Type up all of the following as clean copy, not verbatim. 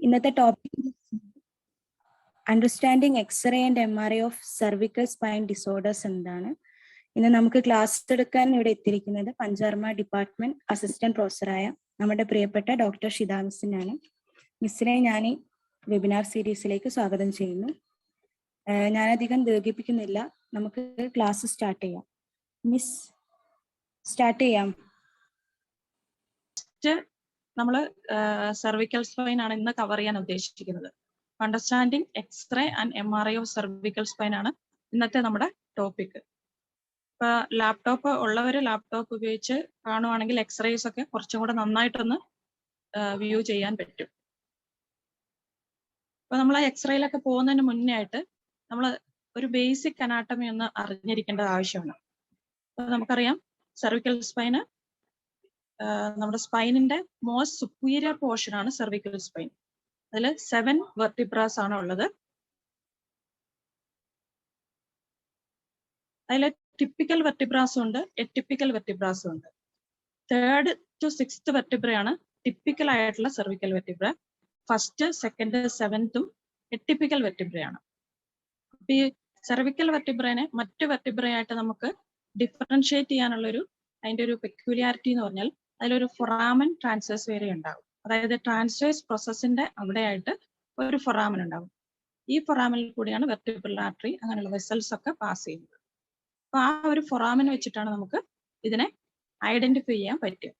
ഇന്നത്തെ topic understanding x-ray and MRI of cervical spine disorders എന്താണ്. ഇന്ന് നമുക്ക് ക്ലാസ് എടുക്കാൻ ഇവിടെ എത്തിയിരിക്കുന്നത് പഞ്ചകർമ്മ ഡിപ്പാർട്ട്മെന്റ് അസിസ്റ്റന്റ് പ്രൊഫസറായ നമ്മുടെ പ്രിയപ്പെട്ട ഡോക്ടർ ഷിത മിസ്സിനാണ്. മിസ്സിനെ ഞാൻ ഈ വെബിനാർ സീരീസിലേക്ക് സ്വാഗതം ചെയ്യുന്നു. ഞാനധികം ദീർഘിപ്പിക്കുന്നില്ല, നമുക്ക് ക്ലാസ് സ്റ്റാർട്ട് ചെയ്യാം. മിസ് സ്റ്റാർട്ട് ചെയ്യാം. നമ്മൾ സെർവിക്കൽ സ്പൈൻ ആണ് ഇന്ന് കവർ ചെയ്യാൻ ഉദ്ദേശിക്കുന്നത്. Understanding x-ray and MRI of cervical spine ആണ് ഇന്നത്തെ നമ്മുടെ ടോപ്പിക്. ഇപ്പൊ ലാപ്ടോപ്പ് ഉള്ളവര് ലാപ്ടോപ്പ് ഉപയോഗിച്ച് കാണുവാണെങ്കിൽ എക്സ്റേസ് ഒക്കെ കുറച്ചും കൂടെ നന്നായിട്ടൊന്ന് വ്യൂ ചെയ്യാൻ പറ്റും. ഇപ്പൊ നമ്മൾ എക്സ്റേയിലൊക്കെ പോകുന്നതിന് മുന്നേ ആയിട്ട് നമ്മൾ ഒരു ബേസിക് അനാട്ടമി ഒന്ന് അറിഞ്ഞിരിക്കേണ്ടത് ആവശ്യമാണ്. അപ്പൊ നമുക്കറിയാം സെർവിക്കൽ സ്പൈന് നമ്മുടെ സ്പൈനിന്റെ മോസ്റ്റ് സുപ്പീരിയർ പോർഷൻ ആണ് സെർവിക്കൽ സ്പൈൻ. അതിൽ 7 വെർട്ടിബ്രാസ് ആണ് ഉള്ളത്. അതിൽ ടിപ്പിക്കൽ വെർട്ടിബ്രാസും ഉണ്ട്, എറ്റിപ്പിക്കൽ വെർട്ടിബ്രാസും ഉണ്ട്. 3rd to 6th വെർട്ടിബ്രയാണ് ടിപ്പിക്കൽ ആയിട്ടുള്ള cervical vertebra. 1st, 2nd, 7th എറ്റിപ്പിക്കൽ വെർട്ടിബ്രയാണ്. അപ്പൊ ഈ സെർവിക്കൽ വെർട്ടിബ്രനെ മറ്റു വെർട്ടിബ്രയായിട്ട് നമുക്ക് ഡിഫറൻഷിയേറ്റ് ചെയ്യാനുള്ളൊരു അതിന്റെ ഒരു പെക്യുലാരിറ്റി എന്ന് പറഞ്ഞാൽ അതിലൊരു ഫൊറാമൻ ട്രാൻസ്വേഴ്സ് വേറെ ഉണ്ടാകും. അതായത് ട്രാൻസ്വേഴ്സ് പ്രോസസ്സിന്റെ അവിടെയായിട്ട് ഒരു ഫൊറാമൻ ഉണ്ടാകും. ഈ ഫൊറാമനിൽ കൂടിയാണ് വെർട്ടിബ്രൽ ആർട്ടറി അങ്ങനെയുള്ള വെസൽസ് ഒക്കെ പാസ് ചെയ്യുന്നത്. അപ്പൊ ആ ഒരു ഫൊറാമൻ വെച്ചിട്ടാണ് നമുക്ക് ഇതിനെ ഐഡന്റിഫൈ ചെയ്യാൻ പറ്റുക.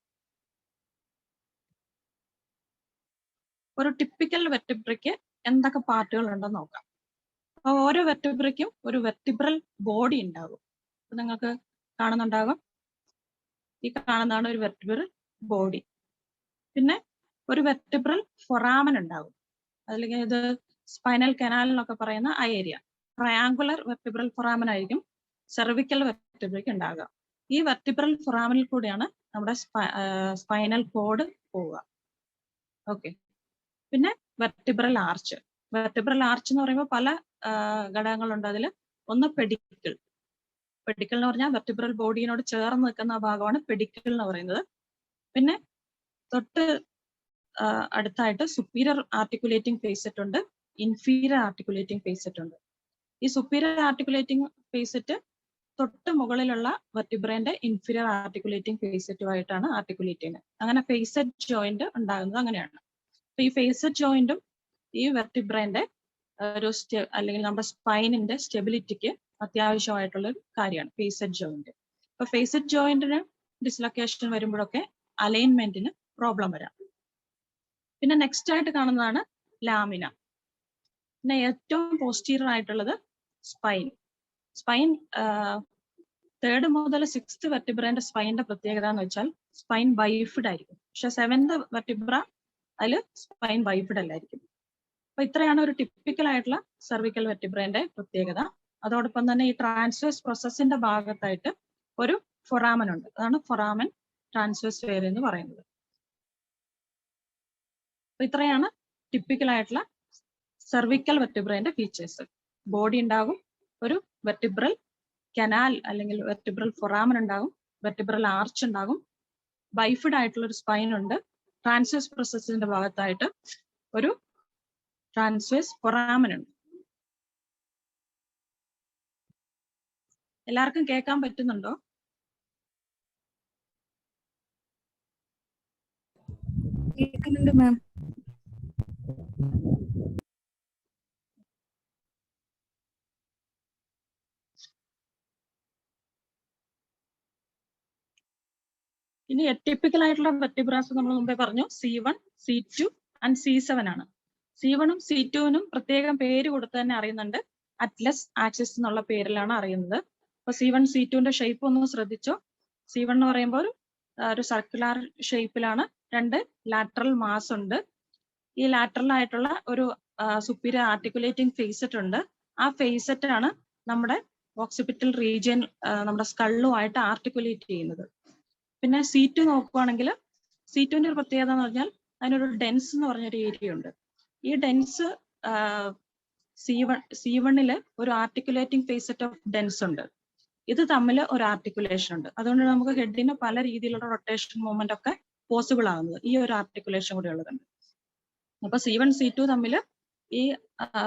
ഒരു ടിപ്പിക്കൽ വെർട്ടിബ്രയ്ക്ക് എന്തൊക്കെ പാർട്ടുകൾ ഉണ്ടെന്ന് നോക്കാം. അപ്പൊ ഓരോ വെർട്ടിബ്രയ്ക്കും ഒരു വെർട്ടിബ്രൽ ബോഡി ഉണ്ടാകും. അപ്പൊ നിങ്ങൾക്ക് കാണുന്നുണ്ടാകും, ഈ കാണുന്നതാണ് ഒരു വെർട്ടിബ്രൽ ബോഡി. പിന്നെ ഒരു വെർട്ടിബ്രൽ ഫൊറാമൻ ഉണ്ടാകും. അല്ലെങ്കിൽ ഇത് സ്പൈനൽ കനാൽ എന്നൊക്കെ പറയുന്ന ആ ഏരിയ. ട്രയാങ്കുലർ വെർട്ടിബ്രൽ ഫൊറാമൻ ആയിരിക്കും സെർവിക്കൽ വെർട്ടിബ്രയ്ക്ക് ഉണ്ടാകുക. ഈ വെർട്ടിബ്രൽ ഫൊറാമനിൽ കൂടിയാണ് നമ്മുടെ സ്പൈനൽ കോഡ് പോവുക. ഓക്കെ. പിന്നെ വെർട്ടിബ്രൽ ആർച്ച്. വെർട്ടിബ്രൽ ആർച്ച് എന്ന് പറയുമ്പോൾ പല ഘടകങ്ങളുണ്ട്. അതിൽ ഒന്ന് പെഡിക്കിൾ. പെഡിക്കിൾ എന്ന് പറഞ്ഞാൽ വെർട്ടിബ്രൽ ബോഡിയോട് ചേർന്ന് നിൽക്കുന്ന ഭാഗമാണ് പെഡിക്കിൾ എന്ന് പറയുന്നത്. പിന്നെ തൊട്ട് അടുത്തായിട്ട് സുപ്പീരിയർ ആർട്ടിക്കുലേറ്റിംഗ് ഫേസെറ്റ് ഉണ്ട്, ഇൻഫീരിയർ ആർട്ടിക്കുലേറ്റിംഗ് ഫേസെറ്റ് ഉണ്ട്. ഈ സുപ്പീരിയർ ആർട്ടിക്കുലേറ്റിംഗ് ഫേസെറ്റ് തൊട്ട് മുകളിലുള്ള വെർട്ടിബ്രേന്റെ ഇൻഫീരിയർ ആർട്ടിക്കുലേറ്റിംഗ് ഫേസെറ്റുമായിട്ടാണ് ആർട്ടിക്കുലേറ്റ് ചെയ്യുന്നത്. അങ്ങനെ ഫേസെറ്റ് ജോയിന്റ് ഉണ്ടാകുന്നത് അങ്ങനെയാണ്. അപ്പൊ ഈ ഫേസെറ്റ് ജോയിന്റും ഈ വെർട്ടിബ്രേന്റെ ഒരു അല്ലെങ്കിൽ നമ്മുടെ സ്പൈനിന്റെ സ്റ്റെബിലിറ്റിക്ക് അത്യാവശ്യമായിട്ടുള്ള ഒരു കാര്യമാണ് ഫേസെറ്റ് ജോയിന്റ്. അപ്പൊ ഫേസെറ്റ് ജോയിന്റിന് ഡിസ്ലൊക്കേഷൻ വരുമ്പോഴൊക്കെ അലൈൻമെന്റിന് പ്രോബ്ലം വരാം. പിന്നെ നെക്സ്റ്റ് ആയിട്ട് കാണുന്നതാണ് ലാമിന. പിന്നെ ഏറ്റവും പോസ്റ്റീരിയർ ആയിട്ടുള്ളത് സ്പൈൻ. സ്പൈൻ 3rd മുതൽ 6th വെർട്ടിബ്രേന്റെ സ്പൈനിന്റെ പ്രത്യേകത എന്ന് വെച്ചാൽ സ്പൈൻ ബൈഫിഡ് ആയിരിക്കും. പക്ഷെ 7th വെർട്ടിബ്ര അതിൽ സ്പൈൻ ബൈഫിഡ് അല്ലായിരിക്കും. അപ്പൊ ഇത്രയാണ് ഒരു ടിപ്പിക്കൽ ആയിട്ടുള്ള സെർവിക്കൽ വെർട്ടിബ്രേന്റെ പ്രത്യേകത. അതോടൊപ്പം തന്നെ ഈ ട്രാൻസ്വേഴ്സ് പ്രോസസ്സിന്റെ ഭാഗത്തായിട്ട് ഒരു ഫൊറാമൻ ഉണ്ട്. അതാണ് ഫൊറാമൻ ട്രാൻസ്വേഴ്സ് വേർ എന്ന് പറയുന്നത്. അപ്പൊ ഇത്രയാണ് ടിപ്പിക്കൽ ആയിട്ടുള്ള സെർവിക്കൽ വെർട്ടിബ്രേന്റെ ഫീച്ചേഴ്സ്. ബോഡി ഉണ്ടാകും, ഒരു വെർട്ടിബ്രൽ കനാൽ അല്ലെങ്കിൽ വെർട്ടിബ്രൽ ഫൊറാമൻ ഉണ്ടാകും, വെർട്ടിബ്രൽ ആർച്ച് ഉണ്ടാകും, ബൈഫിഡ് ആയിട്ടുള്ള ഒരു സ്പൈൻ ഉണ്ട്, ട്രാൻസ്വേഴ്സ് പ്രോസസ്സിന്റെ ഭാഗത്തായിട്ട് ഒരു ട്രാൻസ്വേഴ്സ് ഫൊറാമൻ ഉണ്ട്. എല്ലാവർക്കും കേൾക്കാൻ പറ്റുന്നുണ്ടോ? കേൾക്കുന്നുണ്ട് മാം. ഇനി എറ്റിപ്പിക്കൽ ആയിട്ടുള്ള വെർട്ടിബ്രാസ് നമ്മൾ മുമ്പേ പറഞ്ഞു C1, C2 ആൻഡ് C7 ആണ്. C1ഉം C2നും പ്രത്യേകം പേര് കൊടുത്ത് തന്നെ അറിയുന്നുണ്ട്. അറ്റ്ലസ് ആക്സിസ് എന്നുള്ള പേരിലാണ് അറിയുന്നത്. അപ്പൊ C1, C2ന്റെ ഷേപ്പ് ഒന്ന് ശ്രദ്ധിച്ചോ. C1 എന്ന് പറയുമ്പോൾ ഒരു സർക്കുലർ ഷേപ്പിലാണ്, 2 ലാറ്ററൽ മാസ് ഉണ്ട്. ഈ ലാറ്ററൽ ആയിട്ടുള്ള ഒരു സുപ്പീരിയർ ആർട്ടിക്കുലേറ്റിംഗ് ഫേസെറ്റ് ഉണ്ട്. ആ ഫേസെറ്റ് ആണ് നമ്മുടെ ഓക്സിപിറ്റൽ റീജിയൻ നമ്മുടെ സ്കള്ളുമായിട്ട് ആർട്ടിക്കുലേറ്റ് ചെയ്യുന്നത്. പിന്നെ C2 നോക്കുവാണെങ്കിൽ C2ന്റെ ഒരു പ്രത്യേകത എന്ന് പറഞ്ഞാൽ അതിനൊരു ഡെൻസ് എന്ന് പറഞ്ഞൊരു ഏരിയ ഉണ്ട്. ഈ ഡെൻസ് C1ല് ഒരു ആർട്ടിക്കുലേറ്റിംഗ് ഫേസെറ്റ് ഓഫ് ഡെൻസ് ഉണ്ട്. ഇത് തമ്മിൽ ഒരു ആർട്ടിക്കുലേഷൻ ഉണ്ട്. അതുകൊണ്ട് നമുക്ക് ഹെഡിന് പല രീതിയിലുള്ള റൊട്ടേഷൻ മൂവ്മെന്റ് ഒക്കെ പോസിബിൾ ആകുന്നത് ഈ ഒരു ആർട്ടിക്കുലേഷൻ കൂടി ഉള്ളതുണ്ട്. അപ്പൊ C1 C2 തമ്മിൽ ഈ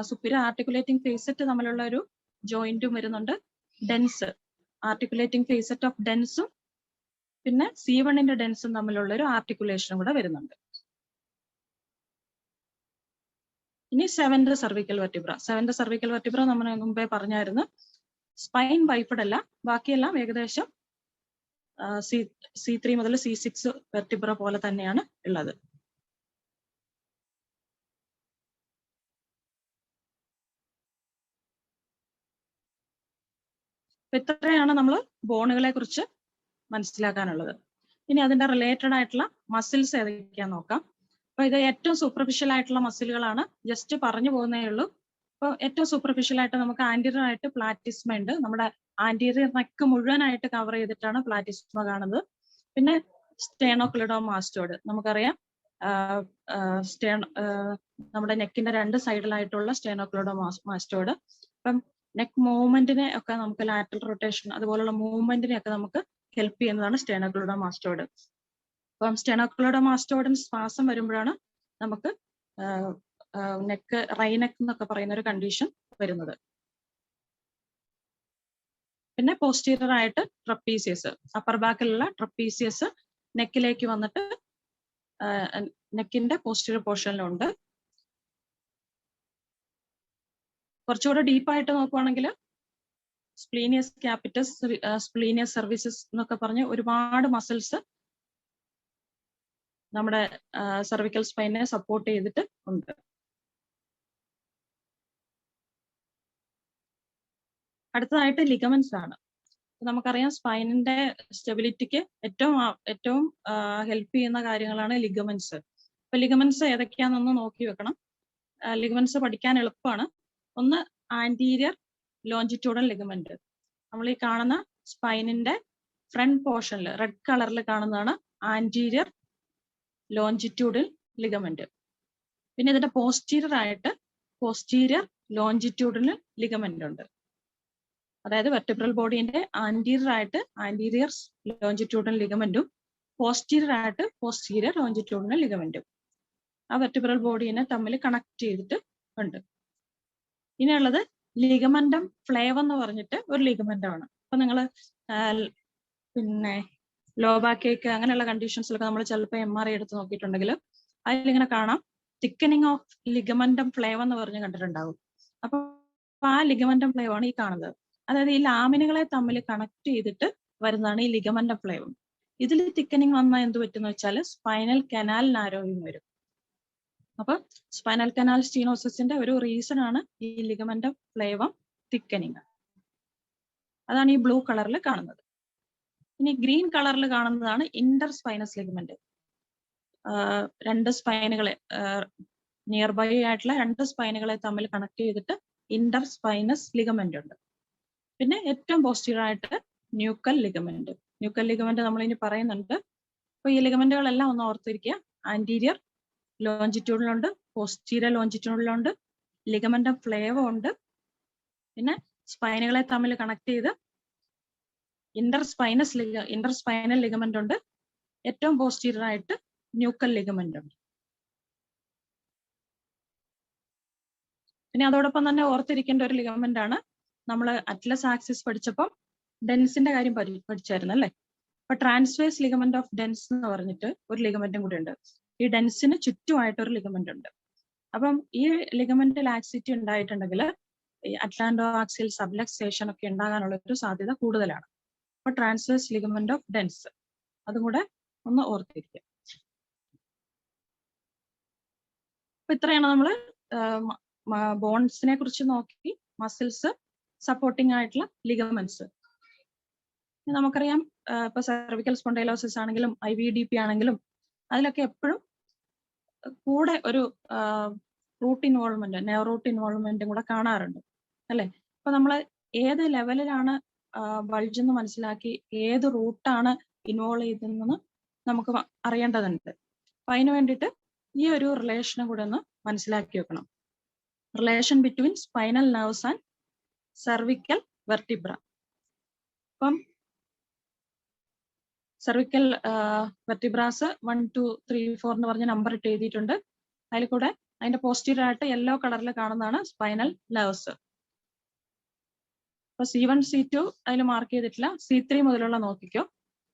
സുപ്പീരിയർ ആർട്ടിക്കുലേറ്റിംഗ് ഫേസറ്റ് തമ്മിലുള്ള ഒരു ജോയിന്റും വരുന്നുണ്ട്. ഡെൻസ് ആർട്ടിക്കുലേറ്റിംഗ് ഫേസറ്റ് ഓഫ് ഡെൻസും പിന്നെ C1ന്റെ ഡെൻസും തമ്മിലുള്ള ഒരു ആർട്ടിക്കുലേഷനും കൂടെ വരുന്നുണ്ട്. ഇനി seventh cervical vertebra. Seventh cervical vertebra നമ്മൾ മുമ്പേ പറഞ്ഞായിരുന്നു. സ്പൈൻ ബൈഫഡ് അല്ല, ബാക്കിയെല്ലാം ഏകദേശം C3 മുതൽ C6 വെർട്ടിബ്ര പോലെ തന്നെയാണ് ഉള്ളത്. ഇത്രയാണ് നമ്മൾ ബോണുകളെ കുറിച്ച് മനസ്സിലാക്കാനുള്ളത്. ഇനി അതിന്റെ റിലേറ്റഡ് ആയിട്ടുള്ള മസിൽസ് ഏതൊക്കെയാന്ന് നോക്കാം. അപ്പൊ ഇത് ഏറ്റവും സൂപ്പർഫിഷ്യൽ ആയിട്ടുള്ള മസിലുകളാണ്, ജസ്റ്റ് പറഞ്ഞു പോകുന്നേ ഉള്ളൂ. അപ്പൊ ഏറ്റവും സൂപ്പർഫിഷ്യൽ ആയിട്ട് നമുക്ക് ആന്റീരിയർ ആയിട്ട് പ്ലാറ്റിസ്മ ഉണ്ട്. നമ്മുടെ ആന്റീരിയർ നെക്ക് മുഴുവനായിട്ട് കവർ ചെയ്തിട്ടാണ് പ്ലാറ്റിസ്മ കാണുന്നത്. പിന്നെ സ്റ്റേണോക്ലിഡോമാസ്റ്റോയിഡ് നമുക്കറിയാം, നമ്മുടെ നെക്കിന്റെ രണ്ട് സൈഡിലായിട്ടുള്ള സ്റ്റേണോക്ലിഡോമാസ്റ്റോയിഡ്. അപ്പം നെക്ക് മൂവ്മെന്റിനെ ഒക്കെ നമുക്ക് ലാറ്ററൽ റൊട്ടേഷൻ അതുപോലുള്ള മൂവ്മെന്റിനെ ഒക്കെ നമുക്ക് ഹെൽപ്പ് ചെയ്യുന്നതാണ് സ്റ്റേണോക്ലിഡോമാസ്റ്റോയിഡ്. അപ്പം സ്റ്റെനോക്ലിഡോമാസ്റ്റോയിഡിന് സ്പാസം വരുമ്പോഴാണ് നമുക്ക് നെക്ക് റൈനെക്ക് എന്നൊക്കെ പറയുന്ന ഒരു കണ്ടീഷൻ വരുന്നത്. പിന്നെ പോസ്റ്റീരിയർ ആയിട്ട് ട്രപ്പീസിയസ്, അപ്പർ ബാക്കിലുള്ള ട്രപ്പീസിയസ് നെക്കിലേക്ക് വന്നിട്ട് നെക്കിന്റെ പോസ്റ്റീരിയർ പോർഷനിലുണ്ട്. കുറച്ചുകൂടെ ഡീപ്പായിട്ട് നോക്കുവാണെങ്കിൽ സ്പ്ലീനിയസ് ക്യാപിറ്റസ്, സ്പ്ലീനിയസ് സർവീസസ് എന്നൊക്കെ പറഞ്ഞ് ഒരുപാട് മസിൽസ് നമ്മുടെ സർവിക്കൽ സ്പൈനെ സപ്പോർട്ട് ചെയ്തിട്ട് ഉണ്ട്. അടുത്തതായിട്ട് ലിഗമെന്റ്സ് ആണ്. നമുക്കറിയാം സ്പൈനിന്റെ സ്റ്റെബിലിറ്റിക്ക് ഏറ്റവും ഹെൽപ്പ് ചെയ്യുന്ന കാര്യങ്ങളാണ് ലിഗമെന്റ്സ്. അപ്പൊ ലിഗമെന്റ്സ് ഏതൊക്കെയാണെന്നൊന്ന് നോക്കി വെക്കണം. ലിഗമെന്റ്സ് പഠിക്കാൻ എളുപ്പമാണ്. ഒന്ന് ആന്റീരിയർ ലോഞ്ചിറ്റ്യൂഡൽ ലിഗമെന്റ്. നമ്മൾ ഈ കാണുന്ന സ്പൈനിന്റെ ഫ്രണ്ട് പോർഷനിൽ റെഡ് കളറിൽ കാണുന്നതാണ് ആന്റീരിയർ ലോഞ്ചിറ്റ്യൂഡൽ ലിഗമെന്റ്. പിന്നെ ഇതിന്റെ പോസ്റ്റീരിയർ ആയിട്ട് പോസ്റ്റീരിയർ ലോഞ്ചിറ്റ്യൂഡൽ ലിഗമെന്റ് ഉണ്ട്. അതായത് വെർട്ടിബ്രൽ ബോഡീന്റെ ആന്റീരിയർ ആയിട്ട് ആന്റീരിയർ ലോഞ്ചിറ്റ്യൂഡൽ ലിഗമെന്റും പോസ്റ്റീരിയർ ആയിട്ട് പോസ്റ്റീരിയർ ലോഞ്ചിറ്റ്യൂഡൽ ലിഗമെന്റും ആ വെർട്ടിബ്രൽ ബോഡീനെ തമ്മിൽ കണക്ട് ചെയ്തിട്ട് ഉണ്ട്. ഇനിയുള്ളത് ലിഗമെന്റം ഫ്ലേവ് എന്ന് പറഞ്ഞിട്ട് ഒരു ലിഗമെന്റ് ആണ്. അപ്പൊ നിങ്ങൾ പിന്നെ ലോബാക്കേക്ക് അങ്ങനെയുള്ള കണ്ടീഷൻസിലൊക്കെ നമ്മൾ ചിലപ്പോൾ MRI എടുത്ത് നോക്കിയിട്ടുണ്ടെങ്കിൽ അതിലിങ്ങനെ കാണാം തിക്കനിങ് ഓഫ് ലിഗമെന്റം ഫ്ലേവ് എന്ന് പറഞ്ഞ് കണ്ടിട്ടുണ്ടാവും. അപ്പൊ ആ ലിഗമെന്റം ഫ്ലേവ് ആണ് ഈ കാണുന്നത്. അതായത് ഈ ലാമിനുകളെ തമ്മിൽ കണക്ട് ചെയ്തിട്ട് വരുന്നതാണ് ഈ ലിഗമെന്റം ഫ്ലേവ്. ഇതിൽ തിക്കനിങ് വന്നാൽ എന്ത് പറ്റുന്ന വെച്ചാൽ സ്പൈനൽ കനാൽ നാരോയിങ് വരും. അപ്പൊ സ്പൈനൽ കനാൽ സ്റ്റീനോസിന്റെ ഒരു റീസൺ ആണ് ഈ ലിഗമെന്റം ഫ്ലേവം തിക്കനിങ്. അതാണ് ഈ ബ്ലൂ കളറിൽ കാണുന്നത്. ഇനി ഗ്രീൻ കളറിൽ കാണുന്നതാണ് ഇന്റർ സ്പൈനസ് ലിഗമെന്റ്. രണ്ട് സ്പൈനുകളെ നിയർ ബൈ ആയിട്ടുള്ള രണ്ട് സ്പൈനുകളെ തമ്മിൽ കണക്ട് ചെയ്തിട്ട് ഇന്റർ സ്പൈനസ് ലിഗമെന്റ് ഉണ്ട്. പിന്നെ ഏറ്റവും പോസ്റ്റീരിയർ ആയിട്ട് ന്യൂക്കൽ ലിഗമെന്റ്. ന്യൂക്കൽ ലിഗമെന്റ് നമ്മൾ ഇനി പറയുന്നുണ്ട്. അപ്പൊ ഈ ലിഗമെന്റുകളെല്ലാം ഒന്ന് ഓർത്തിരിക്കുക. ആന്റീരിയർ ലോഞ്ചിറ്റ്യൂഡിലുണ്ട്, പോസ്റ്റീരിയർ ലോഞ്ചിറ്റ്യൂഡിലുണ്ട്, ലിഗമെന്റം ഫ്ലേവോ ഉണ്ട്, പിന്നെ സ്പൈനുകളെ തമ്മിൽ കണക്ട് ചെയ്ത് ഇന്റർ സ്പൈനൽ ലിഗമെന്റ് ഉണ്ട്, ഏറ്റവും പോസ്റ്റീരിയർ ആയിട്ട് ന്യൂക്കൽ ലിഗമെന്റ് ഉണ്ട്. പിന്നെ അതോടൊപ്പം തന്നെ ഓർത്തിരിക്കേണ്ട ഒരു ലിഗമെന്റ് ആണ് നമ്മൾ അറ്റ്ലസ് ആക്സിസ് പഠിച്ചപ്പം ഡെൻസിന്റെ കാര്യം പഠിച്ചായിരുന്നു അല്ലേ. അപ്പൊ ട്രാൻസ്വേഴ്സ് ലിഗമെന്റ് ഓഫ് ഡെൻസ് എന്ന് പറഞ്ഞിട്ട് ഒരു ലിഗമെന്റും കൂടി ഉണ്ട്. ഈ ഡെൻസിന് ചുറ്റുമായിട്ട് ഒരു ലിഗമെന്റ് ഉണ്ട്. അപ്പം ഈ ലിഗമെന്റ് ലാക്സിറ്റി ഉണ്ടായിട്ടുണ്ടെങ്കിൽ ഈ അറ്റ്ലാന്റോ ആക്സിയൽ സബ്ലക്സേഷൻ ഒക്കെ ഉണ്ടാകാനുള്ള ഒരു സാധ്യത കൂടുതലാണ്. അപ്പൊ ട്രാൻസ്വേഴ്സ് ലിഗമെന്റ് ഓഫ് ഡെൻസ് അതും കൂടെ ഒന്ന് ഓർത്തിരിക്കുക. അപ്പൊ ഇത്രയാണ് നമ്മൾ ബോൺസിനെ കുറിച്ച് നോക്കി. മസിൽസ്, സപ്പോർട്ടിംഗ് ആയിട്ടുള്ള ലിഗമെന്റ്സ്. നമുക്കറിയാം ഇപ്പൊ സെർവിക്കൽ സ്പോണ്ടൈലോസിസ് ആണെങ്കിലും IVDP ആണെങ്കിലും അതിലൊക്കെ എപ്പോഴും കൂടെ ഒരു റൂട്ട് ഇൻവോൾവ്മെന്റ്, നെയർ റൂട്ട് ഇൻവോൾവ്മെന്റും കൂടെ കാണാറുണ്ട് അല്ലെ. അപ്പൊ നമ്മൾ ഏത് ലെവലിലാണ് ബൾജ് എന്ന് മനസ്സിലാക്കി ഏത് റൂട്ടാണ് ഇൻവോൾവ് ചെയ്തതെന്ന് നമുക്ക് അറിയേണ്ടതുണ്ട്. അപ്പൊ അതിനു വേണ്ടിയിട്ട് ഈ ഒരു റിലേഷനും കൂടെ ഒന്ന് മനസ്സിലാക്കി വെക്കണം. Relation between spinal nerves and cervical vertebra. അപ്പം സെർവിക്കൽ വെർട്ടിബ്രാസ് 1, 2, 3, 4 എന്ന് പറഞ്ഞ നമ്പർ ഇട്ട് എഴുതിയിട്ടുണ്ട്. അതിൽ കൂടെ അതിന്റെ പോസ്റ്റീരിയർ ആയിട്ട് യെല്ലോ കളറിൽ കാണുന്നതാണ് സ്പൈനൽ നെർവ്സ്. ഇപ്പൊ C1 C2 അതിൽ മാർക്ക് ചെയ്തിട്ടില്ല, C3 മുതലുള്ള നോക്കിക്കോ.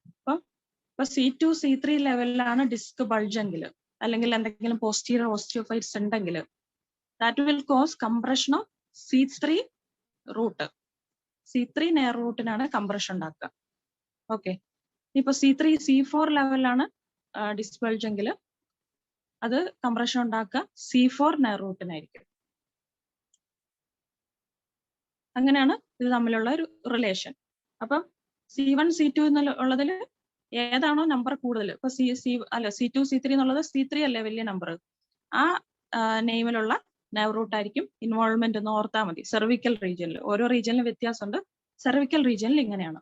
ഇപ്പൊ C2 C3 ലെവലിലാണ് ഡിസ്ക് ബൾജ് എങ്കിൽ, അല്ലെങ്കിൽ എന്തെങ്കിലും പോസ്റ്റീരിയർ ഓസ്റ്റിയോഫൈറ്റ്സ് ഉണ്ടെങ്കിൽ, that will cause compression of C3 root. C3 near റൂട്ടിനാണ് കംപ്രഷൻ ഉണ്ടാക്കുക. ഓക്കെ, ഇപ്പൊ C3 C4 ലെവലിലാണ് ഡിസ്ക് ബൾജ് എങ്കിൽ അത് കംപ്രഷൻ ഉണ്ടാക്കുക C4 നെയർ റൂട്ടിനായിരിക്കും. അങ്ങനെയാണ് ഇത് തമ്മിലുള്ള ഒരു റിലേഷൻ. അപ്പം C1 C2 എന്നുള്ളതിൽ ഏതാണോ നമ്പർ കൂടുതൽ, ഇപ്പൊ C2 C3 എന്നുള്ളത് C3 അല്ലേ വലിയ നമ്പർ, ആ നെയിമിലുള്ള നെർവ് റൂട്ട് ആയിരിക്കും ഇൻവോൾവ്മെന്റ് എന്ന് ഓർത്താൽ മതി. സെർവിക്കൽ റീജിയനിൽ ഓരോ റീജിയനിലും വ്യത്യാസമുണ്ട്. സെർവിക്കൽ റീജിയനിൽ ഇങ്ങനെയാണ്.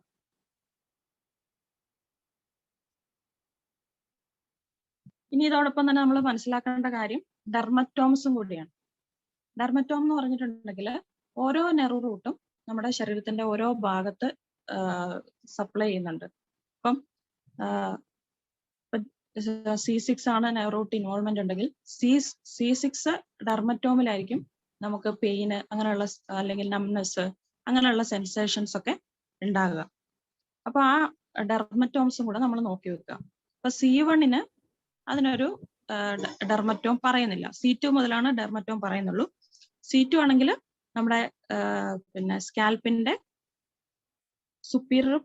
ഇനി ഇതോടൊപ്പം തന്നെ നമ്മൾ മനസ്സിലാക്കേണ്ട കാര്യം ഡെർമറ്റോംസും കൂടിയാണ്. ഡെർമറ്റോം എന്ന് പറഞ്ഞിട്ടുണ്ടെങ്കിൽ ഓരോ നെർവ് റൂട്ടും നമ്മുടെ ശരീരത്തിന്റെ ഓരോ ഭാഗത്ത് സപ്ലൈ ചെയ്യുന്നുണ്ട്. ഇപ്പം C6 ആണ് നെർവ് റൂട്ട് ഇൻവോൾവ്മെന്റ് ഉണ്ടെങ്കിൽ C6 ഡെർമറ്റോമിലായിരിക്കും നമുക്ക് പെയിന് അങ്ങനെയുള്ള അല്ലെങ്കിൽ നംനെസ് അങ്ങനെയുള്ള സെൻസേഷൻസ് ഒക്കെ ഉണ്ടാകുക. അപ്പൊ ആ ഡെർമറ്റോംസും കൂടെ നമ്മൾ നോക്കി വെക്കുക. അപ്പൊ C1 അതിനൊരു ഡെർമറ്റോം പറയുന്നില്ല, C2 മുതലാണ് ഡെർമറ്റോം പറയുന്നുള്ളൂ. C2 ആണെങ്കിൽ നമ്മുടെ പിന്നെ സ്കാൽപ്പിന്റെ സുപ്പീരിയർ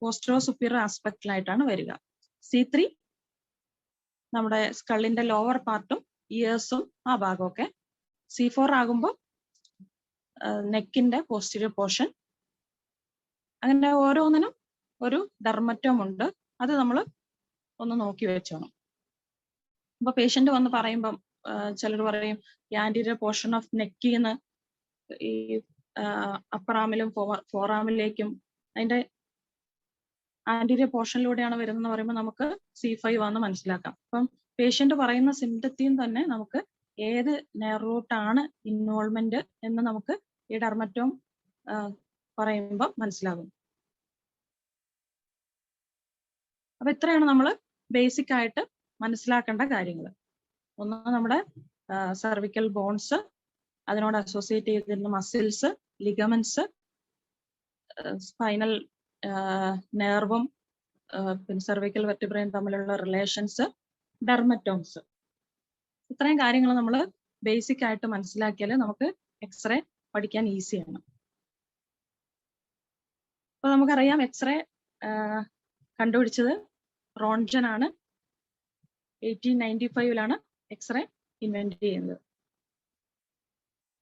പോസ്റ്ററോ സുപ്പീരിയർ ആസ്പെക്റ്റിലായിട്ടാണ് വരിക. C3 നമ്മുടെ സ്കള്ളിന്റെ ലോവർ പാർട്ടും ഇയേഴ്സും ആ ഭാഗമൊക്കെ. C4 ആകുമ്പോൾ നെക്കിന്റെ പോസ്റ്റീരിയർ പോർഷൻ. അങ്ങനെ ഓരോന്നിനും ഒരു ഡെർമറ്റോം ഉണ്ട്. അത് നമ്മൾ ഒന്ന് നോക്കി വെച്ചോണം. അപ്പൊ പേഷ്യന്റ് വന്ന് പറയുമ്പം ചിലർ പറയും ഈ ആന്റീരിയർ പോർഷൻ ഓഫ് നെക്കിന്ന് ഈ അപ്പർ ആമിലും ഫോറാമിലേക്കും അതിന്റെ ആന്റീരിയർ പോർഷനിലൂടെയാണ് വരുന്നതെന്ന് പറയുമ്പോൾ നമുക്ക് C5 ആണെന്ന് മനസ്സിലാക്കാം. അപ്പം പേഷ്യന്റ് പറയുന്ന സിംറ്റത്തിൽ തന്നെ നമുക്ക് ഏത് നെർവ് റൂട്ടാണ് ഇൻവോൾവ്മെന്റ് എന്ന് നമുക്ക് ഈ ഡെർമറ്റോം പറയുമ്പോൾ മനസ്സിലാകും. അപ്പൊ ഇത്രയാണ് നമ്മൾ ബേസിക് ആയിട്ട് മനസ്സിലാക്കേണ്ട കാര്യങ്ങൾ. ഒന്ന് നമ്മുടെ സെർവിക്കൽ ബോൺസ്, അതിനോട് അസോസിയേറ്റ് ചെയ്തിരുന്ന മസിൽസ്, ലിഗമെന്റ്സ്, സ്പൈനൽ നെർവും പിന്നെ സെർവിക്കൽ വെർട്ടിബ്രയും തമ്മിലുള്ള റിലേഷൻസ്, ഡെർമറ്റോംസ്. ഇത്രയും കാര്യങ്ങൾ നമ്മൾ ബേസിക് ആയിട്ട് മനസ്സിലാക്കിയാൽ നമുക്ക് എക്സ്റേ പഠിക്കാൻ ഈസിയാണ്. അപ്പൊ നമുക്കറിയാം എക്സ്റേ കണ്ടുപിടിച്ചത് റോൺജൻ ആണ്. 1895 എക്സ്റേ ഇൻവെന്റ് ചെയ്യുന്നത്.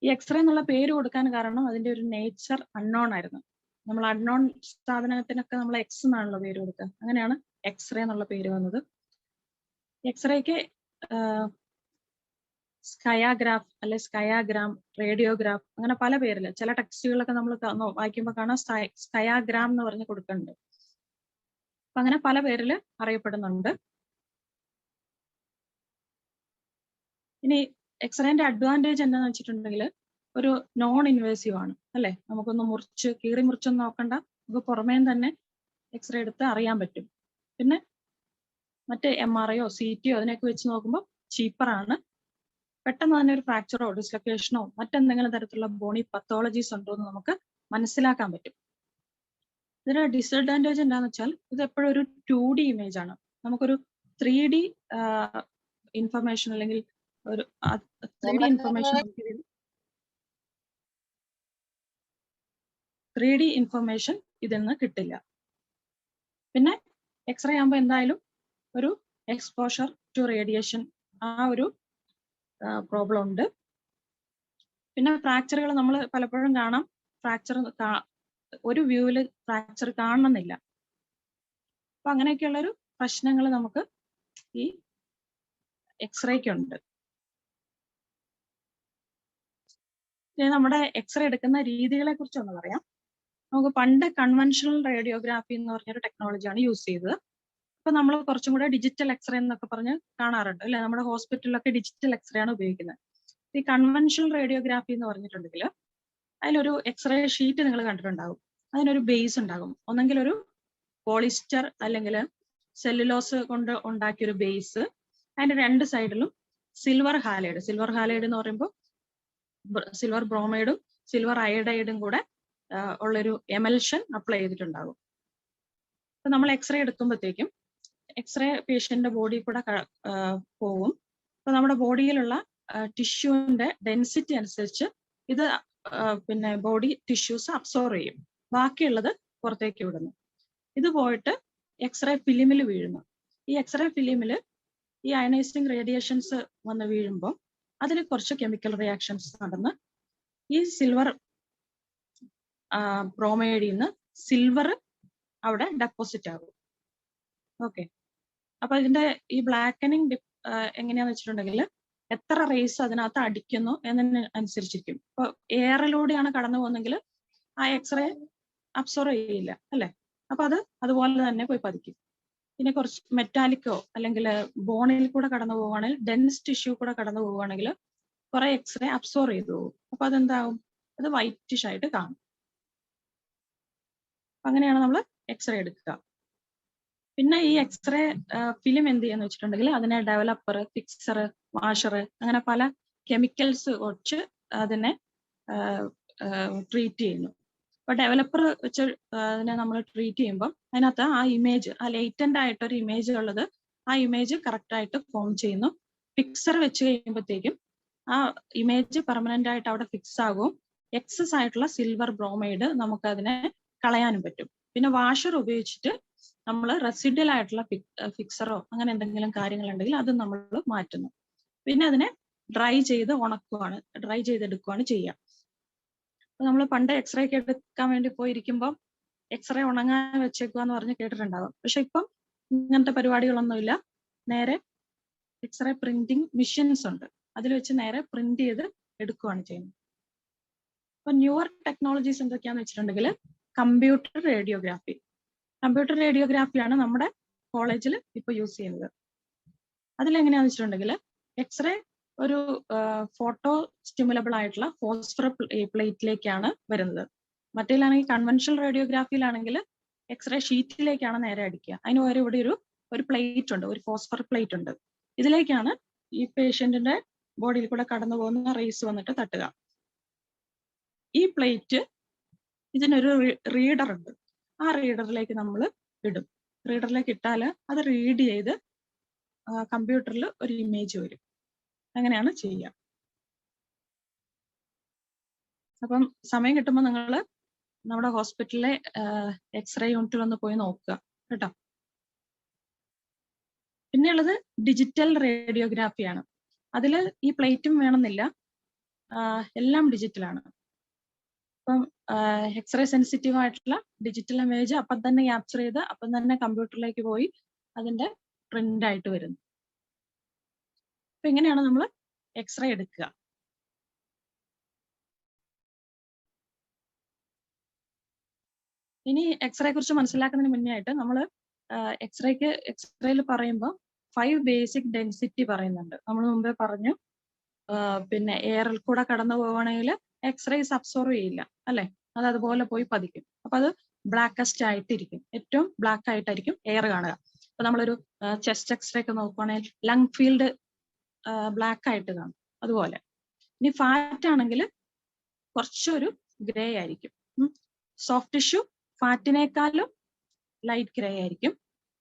ഈ എക്സ്റേ എന്നുള്ള പേര് കൊടുക്കാൻ കാരണം അതിന്റെ ഒരു നേച്ചർ അൺനോൺ ആയിരുന്നു. നമ്മൾ അൺനോൺ സാധനത്തിനൊക്കെ നമ്മൾ എക്സ് എന്നാണല്ലോ പേര് കൊടുക്കുക. അങ്ങനെയാണ് എക്സ്റേ എന്നുള്ള പേര് വന്നത്. എക്സ്റേക്ക് സ്കയാഗ്രാഫ് അല്ലെ സ്കയാഗ്രാം, റേഡിയോഗ്രാഫ്, അങ്ങനെ പല പേരില് ചില ടെക്സ്റ്റുകളൊക്കെ നമ്മൾ വായിക്കുമ്പോൾ കാണാൻ സ്കയാഗ്രാം എന്ന് പറഞ്ഞ് കൊടുക്കുന്നുണ്ട്. അപ്പൊ അങ്ങനെ പല പേരില് അറിയപ്പെടുന്നുണ്ട്. ഇനി എക്സ്റേന്റെ അഡ്വാൻറ്റേജ് എന്താണെന്ന് വെച്ചിട്ടുണ്ടെങ്കിൽ ഒരു നോൺ ഇൻവേസീവ് ആണ് അല്ലെ. നമുക്കൊന്ന് കീറി മുറിച്ചൊന്നും നോക്കണ്ട, നമുക്ക് പുറമേ തന്നെ എക്സ്റേ എടുത്ത് അറിയാൻ പറ്റും. പിന്നെ മറ്റ് MRI CT അതിനൊക്കെ വെച്ച് നോക്കുമ്പോൾ ചീപ്പറാണ്. പെട്ടെന്ന് തന്നെ ഒരു ഫ്രാക്ചറോ ഡിസ്ലൊക്കേഷനോ മറ്റെന്തെങ്കിലും തരത്തിലുള്ള ബോണി പത്തോളജീസ് ഉണ്ടോ എന്ന് നമുക്ക് മനസ്സിലാക്കാൻ പറ്റും. ഇതിന്റെ ഡിസഡ്വാൻറ്റേജ് എന്താണെന്ന് വെച്ചാൽ ഇത് എപ്പോഴും ഒരു 2D ഇമേജ് ആണ്. നമുക്കൊരു 3D ഇൻഫർമേഷൻ അല്ലെങ്കിൽ ഒരു 3D ഇൻഫർമേഷൻ ഇതിൽ നിന്ന് കിട്ടില്ല. പിന്നെ എക്സ്റേ ആകുമ്പോൾ എന്തായാലും ഒരു എക്സ്പോഷർ ടു റേഡിയേഷൻ ആ ഒരു പ്രോബ്ലം ഉണ്ട്. പിന്നെ ഫ്രാക്ചറുകൾ നമ്മൾ പലപ്പോഴും കാണാം, ഫ്രാക്ചർ ഒരു വ്യൂവിൽ ഫ്രാക്ചർ കാണണമെന്നില്ല. അപ്പൊ അങ്ങനെയൊക്കെയുള്ളൊരു പ്രശ്നങ്ങൾ നമുക്ക് ഈ എക്സ്റേക്കുണ്ട്. ഇനി നമ്മുടെ എക്സ്റേ എടുക്കുന്ന രീതികളെ കുറിച്ചൊന്ന് പറയാം. നമുക്ക് പണ്ട് കൺവെൻഷണൽ റേഡിയോഗ്രാഫി എന്ന് പറഞ്ഞൊരു ടെക്നോളജിയാണ് യൂസ് ചെയ്തത്. ഇപ്പൊ നമ്മൾ കുറച്ചും കൂടെ ഡിജിറ്റൽ എക്സ്റേ എന്നൊക്കെ പറഞ്ഞ് കാണാറുണ്ട് അല്ലെ. നമ്മുടെ ഹോസ്പിറ്റലിലൊക്കെ ഡിജിറ്റൽ എക്സ്റേ ആണ് ഉപയോഗിക്കുന്നത്. ഈ കൺവെൻഷണൽ റേഡിയോഗ്രാഫി എന്ന് പറഞ്ഞിട്ടുണ്ടെങ്കിൽ അതിലൊരു എക്സ്റേ ഷീറ്റ് നിങ്ങൾ കണ്ടിട്ടുണ്ടാകും. അതിനൊരു ബേസ് ഉണ്ടാകും. ഒന്നെങ്കിൽ ഒരു പോളിസ്റ്റർ അല്ലെങ്കിൽ സെല്ലുലോസ് കൊണ്ട് ഉണ്ടാക്കിയൊരു ബേസ്, അതിന്റെ രണ്ട് സൈഡിലും സിൽവർ ഹാലൈഡ് എന്ന് പറയുമ്പോൾ സിൽവർ ബ്രോമൈഡും സിൽവർ അയഡൈഡും കൂടെ ഉള്ളൊരു എമൽഷൻ അപ്ലൈ ചെയ്തിട്ടുണ്ടാകും. അപ്പൊ നമ്മൾ എക്സ്റേ എടുക്കുമ്പോഴത്തേക്കും എക്സ്റേ പേഷ്യന്റിന്റെ ബോഡി കൂടെ പോവും. അപ്പൊ നമ്മുടെ ബോഡിയിലുള്ള ടിഷ്യൂവിന്റെ ഡെൻസിറ്റി അനുസരിച്ച് ഇത് പിന്നെ ബോഡി ടിഷ്യൂസ് അബ്സോർവ് ചെയ്യും. ബാക്കിയുള്ളത് പുറത്തേക്ക് വിടുന്നു. ഇത് പോയിട്ട് എക്സ്റേ ഫിലിമിൽ വീഴുന്നു. ഈ എക്സ്റേ ഫിലിമിൽ ഈ അയണൈസിങ് റേഡിയേഷൻസ് വന്ന് വീഴുമ്പോൾ അതിൽ കുറച്ച് കെമിക്കൽ റിയാക്ഷൻസ് നടന്ന് ഈ സിൽവർ ബ്രോമൈഡിൽ നിന്ന് സിൽവർ അവിടെ ഡെപ്പോസിറ്റ് ആകും. ഓക്കെ, അപ്പൊ ഇതിന്റെ ഈ ബ്ലാക്കനിങ് എങ്ങനെയാന്ന് വെച്ചിട്ടുണ്ടെങ്കിൽ എത്ര റേസ് അതിനകത്ത് അടിക്കുന്നു എന്നതിന് അനുസരിച്ചിരിക്കും. ഇപ്പൊ എയറിലൂടെയാണ് കടന്നു പോകുന്നെങ്കിൽ ആ എക്സ്റേ അബ്സോർവ് ചെയ്യില്ല അല്ലെ, അപ്പൊ അത് അതുപോലെ തന്നെ പോയി പതിക്കും. പിന്നെ കുറച്ച് മെറ്റാലിക്കോ അല്ലെങ്കിൽ ബോണിൽ കൂടെ കടന്നു പോവുകയാണെങ്കിൽ ഡെൻസ് ടിഷ്യൂ കൂടെ കടന്നു പോവുകയാണെങ്കിൽ കുറെ എക്സ്റേ അബ്സോർവ് ചെയ്തു പോകും. അപ്പൊ അതെന്താവും, അത് വൈറ്റിഷ് ആയിട്ട് കാണും. അങ്ങനെയാണ് നമ്മൾ എക്സ്റേ എടുക്കുക. പിന്നെ ഈ എക്സ്റേ ഫിലിം എന്ത് ചെയ്യാന്ന് വെച്ചിട്ടുണ്ടെങ്കിൽ അതിനെ ഡെവലപ്പർ, ഫിക്സർ, വാഷർ അങ്ങനെ പല കെമിക്കൽസ് വെച്ച് അതിനെ ട്രീറ്റ് ചെയ്യുന്നു. അപ്പൊ ഡെവലപ്പർ വെച്ച് അതിനെ നമ്മൾ ട്രീറ്റ് ചെയ്യുമ്പോൾ അതിനകത്ത് ആ ഇമേജ്, ആ ലേറ്റന്റ് ആയിട്ടൊരു ഇമേജ് ഉള്ളത്, ആ ഇമേജ് കറക്റ്റ് ആയിട്ട് ഫോം ചെയ്യുന്നു. ഫിക്സർ വെച്ച് കഴിയുമ്പോഴത്തേക്കും ആ ഇമേജ് പെർമനന്റ് ആയിട്ട് അവിടെ ഫിക്സ് ആകും. എക്സസ് ആയിട്ടുള്ള സിൽവർ ബ്രോമൈഡ് നമുക്ക് അതിനെ കളയാനും പറ്റും. പിന്നെ വാഷർ ഉപയോഗിച്ചിട്ട് നമ്മൾ റെസിഡ്യൽ ആയിട്ടുള്ള ഫിക്സറോ അങ്ങനെ എന്തെങ്കിലും കാര്യങ്ങളുണ്ടെങ്കിൽ അത് നമ്മൾ മാറ്റുന്നു. പിന്നെ അതിനെ ഡ്രൈ ചെയ്തെടുക്കുകയാണ് ചെയ്യുക. നമ്മൾ പണ്ട് എക്സ്റേ ഒക്കെ എടുക്കാൻ വേണ്ടി പോയിരിക്കുമ്പോൾ എക്സ്റേ ഉണങ്ങാൻ വെച്ചേക്കുക എന്ന് പറഞ്ഞ് കേട്ടിട്ടുണ്ടാകും. പക്ഷെ ഇപ്പം ഇങ്ങനത്തെ പരിപാടികളൊന്നുമില്ല. നേരെ എക്സ്റേ പ്രിന്റിംഗ് മെഷീൻസ് ഉണ്ട്, അതിൽ വെച്ച് നേരെ പ്രിന്റ് ചെയ്ത് എടുക്കുകയാണ് ചെയ്യുന്നത്. അപ്പൊ ന്യൂവർ ടെക്നോളജീസ് എന്തൊക്കെയാന്ന് വെച്ചിട്ടുണ്ടെങ്കിൽ കമ്പ്യൂട്ടർ റേഡിയോഗ്രാഫിയാണ് നമ്മുടെ കോളേജിൽ ഇപ്പൊ യൂസ് ചെയ്യുന്നത്. അതിലെങ്ങനെയാന്ന് വെച്ചിട്ടുണ്ടെങ്കിൽ എക്സ്റേ ഒരു ഫോട്ടോ സ്റ്റിമുലബിൾ ആയിട്ടുള്ള ഫോസ്ഫർ പ്ലേറ്റിലേക്കാണ് വരുന്നത്. മറ്റേലാണെങ്കിൽ കൺവെൻഷണൽ റേഡിയോഗ്രാഫിയിലാണെങ്കിൽ എക്സ്റേ ഷീറ്റിലേക്കാണ് നേരെ അടിക്കുക. അതിന് പകരം ഇവിടെ ഒരു പ്ലേറ്റ് ഉണ്ട്, ഒരു ഫോസ്ഫർ പ്ലേറ്റ് ഉണ്ട്. ഇതിലേക്കാണ് ഈ പേഷ്യന്റിന്റെ ബോഡിയിൽ കൂടെ കടന്നു പോകുന്ന റേസ് വന്നിട്ട് തട്ടുക. ഈ പ്ലേറ്റ്, ഇതിനൊരു റീഡർ ഉണ്ട്. ആ റീഡറിലേക്ക് നമ്മൾ ഇടും. റീഡറിലേക്ക് ഇട്ടാൽ അത് റീഡ് ചെയ്ത് കമ്പ്യൂട്ടറിൽ ഒരു ഇമേജ് വരും. അങ്ങനെയാണ് ചെയ്യുക. അപ്പം സമയം കിട്ടുമ്പോൾ നിങ്ങൾ നമ്മുടെ ഹോസ്പിറ്റലിലെ എക്സ്റേ യൂണിറ്റിൽ ഒന്ന് പോയി നോക്കുക കേട്ടോ. പിന്നെയുള്ളത് ഡിജിറ്റൽ റേഡിയോഗ്രാഫിയാണ്. അതിൽ ഈ പ്ലേറ്റും വേണമെന്നില്ല, എല്ലാം ഡിജിറ്റലാണ്. അപ്പം എക്സ്റേ സെൻസിറ്റീവ് ആയിട്ടുള്ള ഡിജിറ്റൽ ഇമേജ് അപ്പം തന്നെ ക്യാപ്ചർ ചെയ്ത് അപ്പം തന്നെ കമ്പ്യൂട്ടറിലേക്ക് പോയി അതിന്റെ പ്രിന്റ് ആയിട്ട് വരുന്നു. അപ്പൊ ഇങ്ങനെയാണ് നമ്മൾ എക്സ്റേ എടുക്കുക. ഇനി എക്സ്റേ കുറിച്ച് മനസ്സിലാക്കുന്നതിന് മുന്നേ ആയിട്ട് നമ്മൾ എക്സ്റേയിൽ പറയുമ്പോൾ 5 ബേസിക് ഡെൻസിറ്റി പറയുന്നുണ്ട്. നമ്മൾ മുമ്പേ പറഞ്ഞു, പിന്നെ എയറിൽ കൂടെ കടന്നു പോവുകയാണെങ്കിൽ എക്സ്റേസ് അബ്സോർവ് ചെയ്യില്ല അല്ലെ, അത് അതുപോലെ പോയി പതിക്കും. അപ്പൊ അത് ബ്ലാക്കസ്റ്റ് ആയിട്ടിരിക്കും, ഏറ്റവും ബ്ലാക്ക് ആയിട്ടായിരിക്കും എയർ കാണുക. അപ്പൊ നമ്മളൊരു ചെസ്റ്റ് എക്സ്റേ ഒക്കെ നോക്കുവാണെങ്കിൽ ലങ് ഫീൽഡ് ബ്ലാക്ക് ആയിട്ട് കാണും. അതുപോലെ ഇനി ഫാറ്റ് ആണെങ്കിൽ കുറച്ചൊരു ഗ്രേ ആയിരിക്കും. സോഫ്റ്റ് ടിഷ്യൂ ഫാറ്റിനേക്കാളും ലൈറ്റ് ഗ്രേ ആയിരിക്കും.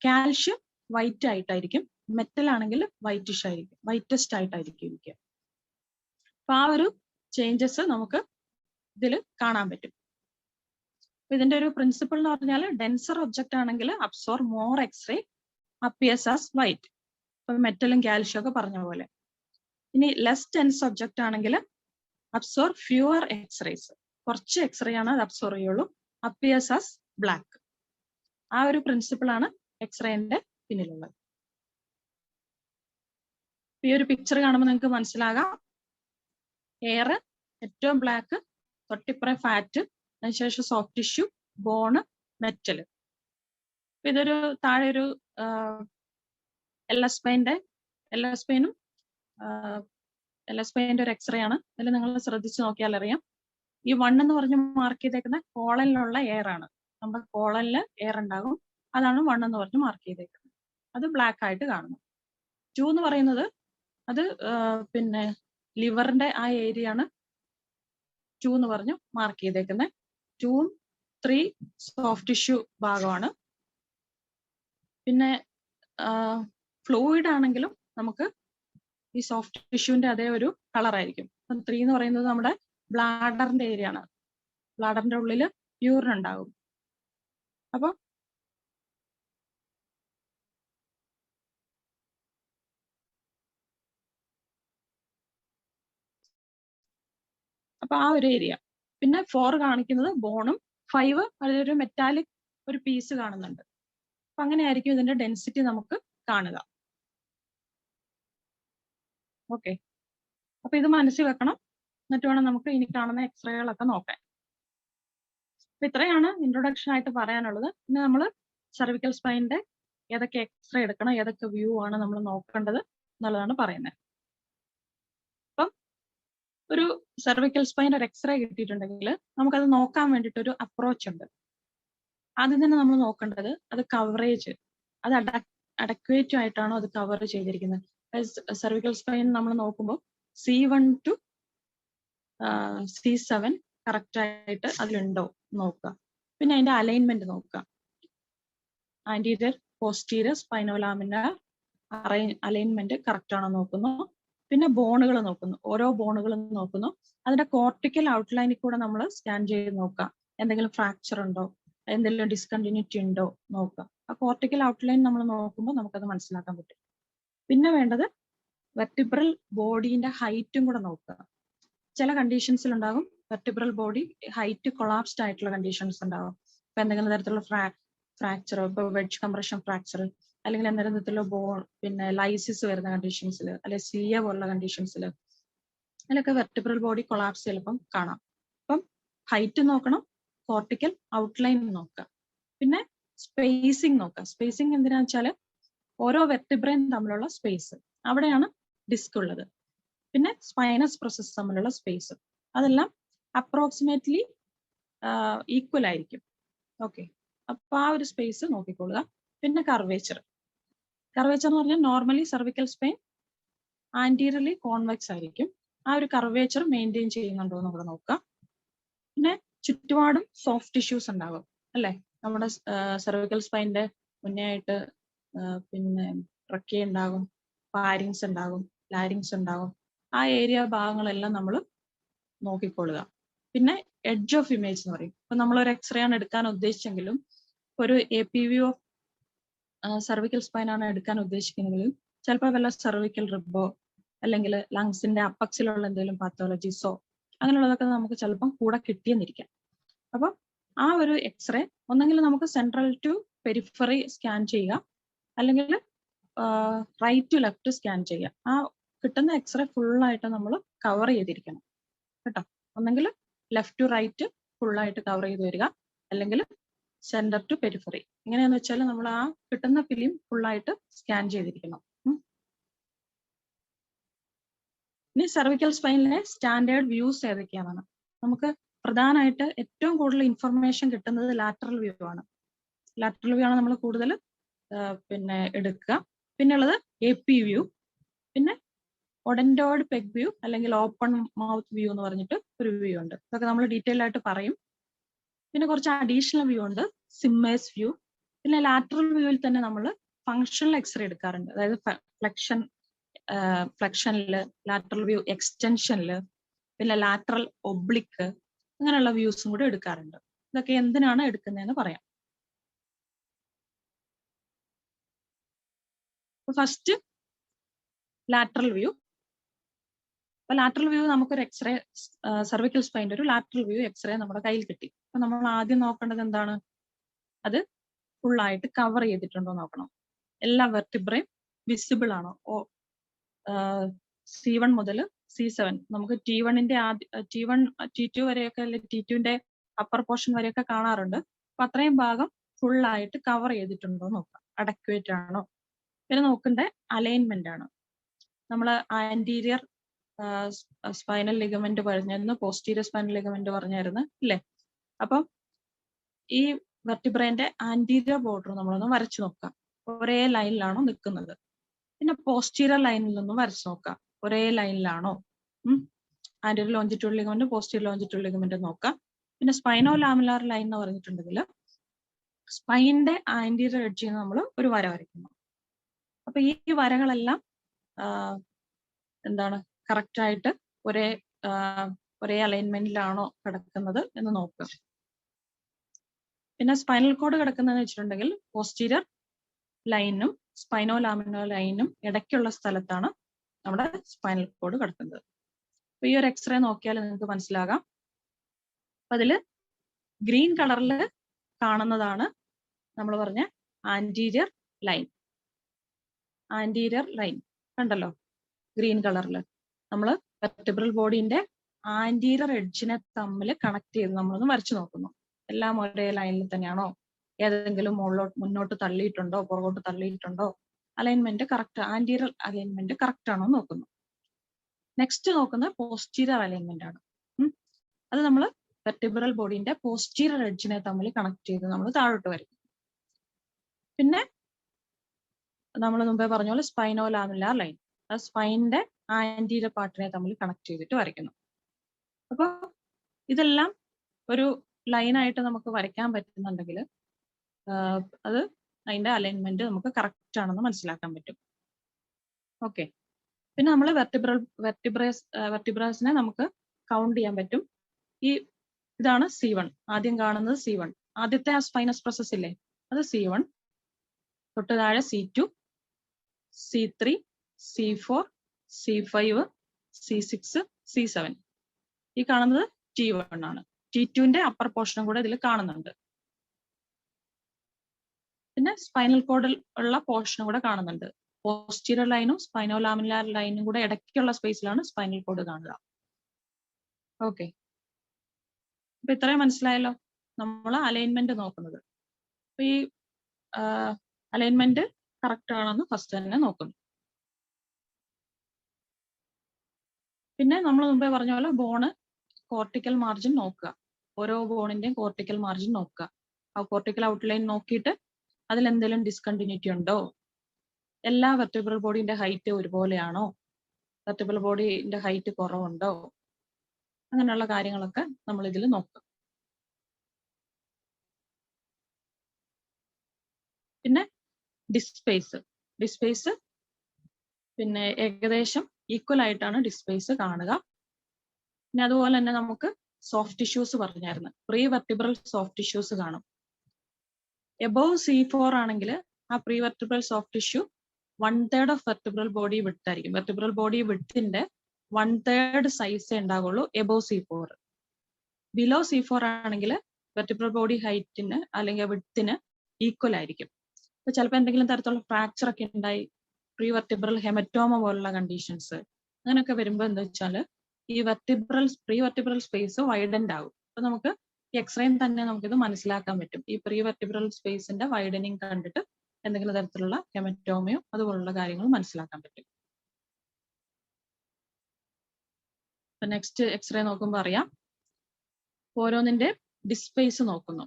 കാൽഷ്യം വൈറ്റ് ആയിട്ടായിരിക്കും. മെറ്റൽ ആണെങ്കിൽ വൈറ്റസ്റ്റ് ആയിട്ടായിരിക്കും ഇരിക്കുക. അപ്പൊ ആ ഒരു ചേഞ്ചസ് നമുക്ക് ഇതിൽ കാണാൻ പറ്റും. ഇതിന്റെ ഒരു പ്രിൻസിപ്പിൾ എന്ന് പറഞ്ഞാൽ ഡെൻസർ ഒബ്ജക്റ്റ് ആണെങ്കിൽ absorb more x-ray, appears as white. ഇപ്പൊ മെറ്റലും കാൽഷ്യം ഒക്കെ പറഞ്ഞ പോലെ. ഇനി ലെസ് ഡെൻസ് ഒബ്ജക്റ്റ് ആണെങ്കിൽ അബ്സോർബ് ഫ്യൂവർ എക്സ്റേസ്, കുറച്ച് എക്സ്റേ ആണ് അത് അബ്സോർവ് ചെയ്യുള്ളൂ, അപ്പിയേഴ്സ് ആസ് ബ്ലാക്ക്. ആ ഒരു പ്രിൻസിപ്പിൾ ആണ് എക്സ്റേന്റെ പിന്നിലുള്ളത്. ഈ ഒരു പിക്ചർ കാണുമ്പോൾ നിങ്ങൾക്ക് മനസ്സിലാകാം, എയർ ഏറ്റവും ബ്ലാക്ക്, തൊട്ടിപ്പുറ ഫാറ്റ്, അതിനുശേഷം സോഫ്റ്റ് ടിഷ്യൂ, ബോണ്, മെറ്റൽ. ഇതൊരു താഴെ ഒരു എൽ എസ് പെയിന്റെ ഒരു എക്സ്റേ ആണ്. അതിൽ നിങ്ങൾ ശ്രദ്ധിച്ച് നോക്കിയാൽ അറിയാം, ഈ 1 എന്ന് പറഞ്ഞ് മാർക്ക് ചെയ്തേക്കുന്ന കോളനിലുള്ള എയർ ആണ്. നമ്മുടെ കോളനിൽ എയർ ഉണ്ടാകും, അതാണ് 1 എന്ന് പറഞ്ഞ് മാർക്ക് ചെയ്തേക്കുന്നത്. അത് ബ്ലാക്ക് ആയിട്ട് കാണുന്നു. 2 എന്ന് പറയുന്നത് അത് പിന്നെ ലിവറിന്റെ ആ ഏരിയ ആണ് 2 എന്ന് പറഞ്ഞു മാർക്ക് ചെയ്തേക്കുന്നത്. 2 3 സോഫ്റ്റ് ടിഷ്യൂ ഭാഗമാണ്. പിന്നെ ഫ്ലൂയിഡ് ആണെങ്കിലും നമുക്ക് ഈ സോഫ്റ്റ് ടിഷ്യൂവിന്റെ അതേ ഒരു കളർ ആയിരിക്കും. 3 എന്ന് പറയുന്നത് നമ്മുടെ ബ്ലാഡറിന്റെ ഏരിയ ആണ്. ബ്ലാഡറിന്റെ ഉള്ളിൽ യൂറിൻ ഉണ്ടാകും. അപ്പൊ ആ ഒരു ഏരിയ. പിന്നെ 4 കാണിക്കുന്നത് ബോണും, 5 അതിലൊരു മെറ്റാലിക് ഒരു പീസ് കാണുന്നുണ്ട്. അപ്പൊ അങ്ങനെയായിരിക്കും ഇതിന്റെ ഡെൻസിറ്റി നമുക്ക് കാണുക. ഓക്കെ, അപ്പൊ ഇത് മനസ്സിൽ വെക്കണം. എന്നിട്ട് വേണം നമുക്ക് ഇനി കാണുന്ന എക്സ്റേകളൊക്കെ നോക്കാൻ. അപ്പൊ ഇത്രയാണ് ഇൻട്രൊഡക്ഷൻ ആയിട്ട് പറയാനുള്ളത്. പിന്നെ നമ്മൾ സെർവിക്കൽ സ്പൈനിന്റെ ഏതൊക്കെ എക്സ്റേ എടുക്കണം, ഏതൊക്കെ വ്യൂ ആണ് നമ്മൾ നോക്കേണ്ടത് എന്നുള്ളതാണ് പറയുന്നത്. അപ്പം ഒരു സെർവിക്കൽ സ്പൈൻ ഒരു എക്സ്റേ കിട്ടിയിട്ടുണ്ടെങ്കിൽ നമുക്കത് നോക്കാൻ വേണ്ടിയിട്ട് ഒരു അപ്രോച്ച് ഉണ്ട്. ആദ്യം തന്നെ നമ്മൾ നോക്കേണ്ടത് അത് കവറേജ്, അത് അഡക്വേറ്റ് ആയിട്ടാണോ അത് കവർ ചെയ്തിരിക്കുന്നത്. സെർവിക്കൽ സ്പൈൻ നമ്മൾ നോക്കുമ്പോൾ C1 to C7 കറക്റ്റ് ആയിട്ട് അതിലുണ്ടോ നോക്കുക. പിന്നെ അതിന്റെ അലൈൻമെന്റ് നോക്കുക. ആന്റീരിയർ പോസ്റ്റീരിയർ സ്പൈനോലാമിനാർ അലൈൻമെന്റ് കറക്റ്റ് ആണോ നോക്കുന്നു. പിന്നെ ബോണുകൾ നോക്കുന്നു, ഓരോ ബോണുകളും നോക്കുന്നു. അതിന്റെ കോർട്ടിക്കൽ ഔട്ട്ലൈനിൽ കൂടെ നമ്മൾ സ്കാൻ ചെയ്ത് നോക്കുക. എന്തെങ്കിലും ഫ്രാക്ചർ ഉണ്ടോ, എന്തെങ്കിലും ഡിസ്കണ്ടിന്യൂറ്റി ഉണ്ടോ നോക്കുക. ആ കോർട്ടിക്കൽ ഔട്ട്ലൈൻ നമ്മൾ നോക്കുമ്പോൾ നമുക്കത് മനസ്സിലാക്കാൻ പറ്റും. പിന്നെ വേണ്ടത് വെർട്ടിബ്രൽ ബോഡീന്റെ ഹൈറ്റും കൂടെ നോക്കുക. ചില കണ്ടീഷൻസിൽ ഉണ്ടാകും വെർട്ടിബ്രൽ ബോഡി ഹൈറ്റ് കൊളാപ്സ്ഡ് ആയിട്ടുള്ള കണ്ടീഷൻസ് ഉണ്ടാകും. ഇപ്പൊ എന്തെങ്കിലും തരത്തിലുള്ള ഫ്രാക്ചർ, ഇപ്പൊ വെഡ്ജ് കംപ്രഷൻ ഫ്രാക്ചർ, അല്ലെങ്കിൽ എന്തെങ്കിലും തരത്തിലുള്ള പിന്നെ ലൈസിസ് വരുന്ന കണ്ടീഷൻസിൽ, അല്ലെങ്കിൽ സിയ പോലുള്ള കണ്ടീഷൻസിൽ, അതിലൊക്കെ വെർട്ടിബ്രൽ ബോഡി കൊളാപ്സ് ചിലപ്പം കാണാം. അപ്പം ഹൈറ്റ് നോക്കണം, കോർട്ടിക്കൽ ഔട്ട്ലൈൻ നോക്കുക. പിന്നെ സ്പേസിങ് നോക്കുക. സ്പേസിങ് എന്തിനാന്ന് വെച്ചാൽ ഓരോ വെർട്ടിബ്രയും തമ്മിലുള്ള സ്പേസ്, അവിടെയാണ് ഡിസ്ക് ഉള്ളത്. പിന്നെ സ്പൈനസ് പ്രോസസ് തമ്മിലുള്ള സ്പേസ്, അതെല്ലാം അപ്രോക്സിമേറ്റ്ലി ഈക്വൽ ആയിരിക്കും. ഓക്കെ, അപ്പൊ ആ ഒരു സ്പേസ് നോക്കിക്കൊള്ളുക. പിന്നെ കർവേച്ചർ എന്ന് പറഞ്ഞാൽ നോർമലി സെർവിക്കൽ സ്പൈൻ ആന്റീരിയർലി കോൺവെക്സ് ആയിരിക്കും. ആ ഒരു കർവേച്ചർ മെയിൻറ്റെയിൻ ചെയ്യുന്നുണ്ടോ എന്ന് കൂടെ നോക്കുക. പിന്നെ ചുറ്റുപാടും സോഫ്റ്റ് ടിഷ്യൂസ് ഉണ്ടാകും അല്ലെ. നമ്മുടെ സെർവിക്കൽ സ്പൈനിന്റെ മുന്നേ ആയിട്ട് പിന്നെ ട്രക്കിയ ഉണ്ടാകും, ഫാരിങ്സ് ഉണ്ടാകും, ലാരിങ്സ് ഉണ്ടാകും. ആ ഏരിയ ഭാഗങ്ങളെല്ലാം നമ്മൾ നോക്കിക്കൊള്ളുക. പിന്നെ എഡ്ജ് ഓഫ് ഇമേജ് എന്ന് പറയും. ഇപ്പൊ നമ്മളൊരു എക്സ്റേ ആണ് എടുക്കാൻ ഉദ്ദേശിച്ചെങ്കിലും ഒരു APV ഓഫ് സെർവിക്കൽ സ്പൈൻ ആണ് എടുക്കാൻ ഉദ്ദേശിക്കുന്നതെങ്കിലും ചിലപ്പോൾ വല്ല സെർവിക്കൽ റിബോ അല്ലെങ്കിൽ ലങ്സിന്റെ അപ്പക്സിലുള്ള എന്തെങ്കിലും പാത്തോളജീസോ അങ്ങനെയുള്ളതൊക്കെ നമുക്ക് ചിലപ്പം കൂടെ കിട്ടിയെന്നിരിക്കാം. അപ്പൊ ആ ഒരു എക്സ്റേ ഒന്നെങ്കിൽ നമുക്ക് സെൻട്രൽ ടു പെരിഫറി സ്കാൻ ചെയ്യുക, അല്ലെങ്കിൽ റൈറ്റ് ടു ലെഫ്റ്റ് സ്കാൻ ചെയ്യുക. ആ കിട്ടുന്ന എക്സ്റേ ഫുള്ളായിട്ട് നമ്മൾ കവർ ചെയ്തിരിക്കണം കേട്ടോ. ഒന്നെങ്കിൽ ലെഫ്റ്റ് ടു റൈറ്റ് ഫുള്ളായിട്ട് കവർ ചെയ്ത് വരിക, അല്ലെങ്കിൽ സെന്റർ ടു പെരിഫറി. എങ്ങനെയാന്ന് വെച്ചാൽ നമ്മൾ ആ കിട്ടുന്ന ഫിലിം ഫുള്ളായിട്ട് സ്കാൻ ചെയ്തിരിക്കണം. ഇനി സെർവിക്കൽ സ്പൈനിലെ സ്റ്റാൻഡേർഡ് വ്യൂസ് ഏതൊക്കെയാണ്? നമുക്ക് പ്രധാനമായിട്ട് ഏറ്റവും കൂടുതൽ ഇൻഫർമേഷൻ കിട്ടുന്നത് ലാറ്ററൽ വ്യൂ ആണ്. ലാറ്ററൽ വ്യൂ ആണ് നമ്മൾ കൂടുതൽ പിന്നെ എടുക്കുക. പിന്നെ ഉള്ളത് AP വ്യൂ, പിന്നെ ഒഡന്റോയിഡ് പെഗ് വ്യൂ അല്ലെങ്കിൽ ഓപ്പൺ മൗത്ത് വ്യൂ എന്ന് പറഞ്ഞിട്ട് ഒരു വ്യൂ ഉണ്ട്. ഇതൊക്കെ നമ്മൾ ഡീറ്റെയിൽ ആയിട്ട് പറയും. പിന്നെ കുറച്ച് അഡീഷണൽ വ്യൂ ഉണ്ട്, സിമ്മേഴ്സ് വ്യൂ. പിന്നെ ലാറ്ററൽ വ്യൂവിൽ തന്നെ നമ്മൾ ഫങ്ഷണൽ എക്സ്റേ എടുക്കാറുണ്ട്. അതായത് ഫ്ലെക്ഷനില്, ലാറ്ററൽ വ്യൂ എക്സ്റ്റൻഷനില്, പിന്നെ ലാറ്ററൽ ഒബ്ലിക്ക്, അങ്ങനെയുള്ള വ്യൂസും കൂടെ എടുക്കാറുണ്ട്. ഇതൊക്കെ എന്തിനാണ് എടുക്കുന്നതെന്ന് പറയാം. First lateral view. അപ്പൊ ലാറ്ററൽ വ്യൂ നമുക്കൊരു എക്സ്റേ, സെർവിക്കൽ സ്പൈൻ്റെ ഒരു ലാറ്ററൽ വ്യൂ എക്സ്റേ നമ്മുടെ കയ്യിൽ കിട്ടി. അപ്പൊ നമ്മൾ ആദ്യം നോക്കേണ്ടത് എന്താണ്? അത് ഫുള്ളായിട്ട് കവർ ചെയ്തിട്ടുണ്ടോ നോക്കണം. എല്ലാ വെർട്ടിബ്രയും വിസിബിൾ ആണോ? C1 മുതൽ C7 നമുക്ക് T1ന്റെ T1 T2 വരെയൊക്കെ, അല്ലെങ്കിൽ T2ന്റെ അപ്പർ പോർഷൻ വരെയൊക്കെ കാണാറുണ്ട്. അപ്പൊ അത്രയും ഭാഗം ഫുള്ളായിട്ട് കവർ ചെയ്തിട്ടുണ്ടോ നോക്കാം. അഡക്വേറ്റ് ആണോ? പിന്നെ നോക്കേണ്ട അലൈൻമെന്റ് ആണ്. നമ്മൾ ആന്റീരിയർ സ്പൈനൽ ലിഗമെന്റ് പറഞ്ഞിരുന്നു, പോസ്റ്റീരിയർ സ്പൈനൽ ലിഗമെന്റ് പറഞ്ഞായിരുന്നു അല്ലേ. അപ്പം ഈ വെർട്ടിബ്രേന്റെ ആന്റീരിയർ ബോർഡർ നമ്മളൊന്ന് വരച്ചു നോക്കാം, ഒരേ ലൈനിലാണോ നിൽക്കുന്നത്. പിന്നെ പോസ്റ്റീരിയർ ലൈനിൽ നിന്നും വരച്ച് നോക്കാം, ഒരേ ലൈനിലാണോ. Anterior longitudinal ligament, posterior longitudinal ligament നോക്കാം. പിന്നെ സ്പൈനോ ലാമിലാർ ലൈൻ എന്ന് പറഞ്ഞിട്ടുണ്ടെങ്കിൽ സ്പൈനിന്റെ ആന്റീരിയർ എഡ്ജിൽ നിന്ന് നമ്മൾ ഒരു വര വരയ്ക്കുന്നു. അപ്പൊ ഈ വരകളെല്ലാം എന്താണ് കറക്റ്റ് ആയിട്ട് ഒരേ അലൈൻമെന്റിലാണോ കിടക്കുന്നത് എന്ന് നോക്കുക. പിന്നെ സ്പൈനൽ കോഡ് കിടക്കുന്നതെന്ന് വെച്ചിട്ടുണ്ടെങ്കിൽ പോസ്റ്റീരിയർ ലൈനും സ്പൈനോ ലാമിനർ ലൈനും ഇടയ്ക്കുള്ള സ്ഥലത്താണ് നമ്മുടെ സ്പൈനൽ കോഡ് കിടക്കുന്നത്. അപ്പൊ ഈ ഒരു എക്സ്റേ നോക്കിയാൽ നിങ്ങൾക്ക് മനസ്സിലാകാം. അപ്പൊ അതില് ഗ്രീൻ കളറിൽ കാണുന്നതാണ് നമ്മൾ പറഞ്ഞ ആന്റീരിയർ ലൈൻ. ആന്റീരിയർ ലൈൻ കണ്ടല്ലോ, ഗ്രീൻ കളറിൽ നമ്മൾ വെർട്ടിബ്രൽ ബോഡിന്റെ ആന്റീരിയർ എഡ്ജിനെ തമ്മിൽ കണക്ട് ചെയ്ത് നമ്മളൊന്ന് വരച്ചു നോക്കുന്നു. എല്ലാം ഒരേ ലൈനിൽ തന്നെയാണോ, ഏതെങ്കിലും മുന്നോട്ട് തള്ളിയിട്ടുണ്ടോ, പുറകോട്ട് തള്ളിയിട്ടുണ്ടോ, alignment correct, anterior alignment correct ആണോ നോക്കുന്നു. നെക്സ്റ്റ് നോക്കുന്നത് പോസ്റ്റീരിയർ അലൈൻമെന്റ് ആണ്. അത് നമ്മൾ വെർട്ടിബ്രൽ ബോഡിന്റെ പോസ്റ്റീരിയർ എഡ്ജിനെ തമ്മിൽ കണക്ട് ചെയ്ത് നമ്മൾ താഴോട്ട് വരും. പിന്നെ നമ്മൾ മുമ്പേ പറഞ്ഞ പോലെ സ്പൈനോ ലാമിലാർ ലൈൻ, അത് സ്പൈനിന്റെ ആന്റീരിയർ പാർട്ടിനെ തമ്മിൽ കണക്ട് ചെയ്തിട്ട് വരയ്ക്കുന്നു. അപ്പൊ ഇതെല്ലാം ഒരു ലൈനായിട്ട് നമുക്ക് വരയ്ക്കാൻ പറ്റുന്നുണ്ടെങ്കിൽ അത് അതിന്റെ അലൈൻമെന്റ് നമുക്ക് കറക്റ്റ് ആണെന്ന് മനസ്സിലാക്കാൻ പറ്റും. ഓക്കെ. പിന്നെ നമ്മൾ വെർട്ടിബ്രേസിനെ നമുക്ക് കൗണ്ട് ചെയ്യാൻ പറ്റും. ഇതാണ് C1, ആദ്യം കാണുന്നത് C1, ആദ്യത്തെ ആ സ്പൈനസ് പ്രോസസ് ഇല്ലേ, അത് C1. തൊട്ട് താഴെ C2, C3, C4, C5, C6, C7. ഈ കാണുന്നത് T1 ആണ്. T2ന്റെ അപ്പർ പോർഷനും കൂടെ ഇതിൽ കാണുന്നുണ്ട്. പിന്നെ സ്പൈനൽ കോഡിൽ ഉള്ള പോർഷനും കൂടെ കാണുന്നുണ്ട്. പോസ്റ്റീരിയർ ലൈനും സ്പൈനോ ലാമിനാർ ലൈനും കൂടെ ഇടയ്ക്കുള്ള സ്പേസിലാണ് സ്പൈനൽ കോഡ് കാണുക. ഓക്കെ. അപ്പൊ ഇത്രയും മനസ്സിലായല്ലോ നമ്മൾ അലൈൻമെന്റ് നോക്കുന്നത്. അപ്പൊ ഈ അലൈൻമെന്റ് കറക്റ്റ് ആണെന്ന് ഫസ്റ്റ് തന്നെ നോക്കുന്നു. പിന്നെ നമ്മൾ മുമ്പേ പറഞ്ഞ പോലെ ബോണ് കോർട്ടിക്കൽ മാർജിൻ നോക്കുക. ഓരോ ബോണിന്റെയും കോർട്ടിക്കൽ മാർജിൻ നോക്കുക. ആ കോർട്ടിക്കൽ ഔട്ട്ലൈൻ നോക്കിയിട്ട് അതിൽ എന്തെങ്കിലും ഡിസ്കണ്ടിന്യൂറ്റി ഉണ്ടോ, എല്ലാ വെർട്ടിബ്രൽ ബോഡിന്റെ ഹൈറ്റ് ഒരുപോലെയാണോ, വെർട്ടിബ്രൽ ബോഡിന്റെ ഹൈറ്റ് കുറവുണ്ടോ, അങ്ങനെയുള്ള കാര്യങ്ങളൊക്കെ നമ്മൾ ഇതിൽ നോക്കുക. പിന്നെ ഡിസ്പേസ് പിന്നെ ഏകദേശം ഈക്വൽ ആയിട്ടാണ് ഡിസ്പേസ് കാണുക. പിന്നെ അതുപോലെ തന്നെ നമുക്ക് സോഫ്റ്റ് ടിഷ്യൂസ് പറഞ്ഞായിരുന്നു, പ്രീ വെർട്ടിബ്രൽ സോഫ്റ്റ് ടിഷ്യൂസ് കാണും. എബോവ് C4 ആണെങ്കിൽ ആ pre vertebral soft tissue 1/3 of vertebral body width ആയിരിക്കും. വെർട്ടിബ്രൽ ബോഡി വിഡ്ത്തിന്റെ 1/3 സൈസേ ഉണ്ടാവുള്ളൂ എബോവ് C4. ബിലോ C4 ആണെങ്കിൽ വെർട്ടിബ്രൽ ബോഡി ഹൈറ്റിന് അല്ലെങ്കിൽ വിഡ്ത്തിന് ഈക്വൽ ആയിരിക്കും. അപ്പൊ ചിലപ്പോൾ എന്തെങ്കിലും തരത്തിലുള്ള ഫ്രാക്ചർ ഒക്കെ ഉണ്ടായി പ്രീ വെർട്ടിബ്രൽ ഹെമറ്റോമ പോലുള്ള കണ്ടീഷൻസ് അങ്ങനെയൊക്കെ വരുമ്പോൾ എന്താ വെച്ചാൽ ഈ പ്രീ വെർട്ടിബ്രൽ സ്പേസ് വൈഡൻഡ് ആകും. അപ്പൊ നമുക്ക് ഈ എക്സ്റേയിൽ തന്നെ നമുക്കിത് മനസ്സിലാക്കാൻ പറ്റും. ഈ പ്രീ വെർട്ടിബ്രൽ സ്പേസിന്റെ വൈഡനിങ് കണ്ടിട്ട് എന്തെങ്കിലും തരത്തിലുള്ള ഹെമറ്റോമയോ അതുപോലുള്ള കാര്യങ്ങൾ മനസ്സിലാക്കാൻ പറ്റും. അപ്പൊ നെക്സ്റ്റ് എക്സ്റേ നോക്കുമ്പോൾ അറിയാം, ഓരോന്നിന്റെ ഡിസ്പേസ് നോക്കുന്നു.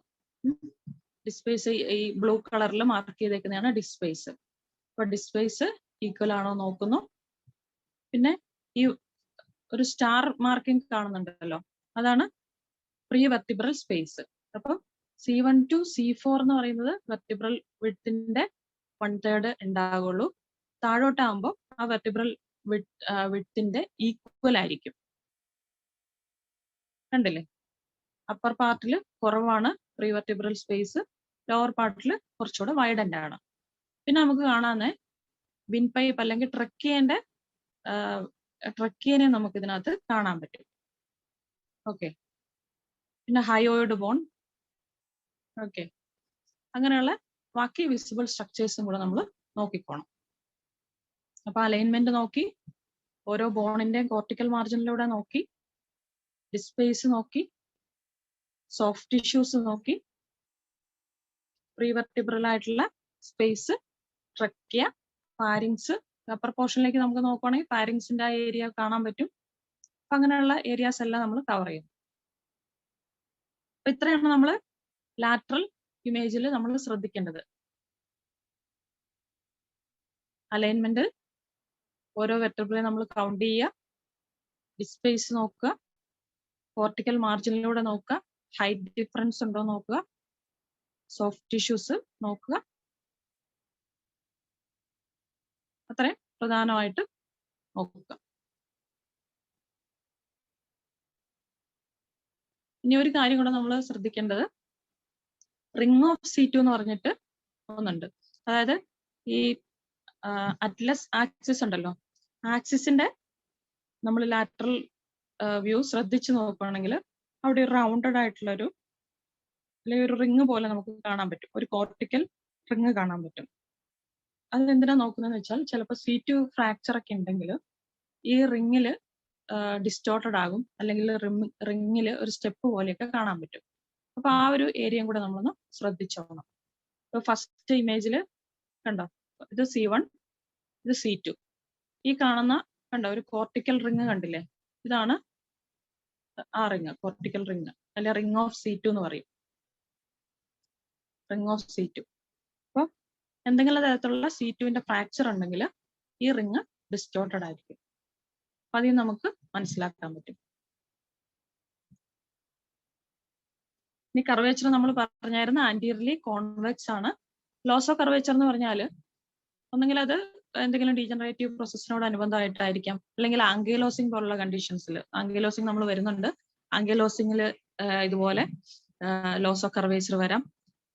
ഡിസ്പേസ് ഈ ബ്ലൂ കളറിൽ മാർക്ക് ചെയ്തേക്കുന്നതാണ് ഡിസ്പേസ്. അപ്പൊ ഡിസ്പേസ് ഈക്വൽ ആണോ നോക്കുന്നു. പിന്നെ ഈ ഒരു സ്റ്റാർ മാർക്കിംഗ് കാണുന്നുണ്ടല്ലോ, അതാണ് പ്രീ വെർട്ടിബ്രൽ സ്പേസ്. അപ്പൊ C1 to C4 എന്ന് പറയുന്നത് വെർട്ടിബ്രൽ വിഡ്ത്തിന്റെ 1/3 ഉണ്ടാകുള്ളൂ. താഴോട്ടാകുമ്പോൾ ആ വെർട്ടിബ്രൽ വിഡ്ത്തിന്റെ ഈക്വൽ ആയിരിക്കും. കണ്ടില്ലേ, അപ്പർ പാർട്ടിൽ കുറവാണ് പ്രീ വെർട്ടിബ്രൽ സ്പേസ്, ലോവർ പാർട്ടിൽ കുറച്ചുകൂടെ വൈഡൻഡ് ആണ്. പിന്നെ നമുക്ക് കാണാവുന്ന വിൻ പൈപ്പ് അല്ലെങ്കിൽ ട്രക്കിയനെ നമുക്ക് ഇതിനകത്ത് കാണാൻ പറ്റും. ഓക്കെ. പിന്നെ ഹയോയിഡ് ബോൺ. ഓക്കെ. അങ്ങനെയുള്ള ബാക്കി വിസിബിൾ സ്ട്രക്ചേഴ്സും കൂടെ നമ്മൾ നോക്കിക്കോണം. അപ്പൊ അലൈൻമെന്റ് നോക്കി, ഓരോ ബോണിന്റെയും കോർട്ടിക്കൽ മാർജിനിലൂടെ നോക്കി, ഡിസ്പേസ് നോക്കി, സോഫ്റ്റ് ടിഷ്യൂസ് നോക്കി, പ്രീ വെർട്ടിബ്രൽ ആയിട്ടുള്ള സ്പേസ്, ട്രക്കിയ, ഫാരിങ്സ്, അപ്പർ പോർഷനിലേക്ക് നമുക്ക് നോക്കുകയാണെങ്കിൽ ഫാരിങ്സിന്റെ ആ ഏരിയ കാണാൻ പറ്റും. അപ്പൊ അങ്ങനെയുള്ള ഏരിയാസ് എല്ലാം നമ്മൾ കവർ ചെയ്യും. അപ്പൊ ഇത്രയാണ് നമ്മൾ ലാറ്ററൽ ഇമേജിൽ നമ്മൾ ശ്രദ്ധിക്കേണ്ടത്. അലൈൻമെന്റ് ഓരോ വെർട്ടിബ്രയെ നമ്മൾ കൗണ്ട് ചെയ്യുക, ഡിസ്പേസ് നോക്കുക, കോർട്ടിക്കൽ മാർജിനിലൂടെ നോക്കുക, ഹൈറ്റ് ഡിഫറൻസ് ഉണ്ടോ നോക്കുക, സോഫ്റ്റ് ടിഷ്യൂസ് നോക്കുക. അത്രയും പ്രധാനമായിട്ട് നോക്കുക. ഇനി ഒരു കാര്യം കൂടെ നമ്മൾ ശ്രദ്ധിക്കേണ്ടത്, റിംഗ് ഓഫ് C2 എന്ന് പറഞ്ഞിട്ട് ഒന്നുണ്ട്. അതായത് ഈ അറ്റ്ലസ് ആക്സിസ് ഉണ്ടല്ലോ, ആക്സിസിന്റെ നമ്മൾ ലാറ്ററൽ വ്യൂ ശ്രദ്ധിച്ചു നോക്കുകയാണെങ്കിൽ അവിടെ ഒരു റൗണ്ടഡ് ആയിട്ടുള്ള അല്ലെങ്കിൽ ഒരു റിങ് പോലെ നമുക്ക് കാണാൻ പറ്റും, ഒരു കോർട്ടിക്കൽ റിങ് കാണാൻ പറ്റും. അത് എന്തിനാ നോക്കുന്നതെന്ന് വെച്ചാൽ ചിലപ്പോൾ C2 ഫ്രാക്ചർ ഒക്കെ ഉണ്ടെങ്കിൽ ഈ റിങ്ങിൽ ഡിസ്റ്റോർട്ടഡ് ആകും, അല്ലെങ്കിൽ റിങ്ങിൽ ഒരു സ്റ്റെപ്പ് പോലെയൊക്കെ കാണാൻ പറ്റും. അപ്പൊ ആ ഒരു ഏരിയയും കൂടെ നമ്മളൊന്ന് ശ്രദ്ധിച്ചോണം. ഇപ്പൊ ഫസ്റ്റ് ഇമേജിൽ കണ്ടോ, ഇത് C1, ഇത് C2. ഈ കാണുന്ന കണ്ടോ ഒരു കോർട്ടിക്കൽ റിങ് കണ്ടില്ലേ, ഇതാണ് ആ റിങ്, കോർട്ടിക്കൽ റിങ്, അല്ലെ റിംഗ് ഓഫ് C2 എന്ന് പറയും, റിംഗ് ഓഫ് C2. അപ്പൊ എന്തെങ്കിലും തരത്തിലുള്ള C2വിന്റെ ഫ്രാക്ചർ ഉണ്ടെങ്കിൽ ഈ റിങ് ഡിസ്റ്റോർട്ടഡ് ആയിരിക്കും. അപ്പൊ അതിൽ നമുക്ക് മനസ്സിലാക്കാൻ പറ്റും. ഇനി കർവേച്ചർ നമ്മൾ പറഞ്ഞായിരുന്നു ആന്റീരിയർലി കോൺവെക്സ് ആണ്. ലോസ് ഓഫ് കർവേച്ചർ എന്ന് പറഞ്ഞാൽ ഒന്നെങ്കിൽ അത് എന്തെങ്കിലും ഡീജനറേറ്റീവ് പ്രോസസ്സിനോട് അനുബന്ധമായിട്ടായിരിക്കാം, അല്ലെങ്കിൽ ആംഗിലോസിംഗ് പോലുള്ള കണ്ടീഷൻസിൽ, ആംഗിലോസിംഗ് നമ്മൾ വരുന്നുണ്ട്, ആംഗിലോസിംഗിൽ ഇതുപോലെ ലോസ് ഓഫ് കർവേച്ചർ വരാം.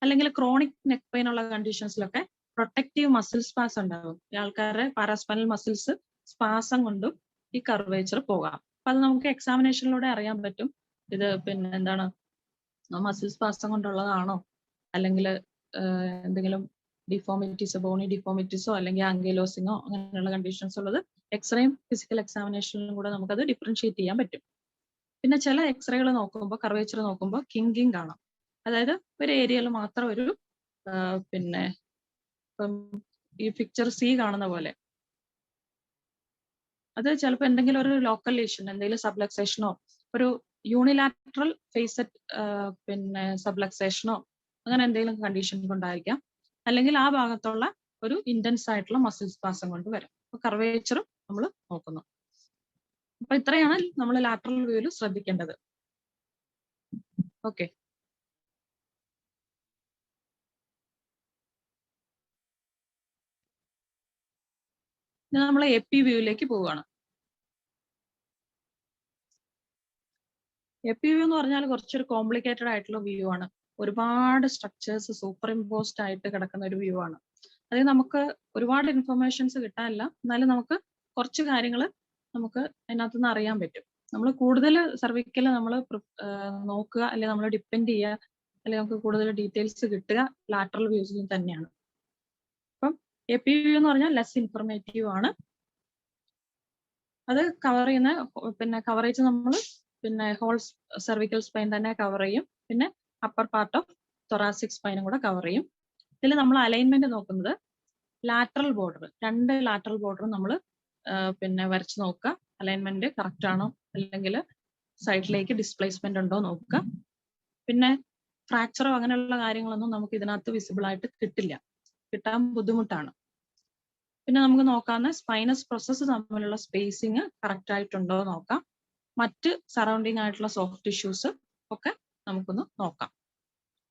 അല്ലെങ്കിൽ ക്രോണിക് നെക്ക് പെയിൻ ഉള്ള കണ്ടീഷൻസിലൊക്കെ പ്രൊട്ടക്റ്റീവ് മസിൽ സ്പാസ് ഉണ്ടാകും. ഈ ആൾക്കാരുടെ പാരാസ്പൈനൽ മസിൽസ് സ്പാസം കൊണ്ടും ഈ കർവേച്ചർ പോകാം. അപ്പൊ അത് നമുക്ക് എക്സാമിനേഷനിലൂടെ അറിയാൻ പറ്റും, ഇത് പിന്നെ എന്താണ് മസിൽ സ്പാസം കൊണ്ടുള്ളതാണോ, അല്ലെങ്കിൽ എന്തെങ്കിലും ഡിഫോമിറ്റീസോ, ബോണി ഡിഫോമിറ്റീസോ, അല്ലെങ്കിൽ ആംഗിലോസിങ്ങോ അങ്ങനെയുള്ള കണ്ടീഷൻസ് ഉള്ളത് എക്സ്റേയും ഫിസിക്കൽ എക്സാമിനേഷനിലും കൂടെ നമുക്കത് ഡിഫറൻഷിയേറ്റ് ചെയ്യാൻ പറ്റും. പിന്നെ ചില എക്സ്റേകൾ നോക്കുമ്പോൾ, കർവേച്ചർ നോക്കുമ്പോൾ കിങ്കിങ് കാണാം. അതായത് ഒരു ഏരിയയിൽ മാത്രം ഒരു പിന്നെ ഇപ്പം ഈ പിക്ചർ C കാണുന്ന പോലെ, അത് ചിലപ്പോൾ എന്തെങ്കിലും ഒരു ലോക്കൽ ലീഷൻ, എന്തെങ്കിലും സബ്ലക്സേഷനോ, ഒരു യൂണിലാറ്ററൽ ഫേസറ്റ് പിന്നെ സബ്ലക്സേഷനോ അങ്ങനെ എന്തെങ്കിലും കണ്ടീഷൻ കൊണ്ടായിരിക്കാം, അല്ലെങ്കിൽ ആ ഭാഗത്തുള്ള ഒരു ഇന്റൻസ് ആയിട്ടുള്ള മസിൽ സ്പാസം കൊണ്ട് വരാം. അപ്പൊ കർവേച്ചറും നമ്മൾ നോക്കുന്നു. അപ്പൊ ഇത്രയാണ് നമ്മൾ ലാറ്ററൽ വ്യൂവിൽ ശ്രദ്ധിക്കേണ്ടത്. ഓക്കെ, നമ്മൾ AP വ്യൂവിലേക്ക് പോവുകയാണ്. AP വ്യൂ എന്ന് പറഞ്ഞാൽ കുറച്ചൊരു കോംപ്ലിക്കേറ്റഡ് ആയിട്ടുള്ള വ്യൂ ആണ്. ഒരുപാട് സ്ട്രക്ചേഴ്സ് സൂപ്പർ ഇമ്പോസ്ഡ് ആയിട്ട് കിടക്കുന്ന ഒരു വ്യൂ ആണ്. അത് നമുക്ക് ഒരുപാട് ഇൻഫർമേഷൻസ് കിട്ടാനില്ല, എന്നാലും നമുക്ക് കുറച്ച് കാര്യങ്ങൾ നമുക്ക് അതിനകത്ത് നിന്ന് അറിയാൻ പറ്റും. നമ്മൾ കൂടുതൽ സർവിക്കൽ നമ്മൾ നോക്കുക, അല്ലെങ്കിൽ നമ്മൾ ഡിപ്പെൻഡ് ചെയ്യുക, അല്ലെങ്കിൽ നമുക്ക് കൂടുതൽ ഡീറ്റെയിൽസ് കിട്ടുക ലാറ്ററൽ വ്യൂസിൽ തന്നെയാണ്. അപ്പം AP വ്യൂ എന്ന് പറഞ്ഞാൽ ലെസ് ഇൻഫർമേറ്റീവ് ആണ്. അത് കവർ ചെയ്യുന്ന പിന്നെ കവറേജ് നമ്മൾ പിന്നെ ഹോൾ സെർവിക്കൽ സ്പൈൻ തന്നെ കവർ ചെയ്യും, പിന്നെ അപ്പർ പാർട്ട് ഓഫ് തൊറാസിക് സ്പൈനും കൂടെ കവർ ചെയ്യും. ഇതിൽ നമ്മൾ അലൈൻമെന്റ് നോക്കുന്നത് ലാറ്ററൽ ബോർഡർ, രണ്ട് ലാറ്ററൽ ബോർഡർ നമ്മൾ പിന്നെ വരച്ച് നോക്കുക, അലൈൻമെന്റ് കറക്റ്റ് ആണോ, അല്ലെങ്കിൽ സൈഡിലേക്ക് ഡിസ്പ്ലേസ്മെന്റ് ഉണ്ടോ നോക്കുക. പിന്നെ ഫ്രാക്ചറോ അങ്ങനെയുള്ള കാര്യങ്ങളൊന്നും നമുക്ക് ഇതിനകത്ത് വിസിബിൾ ആയിട്ട് കിട്ടില്ല, കിട്ടാൻ ബുദ്ധിമുട്ടാണ്. പിന്നെ നമുക്ക് നോക്കാവുന്ന സ്പൈനസ് പ്രോസസ്സ് തമ്മിലുള്ള സ്പേസിങ് കറക്റ്റ് ആയിട്ടുണ്ടോ നോക്കാം. മറ്റ് സറൗണ്ടിങ് ആയിട്ടുള്ള സോഫ്റ്റ് ടിഷ്യൂസ് ഒക്കെ നമുക്കൊന്ന് നോക്കാം.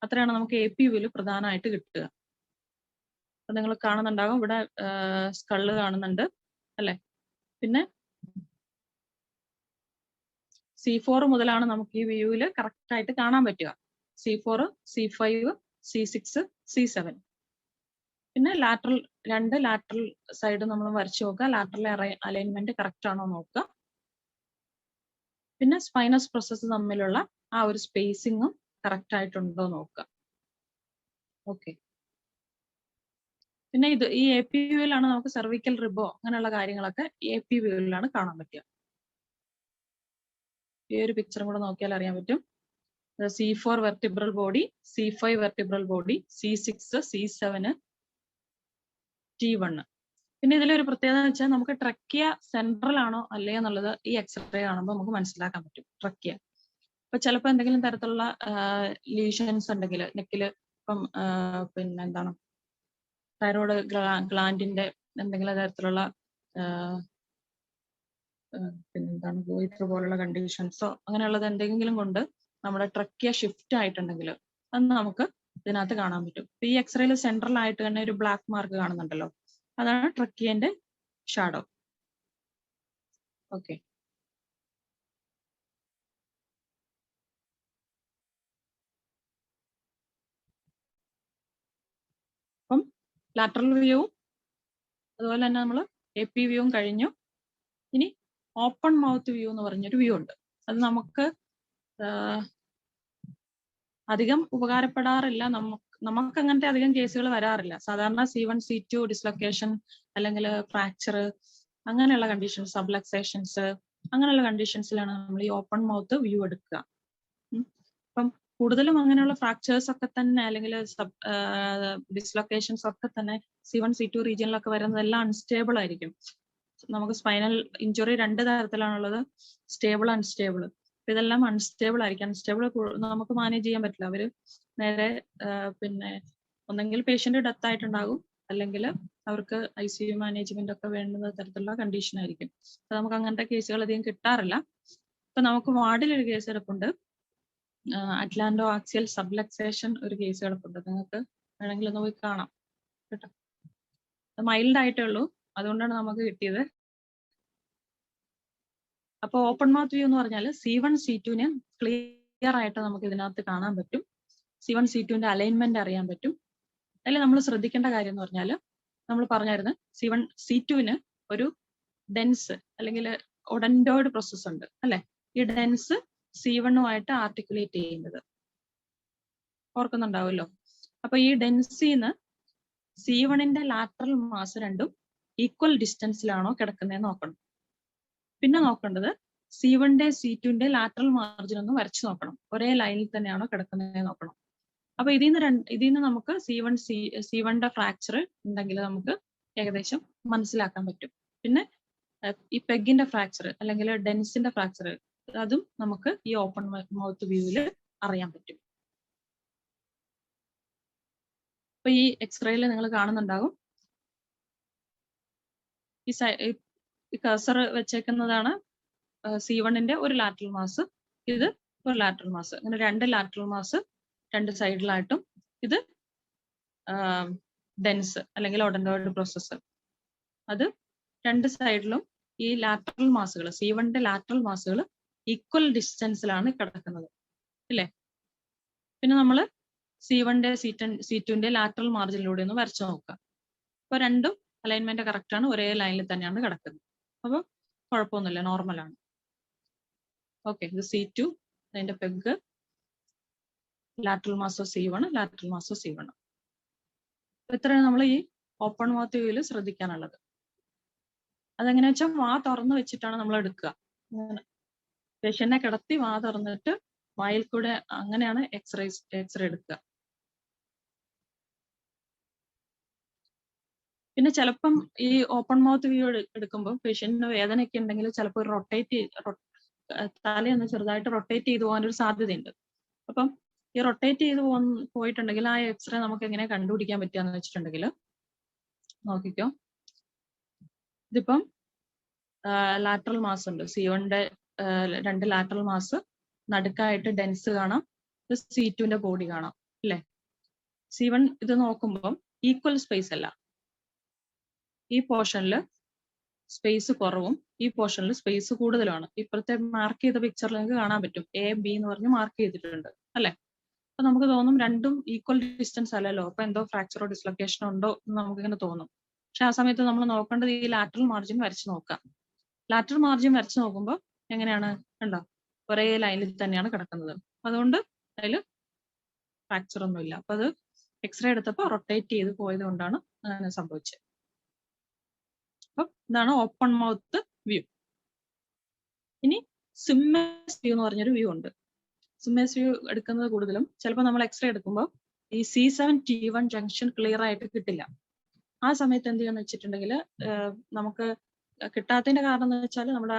അത്രയാണ് നമുക്ക് AP വ്യൂവിൽ പ്രധാനമായിട്ട് കിട്ടുക. അപ്പൊ നിങ്ങൾ കാണുന്നുണ്ടാകും, ഇവിടെ സ്കള്ള് കാണുന്നുണ്ട് അല്ലെ. പിന്നെ C4 മുതലാണ് നമുക്ക് ഈ വ്യൂവിൽ കറക്റ്റ് ആയിട്ട് കാണാൻ പറ്റുക. C4, C5, C6, C7. പിന്നെ ലാറ്ററൽ, രണ്ട് ലാറ്ററൽ സൈഡ് നമ്മൾ വരച്ചു നോക്കുക, ലാറ്ററൽ അലൈൻമെന്റ് കറക്റ്റ് ആണോ നോക്കുക. പിന്നെ സ്പൈനസ് പ്രോസസ്സ് തമ്മിലുള്ള ആ ഒരു സ്പേസിങ്ങും കറക്റ്റ് ആയിട്ടുണ്ടോ നോക്കുക. ഓക്കെ, പിന്നെ ഇത് ഈ AP വ്യൂവിലാണ് നമുക്ക് സെർവിക്കൽ റിബോ അങ്ങനെയുള്ള കാര്യങ്ങളൊക്കെ AP വ്യൂവിലാണ് കാണാൻ പറ്റുക. ഈ ഒരു പിക്ചറും കൂടെ നോക്കിയാൽ അറിയാൻ പറ്റും. C4 vertebral body, C5 vertebral body, C6, C7, T1. പിന്നെ ഇതിലൊരു പ്രത്യേകത എന്ന് വെച്ചാൽ നമുക്ക് ട്രക്കിയ സെൻട്രൽ ആണോ അല്ലേ എന്നുള്ളത് ഈ എക്സ്റേ കാണുമ്പോൾ നമുക്ക് മനസ്സിലാക്കാൻ പറ്റും. ട്രക്കിയ ഇപ്പൊ ചിലപ്പോൾ എന്തെങ്കിലും തരത്തിലുള്ള ലീഷൻസ് ഉണ്ടെങ്കിൽ നെക്കില്, ഇപ്പം പിന്നെ എന്താണ് തൈറോയ്ഡ് ഗ്ലാൻഡിന്റെ എന്തെങ്കിലും തരത്തിലുള്ള പിന്നെന്താണ് ഗോയിറ്റർ പോലുള്ള കണ്ടീഷൻസോ അങ്ങനെയുള്ളത് എന്തെങ്കിലും കൊണ്ട് നമ്മുടെ ട്രക്കിയ ഷിഫ്റ്റ് ആയിട്ടുണ്ടെങ്കിൽ അത് നമുക്ക് ഇതിനകത്ത് കാണാൻ പറ്റും. ഈ എക്സ്റേയിൽ സെൻട്രൽ ആയിട്ട് തന്നെ ഒരു ബ്ലാക്ക് മാർക്ക് കാണുന്നുണ്ടല്ലോ, അതാണ് ട്രക്കിയന്റെ ഷാഡോ. ഓക്കെ, അപ്പം ലാറ്ററൽ വ്യൂവും അതുപോലെ തന്നെ നമ്മൾ AP വ്യൂവും കഴിഞ്ഞു. ഇനി ഓപ്പൺ മൗത്ത് വ്യൂ എന്ന് പറഞ്ഞൊരു വ്യൂ ഉണ്ട്. അത് നമുക്ക് അധികം ഉപകാരപ്പെടാറില്ല. നമുക്ക് അങ്ങനത്തെ അധികം കേസുകൾ വരാറില്ല. സാധാരണ C1 C2 ഡിസ്ലൊക്കേഷൻ അല്ലെങ്കിൽ ഫ്രാക്ചർ അങ്ങനെയുള്ള കണ്ടീഷൻസ്, സബ്ലക്സേഷൻസ് അങ്ങനെയുള്ള കണ്ടീഷൻസിലാണ് നമ്മൾ ഈ ഓപ്പൺ മൗത്ത് വ്യൂ എടുക്കുക. അപ്പം കൂടുതലും അങ്ങനെയുള്ള ഫ്രാക്ചേഴ്സ് ഒക്കെ തന്നെ അല്ലെങ്കിൽ ഡിസ്ലൊക്കേഷൻസ് ഒക്കെ തന്നെ C1 C2 റീജിയനിലൊക്കെ വരുന്നതെല്ലാം അൺസ്റ്റേബിൾ ആയിരിക്കും. നമുക്ക് സ്പൈനൽ ഇഞ്ചുറി 2 തരത്തിലാണുള്ളത്, സ്റ്റേബിൾ അൺസ്റ്റേബിൾ. ഇതെല്ലാം അൺസ്റ്റേബിൾ ആയിരിക്കും. അൺസ്റ്റേബിൾ നമുക്ക് മാനേജ് ചെയ്യാൻ പറ്റില്ല. അവര് നേരെ പിന്നെ ഒന്നെങ്കിൽ പേഷ്യന്റ് ഡെത്ത് ആയിട്ടുണ്ടാകും, അല്ലെങ്കിൽ അവർക്ക് ICU മാനേജ്മെന്റ് ഒക്കെ വേണ്ടുന്ന തരത്തിലുള്ള കണ്ടീഷൻ ആയിരിക്കും. അപ്പൊ നമുക്ക് അങ്ങനത്തെ കേസുകൾ അധികം കിട്ടാറില്ല. ഇപ്പൊ നമുക്ക് വാർഡിലൊരു കേസ് എടുപ്പുണ്ട്, അറ്റ്ലാന്റോ ആക്സിയൽ സബ്ലക്സേഷൻ ഒരു കേസ് കിടപ്പുണ്ട്. നിങ്ങൾക്ക് വേണമെങ്കിൽ ഒന്ന് പോയി കാണാം കേട്ടോ. മൈൽഡ് ആയിട്ടേ ഉള്ളൂ, അതുകൊണ്ടാണ് നമുക്ക് കിട്ടിയത്. അപ്പൊ ഓപ്പൺ മൗത്ത് വ്യൂ എന്ന് പറഞ്ഞാൽ C1 C2നെ ക്ലിയർ ആയിട്ട് നമുക്ക് ഇതിനകത്ത് കാണാൻ പറ്റും. C1 C2ന്റെ അലൈൻമെന്റ് അറിയാൻ പറ്റും. അതിൽ നമ്മൾ ശ്രദ്ധിക്കേണ്ട കാര്യം എന്ന് പറഞ്ഞാൽ നമ്മൾ പറഞ്ഞായിരുന്നു C1 C2ന് ഒരു ഡെൻസ് അല്ലെങ്കിൽ ഒഡൻഡോയിഡ് പ്രോസസ് ഉണ്ട് അല്ലെ. ഈ ഡെൻസ് C1ഉമായിട്ട് ആർട്ടിക്കുലേറ്റ് ചെയ്യുന്നത് ഓർക്കുന്നുണ്ടാവുമല്ലോ. അപ്പൊ ഈ ഡെൻസിന്ന് C1ന്റെ ലാറ്ററൽ മാസ് രണ്ടും ഈക്വൽ ഡിസ്റ്റൻസിലാണോ കിടക്കുന്നതെന്ന് നോക്കണം. പിന്നെ നോക്കേണ്ടത് C1ന്റെ C2ന്റെ ലാറ്ററൽ മാർജിൻ ഒന്ന് വരച്ചു നോക്കണം, ഒരേ ലൈനിൽ തന്നെയാണോ കിടക്കുന്നതെന്ന് നോക്കണം. അപ്പൊ ഇതിന്ന് നമുക്ക് C1ന്റെ ഫ്രാക്ചർ ഉണ്ടെങ്കിൽ നമുക്ക് ഏകദേശം മനസ്സിലാക്കാൻ പറ്റും. പിന്നെ ഈ പെഗിന്റെ ഫ്രാക്ചർ അല്ലെങ്കിൽ ഡെൻസിന്റെ ഫ്രാക്ചർ അതും നമുക്ക് ഈ ഓപ്പൺ മൗത്ത് വ്യൂവിൽ അറിയാൻ പറ്റും. അപ്പൊ ഈ എക്സ്റേയിൽ നിങ്ങൾ കാണുന്നുണ്ടാകും, ഈ കഴ്സർ വെച്ചേക്കുന്നതാണ് C1ന്റെ ഒരു ലാറ്ററൽ മാസ്, ഇത് ഒരു ലാറ്ററൽ മാസ്. അങ്ങനെ 2 ലാറ്ററൽ മാസ് 2 സൈഡിലായിട്ടും, ഇത് ഡെൻസ് അല്ലെങ്കിൽ ഒഡൻഡോയിഡ് പ്രോസസ്, അത് 2 സൈഡിലും ഈ ലാറ്ററൽ മാസുകൾ C1ന്റെ ലാറ്ററൽ മാസുകൾ ഈക്വൽ ഡിസ്റ്റൻസിലാണ് കിടക്കുന്നത് ഇല്ലേ. പിന്നെ നമ്മൾ C1ന്റെ C2ന്റെ ലാറ്ററൽ മാർജിനിലൂടെ ഒന്ന് വരച്ചു നോക്കുക. അപ്പൊ രണ്ടും അലൈൻമെന്റ് കറക്റ്റ് ആണ്, ഒരേ ലൈനിൽ തന്നെയാണ് കിടക്കുന്നത്. അപ്പൊ കുഴപ്പമൊന്നുമില്ല, നോർമലാണ്. ഓക്കെ, ഇത് C2, അതിന്റെ peg, lateral mass C1, lateral mass C1. ഇത്രയാണ് നമ്മൾ ഈ ഓപ്പൺ മൗത്ത് വ്യൂവിൽ ശ്രദ്ധിക്കാനുള്ളത്. അതെങ്ങനെയാ വെച്ചാൽ വാ തുറന്നു വെച്ചിട്ടാണ് നമ്മൾ എടുക്കുക. പേഷ്യന്റിനെ കിടത്തി വാ തുറന്നിട്ട് വായിൽ കൂടെ അങ്ങനെയാണ് എക്സ്റേ എടുക്കുക. പിന്നെ ചിലപ്പം ഈ ഓപ്പൺ മൗത്ത് വ്യൂ എടുക്കുമ്പോൾ പേഷ്യന്റിന് വേദനയൊക്കെ ഉണ്ടെങ്കിൽ ചിലപ്പോൾ തലയൊന്ന് ചെറുതായിട്ട് റൊട്ടേറ്റ് ചെയ്തു പോകാനൊരു സാധ്യതയുണ്ട്. അപ്പം ഈ റൊട്ടേറ്റ് ചെയ്ത് പോയിട്ടുണ്ടെങ്കിൽ ആ എക്സ്റേ നമുക്ക് എങ്ങനെ കണ്ടുപിടിക്കാൻ പറ്റുകയെന്ന് വെച്ചിട്ടുണ്ടെങ്കിൽ നോക്കിക്കോ. ഇതിപ്പം ലാറ്ററൽ മാസ് ഉണ്ട്, C1ന്റെ 2 ലാറ്ററൽ മാസ്, നടുക്കായിട്ട് ഡെൻസ് കാണാം, C2ന്റെ ബോഡി കാണാം അല്ലെ. C1 ഇത് നോക്കുമ്പോൾ ഈക്വൽ സ്പേസ് അല്ല, ഈ പോർഷനിൽ സ്പേസ് കുറവും ഈ പോർഷനിൽ സ്പേസ് കൂടുതലുമാണ്. ഇപ്പോഴത്തെ മാർക്ക് ചെയ്ത പിക്ചറിൽ നിങ്ങൾക്ക് കാണാൻ പറ്റും, A, B എന്ന് പറഞ്ഞ് മാർക്ക് ചെയ്തിട്ടുണ്ട് അല്ലെ. അപ്പൊ നമുക്ക് തോന്നും രണ്ടും ഈക്വൽ ഡിസ്റ്റൻസ് അല്ലല്ലോ, അപ്പൊ എന്തോ ഫ്രാക്ചറോ ഡിസ്ലൊക്കേഷനോ ഉണ്ടോ എന്ന് നമുക്കിങ്ങനെ തോന്നും. പക്ഷെ ആ സമയത്ത് നമ്മൾ നോക്കേണ്ടത് ഈ ലാറ്ററൽ മാർജിൻ വരച്ച് നോക്കാം. ലാറ്ററൽ മാർജിൻ വരച്ച് നോക്കുമ്പോൾ എങ്ങനെയാണ് കണ്ടോ, ഒരേ ലൈനിൽ തന്നെയാണ് കിടക്കുന്നത്. അതുകൊണ്ട് അതിൽ ഫ്രാക്ചർ ഒന്നുമില്ല. അപ്പൊ അത് എക്സ്റേ എടുത്തപ്പോൾ റൊട്ടേറ്റ് ചെയ്ത് പോയത് കൊണ്ടാണ് അങ്ങനെ സംഭവിച്ചത്. അപ്പൊ ഇതാണ് ഓപ്പൺ മൗത്ത് വ്യൂ. ഇനി സിമ്മേഴ്സ് വ്യൂ എന്ന് പറഞ്ഞൊരു വ്യൂ ഉണ്ട്. സിമ്മേഴ്സ് വ്യൂ എടുക്കുന്നത് കൂടുതലും ചിലപ്പോൾ നമ്മൾ എക്സ്റേ എടുക്കുമ്പോൾ ഈ C7T1 ജംഗ്ഷൻ ക്ലിയർ ആയിട്ട് കിട്ടില്ല. ആ സമയത്ത് എന്ത് ചെയ്യാന്ന് വെച്ചിട്ടുണ്ടെങ്കിൽ നമുക്ക് കിട്ടാത്തതിന്റെ കാരണം എന്ന് വെച്ചാൽ നമ്മുടെ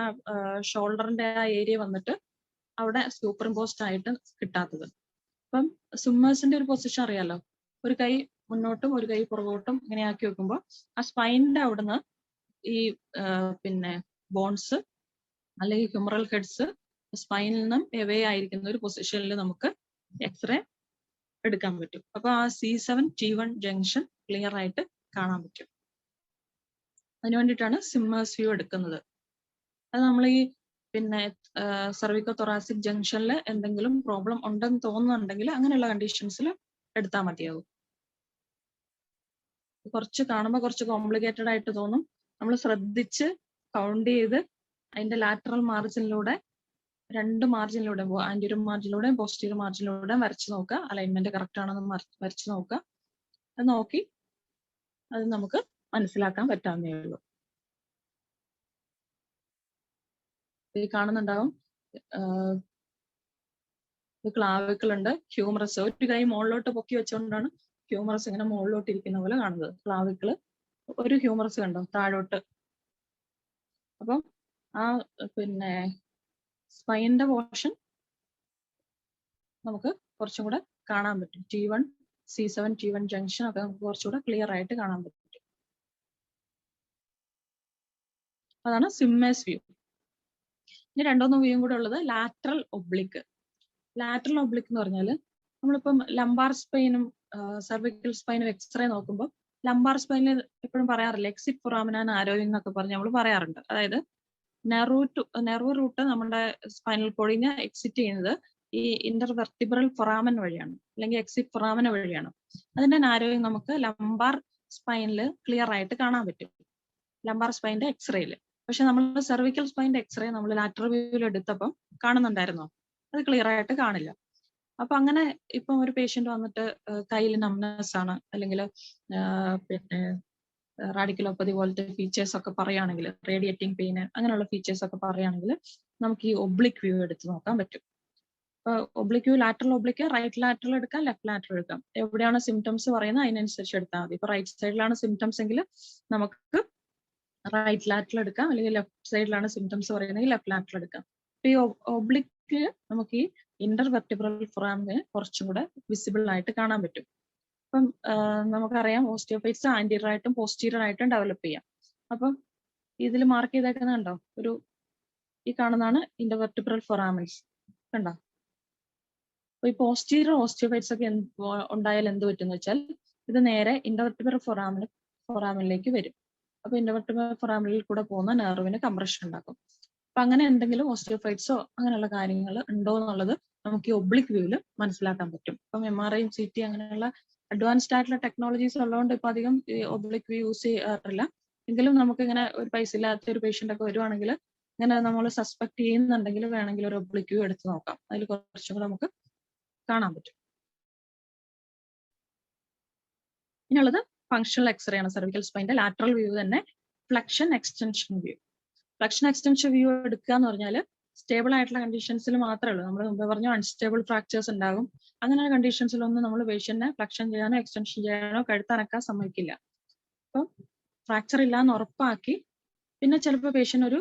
ഷോൾഡറിന്റെ ആ ഏരിയ വന്നിട്ട് അവിടെ സൂപ്പർ ഇമ്പോസ്ഡ് ആയിട്ട് കിട്ടാത്തത്. അപ്പം സിമ്മേഴ്സിന്റെ ഒരു പൊസിഷൻ അറിയാലോ, ഒരു കൈ മുന്നോട്ടും ഒരു കൈ പുറകോട്ടും ഇങ്ങനെ ആക്കി വെക്കുമ്പോൾ ആ സ്പൈനിന്റെ അവിടുന്ന് ഈ പിന്നെ ബോൺസ് അല്ലെങ്കിൽ ഹ്യൂമറൽ ഹെഡ്സ് സ്പൈനിൽ നിന്നും എവേ ആയിരിക്കുന്ന ഒരു പൊസിഷനിൽ നമുക്ക് എക്സ്റേ എടുക്കാൻ പറ്റും. അപ്പൊ ആ C7T1 ജംഗ്ഷൻ ക്ലിയർ ആയിട്ട് കാണാൻ പറ്റും. അതിനു വേണ്ടിയിട്ടാണ് സിമ്മേഴ്സ് വ്യൂ എടുക്കുന്നത്. അത് നമ്മൾ ഈ പിന്നെ സെർവിക്കോ തൊറാസിക് ജംഗ്ഷനിൽ എന്തെങ്കിലും പ്രോബ്ലം ഉണ്ടെന്ന് തോന്നുന്നുണ്ടെങ്കിൽ അങ്ങനെയുള്ള കണ്ടീഷൻസിൽ എടുത്താൽ മതിയാവും. കുറച്ച് കാണുമ്പോൾ കുറച്ച് കോംപ്ലിക്കേറ്റഡ് ആയിട്ട് തോന്നും. നമ്മൾ ശ്രദ്ധിച്ച് കൗണ്ട് ചെയ്ത് അതിന്റെ ലാറ്ററൽ മാർജിനിലൂടെ 2 മാർജിനിലൂടെ ആന്റിയർ മാർജിനിലൂടെ പോസ്റ്റീരിയർ മാർജിനിലൂടെ വരച്ചു നോക്കുക. അലൈൻമെന്റ് കറക്റ്റ് ആണെന്ന് വരച്ചു നോക്കുക. അത് നോക്കി അത് നമുക്ക് മനസ്സിലാക്കാൻ പറ്റാവുന്നേ ഉള്ളൂ. ഈ കാണുന്നുണ്ടാവും ക്ലാവിക്കിൾ ഉണ്ട്, ഹ്യൂമറസ്. ഒരു കൈ മുകളിലോട്ട് പൊക്കി വെച്ചുകൊണ്ടാണ് ഹ്യൂമറസ് ഇങ്ങനെ മുകളിലോട്ട് ഇരിക്കുന്ന പോലെ കാണുന്നത്. ക്ലാവിക്കിള് ഒരു ഹ്യൂമറസ് കണ്ടോ താഴോട്ട്. അപ്പം ആ പിന്നെ സ്പൈനിന്റെ പോർഷൻ നമുക്ക് കുറച്ചും കൂടെ കാണാൻ പറ്റും. T1 C7T1 ജംഗ്ഷൻ ഒക്കെ നമുക്ക് കുറച്ചുകൂടെ ക്ലിയർ ആയിട്ട് കാണാൻ പറ്റും. അതാണ് സിമ്മേഴ്സ് വ്യൂ. ഇനി 2 വ്യൂയും കൂടെ ഉള്ളത് ലാറ്ററൽ ഒബ്ലിക്ക്. ലാറ്ററൽ ഒബ്ലിക്ക് എന്ന് പറഞ്ഞാൽ നമ്മളിപ്പം ലംബാർ സ്പൈനും സെർവിക്കൽ സ്പൈനും എക്സ്റേ നോക്കുമ്പോൾ ലംബാർ സ്പൈനിൽ എപ്പോഴും പറയാറില്ല എക്സിറ്റ് ഫൊറാമിന ആരോഗ്യം എന്നൊക്കെ പറഞ്ഞ് നമ്മൾ പറയാറുണ്ട്. അതായത് നെർവ് റൂട്ട് നമ്മുടെ സ്പൈനൽ കോഡിനെ എക്സിറ്റ് ചെയ്യുന്നത് ഈ ഇന്റർവെർട്ടിബ്രൽ ഫൊറാമൻ വഴിയാണ്, അല്ലെങ്കിൽ എക്സിറ്റ് ഫൊറാമന വഴിയാണ്. അതിന്റെ ആരോഗ്യം നമുക്ക് ലംബാർ സ്പൈനിൽ ക്ലിയർ ആയിട്ട് കാണാൻ പറ്റും, ലംബാർ സ്പൈനിന്റെ എക്സ്റേയില്. പക്ഷെ നമ്മൾ സെർവിക്കൽ സ്പൈനിന്റെ എക്സ്റേ നമ്മൾ ലാറ്ററൽ വ്യൂവിൽ എടുത്തപ്പം കാണുന്നുണ്ടായിരുന്നോ? അത് ക്ലിയർ ആയിട്ട് കാണില്ല. അപ്പൊ അങ്ങനെ ഇപ്പം ഒരു പേഷ്യന്റ് വന്നിട്ട് കയ്യിൽ നംനെസ് ആണ്, അല്ലെങ്കിൽ പിന്നെ റാഡിക്കലോപ്പതി പോലത്തെ ഫീച്ചേഴ്സ് ഒക്കെ പറയുകയാണെങ്കിൽ, റേഡിയേറ്റിംഗ് പെയിൻ അങ്ങനെയുള്ള ഫീച്ചേഴ്സ് ഒക്കെ പറയുകയാണെങ്കിൽ നമുക്ക് ഈ ഒബ്ലിക് വ്യൂ എടുത്ത് നോക്കാൻ പറ്റും. Oblique view lateral oblique right lateral എടുക്കാം, ലെഫ്റ്റ് ലാറ്ററൽ എടുക്കാം. എവിടെയാണ് സിംറ്റംസ് പറയുന്നത് അതിനനുസരിച്ച് എടുത്താൽ മതി. ഇപ്പൊ റൈറ്റ് സൈഡിലാണ് സിംറ്റംസ് എങ്കിൽ നമുക്ക് റൈറ്റ് ലാറ്ററൽ എടുക്കാം, അല്ലെങ്കിൽ ലെഫ്റ്റ് സൈഡിലാണ് സിംറ്റംസ് പറയുന്നത് ലെഫ്റ്റ് ലാറ്ററൽ എടുക്കാം. അപ്പൊ ഈ ഒബ്ലിക്ക് നമുക്ക് ഈ ഇന്റർവെർട്ടിബ്രൽ ഫൊറാമിനെ കുറച്ചും കൂടെ വിസിബിൾ ആയിട്ട് കാണാൻ പറ്റും. അപ്പം നമുക്കറിയാം ഓസ്റ്റിയോഫൈറ്റ്സ് ആന്റീരിയർ ആയിട്ടും പോസ്റ്റീരിയർ ആയിട്ടും ഡെവലപ്പ് ചെയ്യാം. അപ്പം ഇതിൽ മാർക്ക് ചെയ്തേക്കുന്നുണ്ടോ? ഈ കാണുന്നതാണ് ഇന്റർവെർട്ടിബ്രൽ ഫൊറാമിൻസ് കണ്ടോ? അപ്പൊ ഈ പോസ്റ്റീരിയർ ഓസ്റ്റിയോഫൈറ്റ്സ് ഒക്കെ ഉണ്ടായാൽ എന്ത് പറ്റുമെന്ന് വെച്ചാൽ ഇത് നേരെ ഇന്റർവെർട്ടിബ്രൽ ഫൊറാമിനിലേക്ക് വരും. അപ്പൊ ഇന്റർവെർട്ടിബ്രൽ ഫൊറാമിനിൽ കൂടെ പോകുന്ന നെർവിന് കംപ്രഷൻ ഉണ്ടാക്കും. അപ്പൊ അങ്ങനെ എന്തെങ്കിലും ഓസ്റ്റിയോഫൈറ്റ്സോ അങ്ങനെയുള്ള കാര്യങ്ങൾ ഉണ്ടോ എന്നുള്ളത് നമുക്ക് ഈ ഒബ്ലിക് വ്യൂവിൽ മനസ്സിലാക്കാൻ പറ്റും. ഇപ്പം MRI CT അങ്ങനെയുള്ള അഡ്വാൻസ്ഡ് ആയിട്ടുള്ള ടെക്നോളജീസ് ഉള്ളതുകൊണ്ട് ഇപ്പൊ അധികം ഈ ഒബ്ലിക് വ്യൂ യൂസ് ചെയ്യാറില്ല. എങ്കിലും നമുക്ക് ഇങ്ങനെ ഒരു പൈസ ഇല്ലാത്ത ഒരു പേഷ്യന്റ് ഒക്കെ വരുവാണെങ്കിൽ ഇങ്ങനെ നമ്മൾ സസ്പെക്ട് ചെയ്യുന്നുണ്ടെങ്കിൽ വേണമെങ്കിൽ ഒരു ഒബ്ലിക് വ്യൂ എടുത്ത് നോക്കാം. അതിൽ കുറച്ചും കൂടെ നമുക്ക് കാണാൻ പറ്റും. ഇനിയുള്ളത് ഫങ്ഷണൽ എക്സ്റേ ആണ്. സെർവിക്കൽ സ്പൈന്റെ ലാറ്ററൽ വ്യൂ തന്നെ flexion extension view. Flexion extension view എടുക്കുക എന്ന് പറഞ്ഞാൽ സ്റ്റേബിൾ ആയിട്ടുള്ള കണ്ടീഷൻസിൽ മാത്രമേ ഉള്ളൂ. നമ്മൾ മുമ്പ് പറഞ്ഞു അൺസ്റ്റേബിൾ ഫ്രാക്ചേഴ്സ് ഉണ്ടാകും. അങ്ങനെയുള്ള കണ്ടീഷൻസിലൊന്നും നമ്മൾ പേഷ്യന്റിനെ ഫ്ലെക്ഷൻ ചെയ്യാനോ എക്സ്റ്റൻഷൻ ചെയ്യാനോ കഴുത്തനക്കാൻ സമ്മതിക്കില്ല. അപ്പം ഫ്രാക്ചർ ഇല്ലാന്ന് ഉറപ്പാക്കി പിന്നെ ചിലപ്പോൾ പേഷ്യന്റ് ഒരു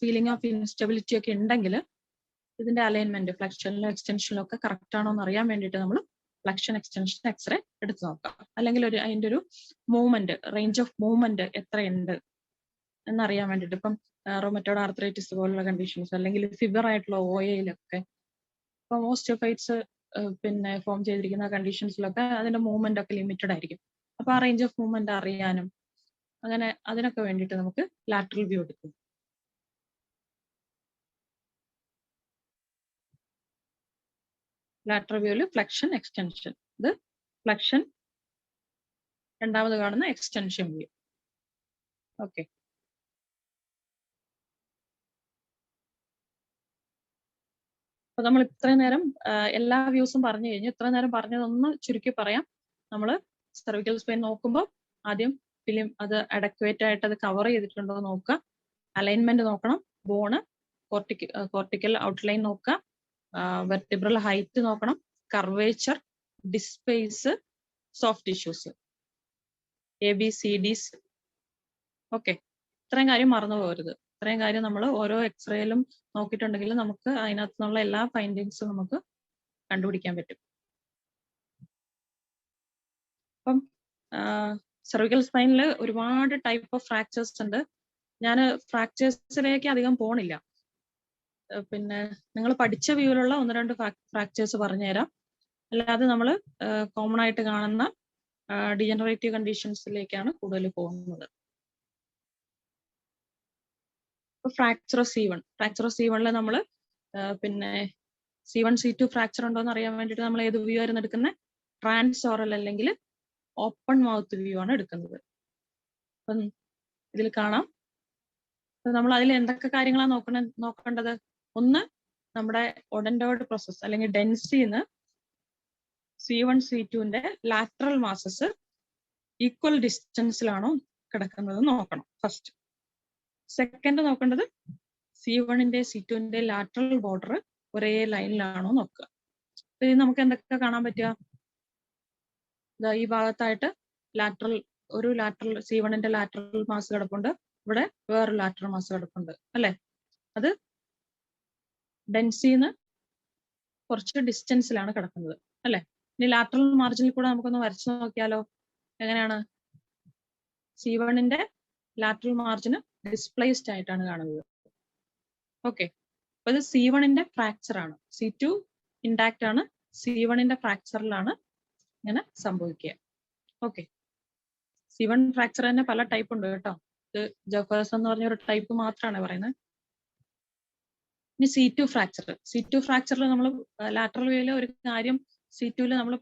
ഫീലിംഗ് ഓഫ് ഇൻസ്റ്റെബിലിറ്റി ഒക്കെ ഉണ്ടെങ്കിൽ ഇതിന്റെ അലൈൻമെന്റ് ഫ്ലെക്ഷനിലും എക്സ്റ്റൻഷനിലും ഒക്കെ കറക്റ്റ് ആണോ എന്ന് അറിയാൻ വേണ്ടിയിട്ട് നമ്മൾ ഫ്ലെക്ഷൻ എക്സ്റ്റൻഷൻ എക്സ്റേ എടുത്ത് നോക്കാം. അല്ലെങ്കിൽ അതിന്റെ ഒരു മൂവ്മെന്റ്, റേഞ്ച് ഓഫ് മൂവ്മെന്റ് എത്രയുണ്ട് എന്നറിയാൻ വേണ്ടിയിട്ട്. ഇപ്പം റൊമറ്റോയ്ഡ് ആർത്രൈറ്റിസ് പോലുള്ള കണ്ടീഷൻസ് അല്ലെങ്കിൽ ഫിവർ ആയിട്ടുള്ള OAയിലൊക്കെ ഇപ്പം ഓസ്റ്റിയോഫൈറ്റ്സ് പിന്നെ ഫോം ചെയ്തിരിക്കുന്ന കണ്ടീഷൻസിലൊക്കെ അതിന്റെ മൂവ്മെന്റ് ഒക്കെ ലിമിറ്റഡ് ആയിരിക്കും. അപ്പൊ ആ റേഞ്ച് ഓഫ് മൂവ്മെന്റ് അറിയാനും അങ്ങനെ അതിനൊക്കെ വേണ്ടിയിട്ട് നമുക്ക് ലാറ്ററൽ വ്യൂ എടുക്കും. ലാറ്ററൽ വ്യൂവിൽ ഫ്ലെക്ഷൻ എക്സ്റ്റൻഷൻ, ഇത് ഫ്ലെക്ഷൻ, രണ്ടാമത് കാണുന്ന എക്സ്റ്റൻഷൻ വ്യൂ. ഓക്കെ, അപ്പൊ നമ്മൾ ഇത്രയും നേരം എല്ലാ വ്യൂസും പറഞ്ഞു കഴിഞ്ഞു. ഇത്രയും നേരം പറഞ്ഞതൊന്ന് ചുരുക്കി പറയാം. നമ്മൾ സെർവിക്കൽ സ്പൈൻ നോക്കുമ്പോൾ ആദ്യം ഫിലിം അത് അഡക്വേറ്റ് ആയിട്ട് അത് കവർ ചെയ്തിട്ടുണ്ടോ എന്ന് നോക്കുക, അലൈൻമെന്റ് നോക്കണം, ബോണ്, കോർട്ടിക്കൽ ഔട്ട്ലൈൻ നോക്കുക, വെർട്ടിബ്രൽ ഹൈറ്റ് നോക്കണം, curvature, disc space, soft tissues, ABCDs. Okay, ഇത്രയും കാര്യം മറന്നു പോകരുത്. ഇത്രയും കാര്യം നമ്മൾ ഓരോ എക്സ്റേയിലും നോക്കിയിട്ടുണ്ടെങ്കിൽ നമുക്ക് അതിനകത്ത് നിന്നുള്ള എല്ലാ ഫൈൻഡിങ്സും നമുക്ക് കണ്ടുപിടിക്കാൻ പറ്റും. അപ്പം സെർവിക്കൽ സ്പൈനിൽ ഒരുപാട് ടൈപ്പ് ഓഫ് ഫ്രാക്ചേഴ്സ് ഉണ്ട്. ഞാൻ ഫ്രാക്ചേഴ്സിലേക്ക് അധികം പോണില്ല. പിന്നെ നിങ്ങൾ പഠിച്ച വ്യൂവിലുള്ള 1-2 ഫ്രാക്ചേഴ്സ് പറഞ്ഞുതരാം. അല്ലാതെ നമ്മൾ കോമൺ ആയിട്ട് കാണുന്ന ഡിജനറേറ്റീവ് കണ്ടീഷൻസിലേക്കാണ് കൂടുതൽ പോകുന്നത്. Fracture of C1. Fracture of C1 നമ്മൾ പിന്നെ C1 C2 ഫ്രാക്ചർ ഉണ്ടോ എന്ന് അറിയാൻ വേണ്ടിയിട്ട് നമ്മൾ ഏത് വ്യൂ ആയിരുന്നു എടുക്കുന്നത്? ട്രാൻസോറൽ അല്ലെങ്കിൽ ഓപ്പൺ മൗത്ത് വ്യൂ ആണ് എടുക്കുന്നത്. അപ്പം ഇതിൽ കാണാം. നമ്മൾ അതിൽ എന്തൊക്കെ കാര്യങ്ങളാണ് നോക്കേണ്ടത്? ഒന്ന്, നമ്മുടെ ഒഡന്റോയിഡ് പ്രോസസ് അല്ലെങ്കിൽ ഡെൻസിന്ന് C1 C2ന്റെ ലാറ്ററൽ മാസസ് ഈക്വൽ ഡിസ്റ്റൻസിലാണോ കിടക്കുന്നത് നോക്കണം ഫസ്റ്റ്. സെക്കൻഡ് നോക്കേണ്ടത് C1ന്റെ C2ന്റെ ലാറ്ററൽ ബോർഡർ ഒരേ ലൈനിലാണോ നോക്കുക. ഇത് നമുക്ക് എന്തൊക്കെ കാണാൻ പറ്റുക? ഈ ഭാഗത്തായിട്ട് ഒരു ലാറ്ററൽ C1ന്റെ ലാറ്ററൽ മാസ് കിടപ്പുണ്ട്, ഇവിടെ വേറൊരു ലാറ്ററൽ മാസ് കിടപ്പുണ്ട് അല്ലെ. അത് ഡെൻസിന്ന് കുറച്ച് ഡിസ്റ്റൻസിലാണ് കിടക്കുന്നത് അല്ലെ. ഇനി ലാറ്ററൽ മാർജിനിൽ കൂടെ നമുക്കൊന്ന് വരച്ചു നോക്കിയാലോ. എങ്ങനെയാണ്? C1ന്റെ ലാറ്ററൽ മാർജിന് ഡിസ്പ്ലേസ്ഡ് ആയിട്ടാണ് കാണുന്നത്. ഓക്കെ, അപ്പൊ ഇത് C1ന്റെ ഫ്രാക്ചർ ആണ്. C2 ഇൻടാക്ട് ആണ്, C1ന്റെ ഫ്രാക്ചറിലാണ് ഇങ്ങനെ സംഭവിക്കുക. ഓക്കെ, C1 ഫ്രാക്ചർ തന്നെ പല ടൈപ്പ് ഉണ്ട് കേട്ടോ. ഇത് ജെഫേഴ്സൺ എന്ന് പറഞ്ഞ ഒരു ടൈപ്പ് മാത്രമാണ് പറയുന്നത്. ഇനി C2 ഫ്രാക്ചറിൽ നമ്മൾ ലാറ്ററൽ വ്യൂവിലെ ഒരു കാര്യം C2 നമ്മൾ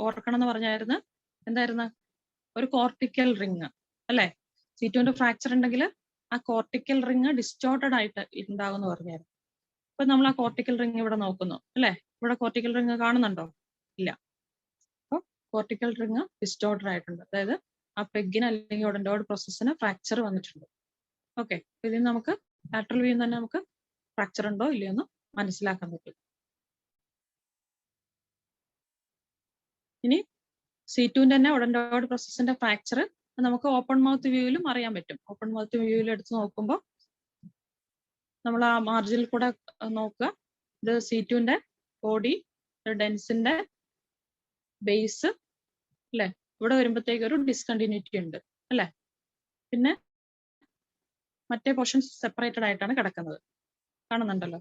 ഓർക്കണം എന്ന് പറഞ്ഞായിരുന്നു. എന്തായിരുന്നു? ഒരു കോർട്ടിക്കൽ റിങ് അല്ലെ. C2ന്റെ ഫ്രാക്ചർ ഉണ്ടെങ്കിൽ ആ കോർട്ടിക്കൽ റിങ് ഡിസ്റ്റോർട്ടഡ് ആയിട്ട് ഉണ്ടാവും എന്ന് പറഞ്ഞായിരുന്നു. അപ്പൊ നമ്മൾ ആ കോർട്ടിക്കൽ റിങ് ഇവിടെ നോക്കുന്നു അല്ലെ. ഇവിടെ കോർട്ടിക്കൽ റിങ് കാണുന്നുണ്ടോ? ഇല്ല. അപ്പൊ കോർട്ടിക്കൽ റിങ് ഡിസ്റ്റോർട്ടഡ് ആയിട്ടുണ്ട്. അതായത് ആ പെഗിന് അല്ലെങ്കിൽ ഒഡന്റോയിഡ് പ്രോസസ്സിന് ഫ്രാക്ചർ വന്നിട്ടുണ്ട്. ഓക്കെ, ഇതിന് നമുക്ക് ലാറ്ററൽ വ്യൂ തന്നെ നമുക്ക് ഫ്രാക്ചർ ഉണ്ടോ ഇല്ലയോ എന്ന് മനസ്സിലാക്കാൻ പറ്റും. ഇനി C2ന്റെ തന്നെ ഒഡന്റോയിഡ് പ്രോസസ്സിന്റെ ഫ്രാക്ചർ നമുക്ക് ഓപ്പൺ മൗത്ത് വ്യൂവിലും അറിയാൻ പറ്റും. ഓപ്പൺ മൗത്ത് വ്യൂവിൽ എടുത്ത് നോക്കുമ്പോൾ നമ്മൾ ആ മാർജിനിൽ കൂടെ നോക്കുക. ഇത് C2ന്റെ ബോഡി, ഡെൻസിന്റെ ബേസ് അല്ലെ. ഇവിടെ വരുമ്പോഴത്തേക്ക് ഒരു ഡിസ്കണ്ടിന്യൂറ്റി ഉണ്ട് അല്ലെ. പിന്നെ മറ്റേ പോർഷൻസ് സെപ്പറേറ്റഡ് ആയിട്ടാണ് കിടക്കുന്നത്, കാണുന്നുണ്ടല്ലോ.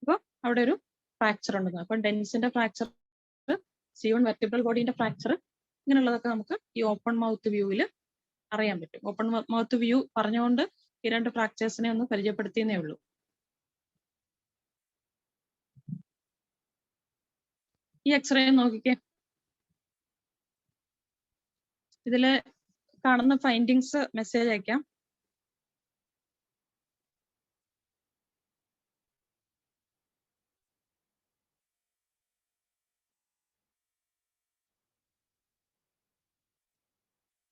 അപ്പൊ അവിടെ ഒരു ഫ്രാക്ചർ ഉണ്ട്. അപ്പൊ ഡെൻസിന്റെ ഫ്രാക്ചർ, C1 വെർട്ടിബ്രൽ ബോഡിന്റെ ഫ്രാക്ചർ, ഇങ്ങനെയുള്ളതൊക്കെ നമുക്ക് ഈ ഓപ്പൺ മൗത്ത് വ്യൂവിൽ അറിയാൻ പറ്റും. ഓപ്പൺ മൗത്ത് വ്യൂ പറഞ്ഞുകൊണ്ട് ഈ 2 ഫ്രാക്ചേഴ്സിനെ ഒന്ന് പരിചയപ്പെടുത്തിയെന്നേ ഉള്ളൂ. ഈ എക്സ്റേ നോക്കിക്കേ. ഇതില് കാണുന്ന ഫൈൻഡിങ്സ് മെസ്സേജ് അയക്കാം.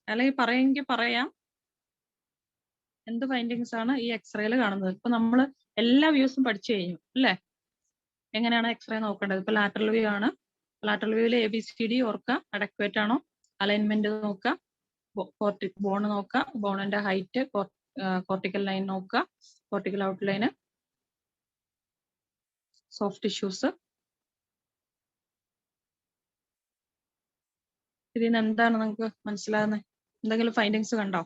അല്ലെങ്കിൽ പറയുമെങ്കിൽ പറയാം എന്ത് ഫൈൻഡിങ്സ് ആണ് ഈ എക്സ്റേയിൽ കാണുന്നത്. ഇപ്പൊ നമ്മൾ എല്ലാ വ്യൂസും പഠിച്ചു കഴിഞ്ഞു അല്ലേ. എങ്ങനെയാണ് എക്സ്റേ നോക്കേണ്ടത്? ഇപ്പൊ ലാറ്ററൽ വ്യൂ ആണ്. ലാറ്ററൽ വ്യൂവിൽ ABCD ഓർക്കുക, അഡക്വേറ്റ് ആണോ, അലൈൻമെന്റ് നോക്കുക, ബോൺ നോക്കുക, ബോണിന്റെ ഹൈറ്റ്, കോർട്ടിക്കൽ ലൈൻ നോക്കുക, കോർട്ടിക്കൽ ഔട്ട്ലൈന്, സോഫ്റ്റ് ടിഷ്യൂസ്. ഇതിൽ നിന്ന് എന്താണ് നിങ്ങൾക്ക് മനസ്സിലാകുന്നത്? എന്തെങ്കിലും ഫൈൻഡിങ്സ് കണ്ടോ?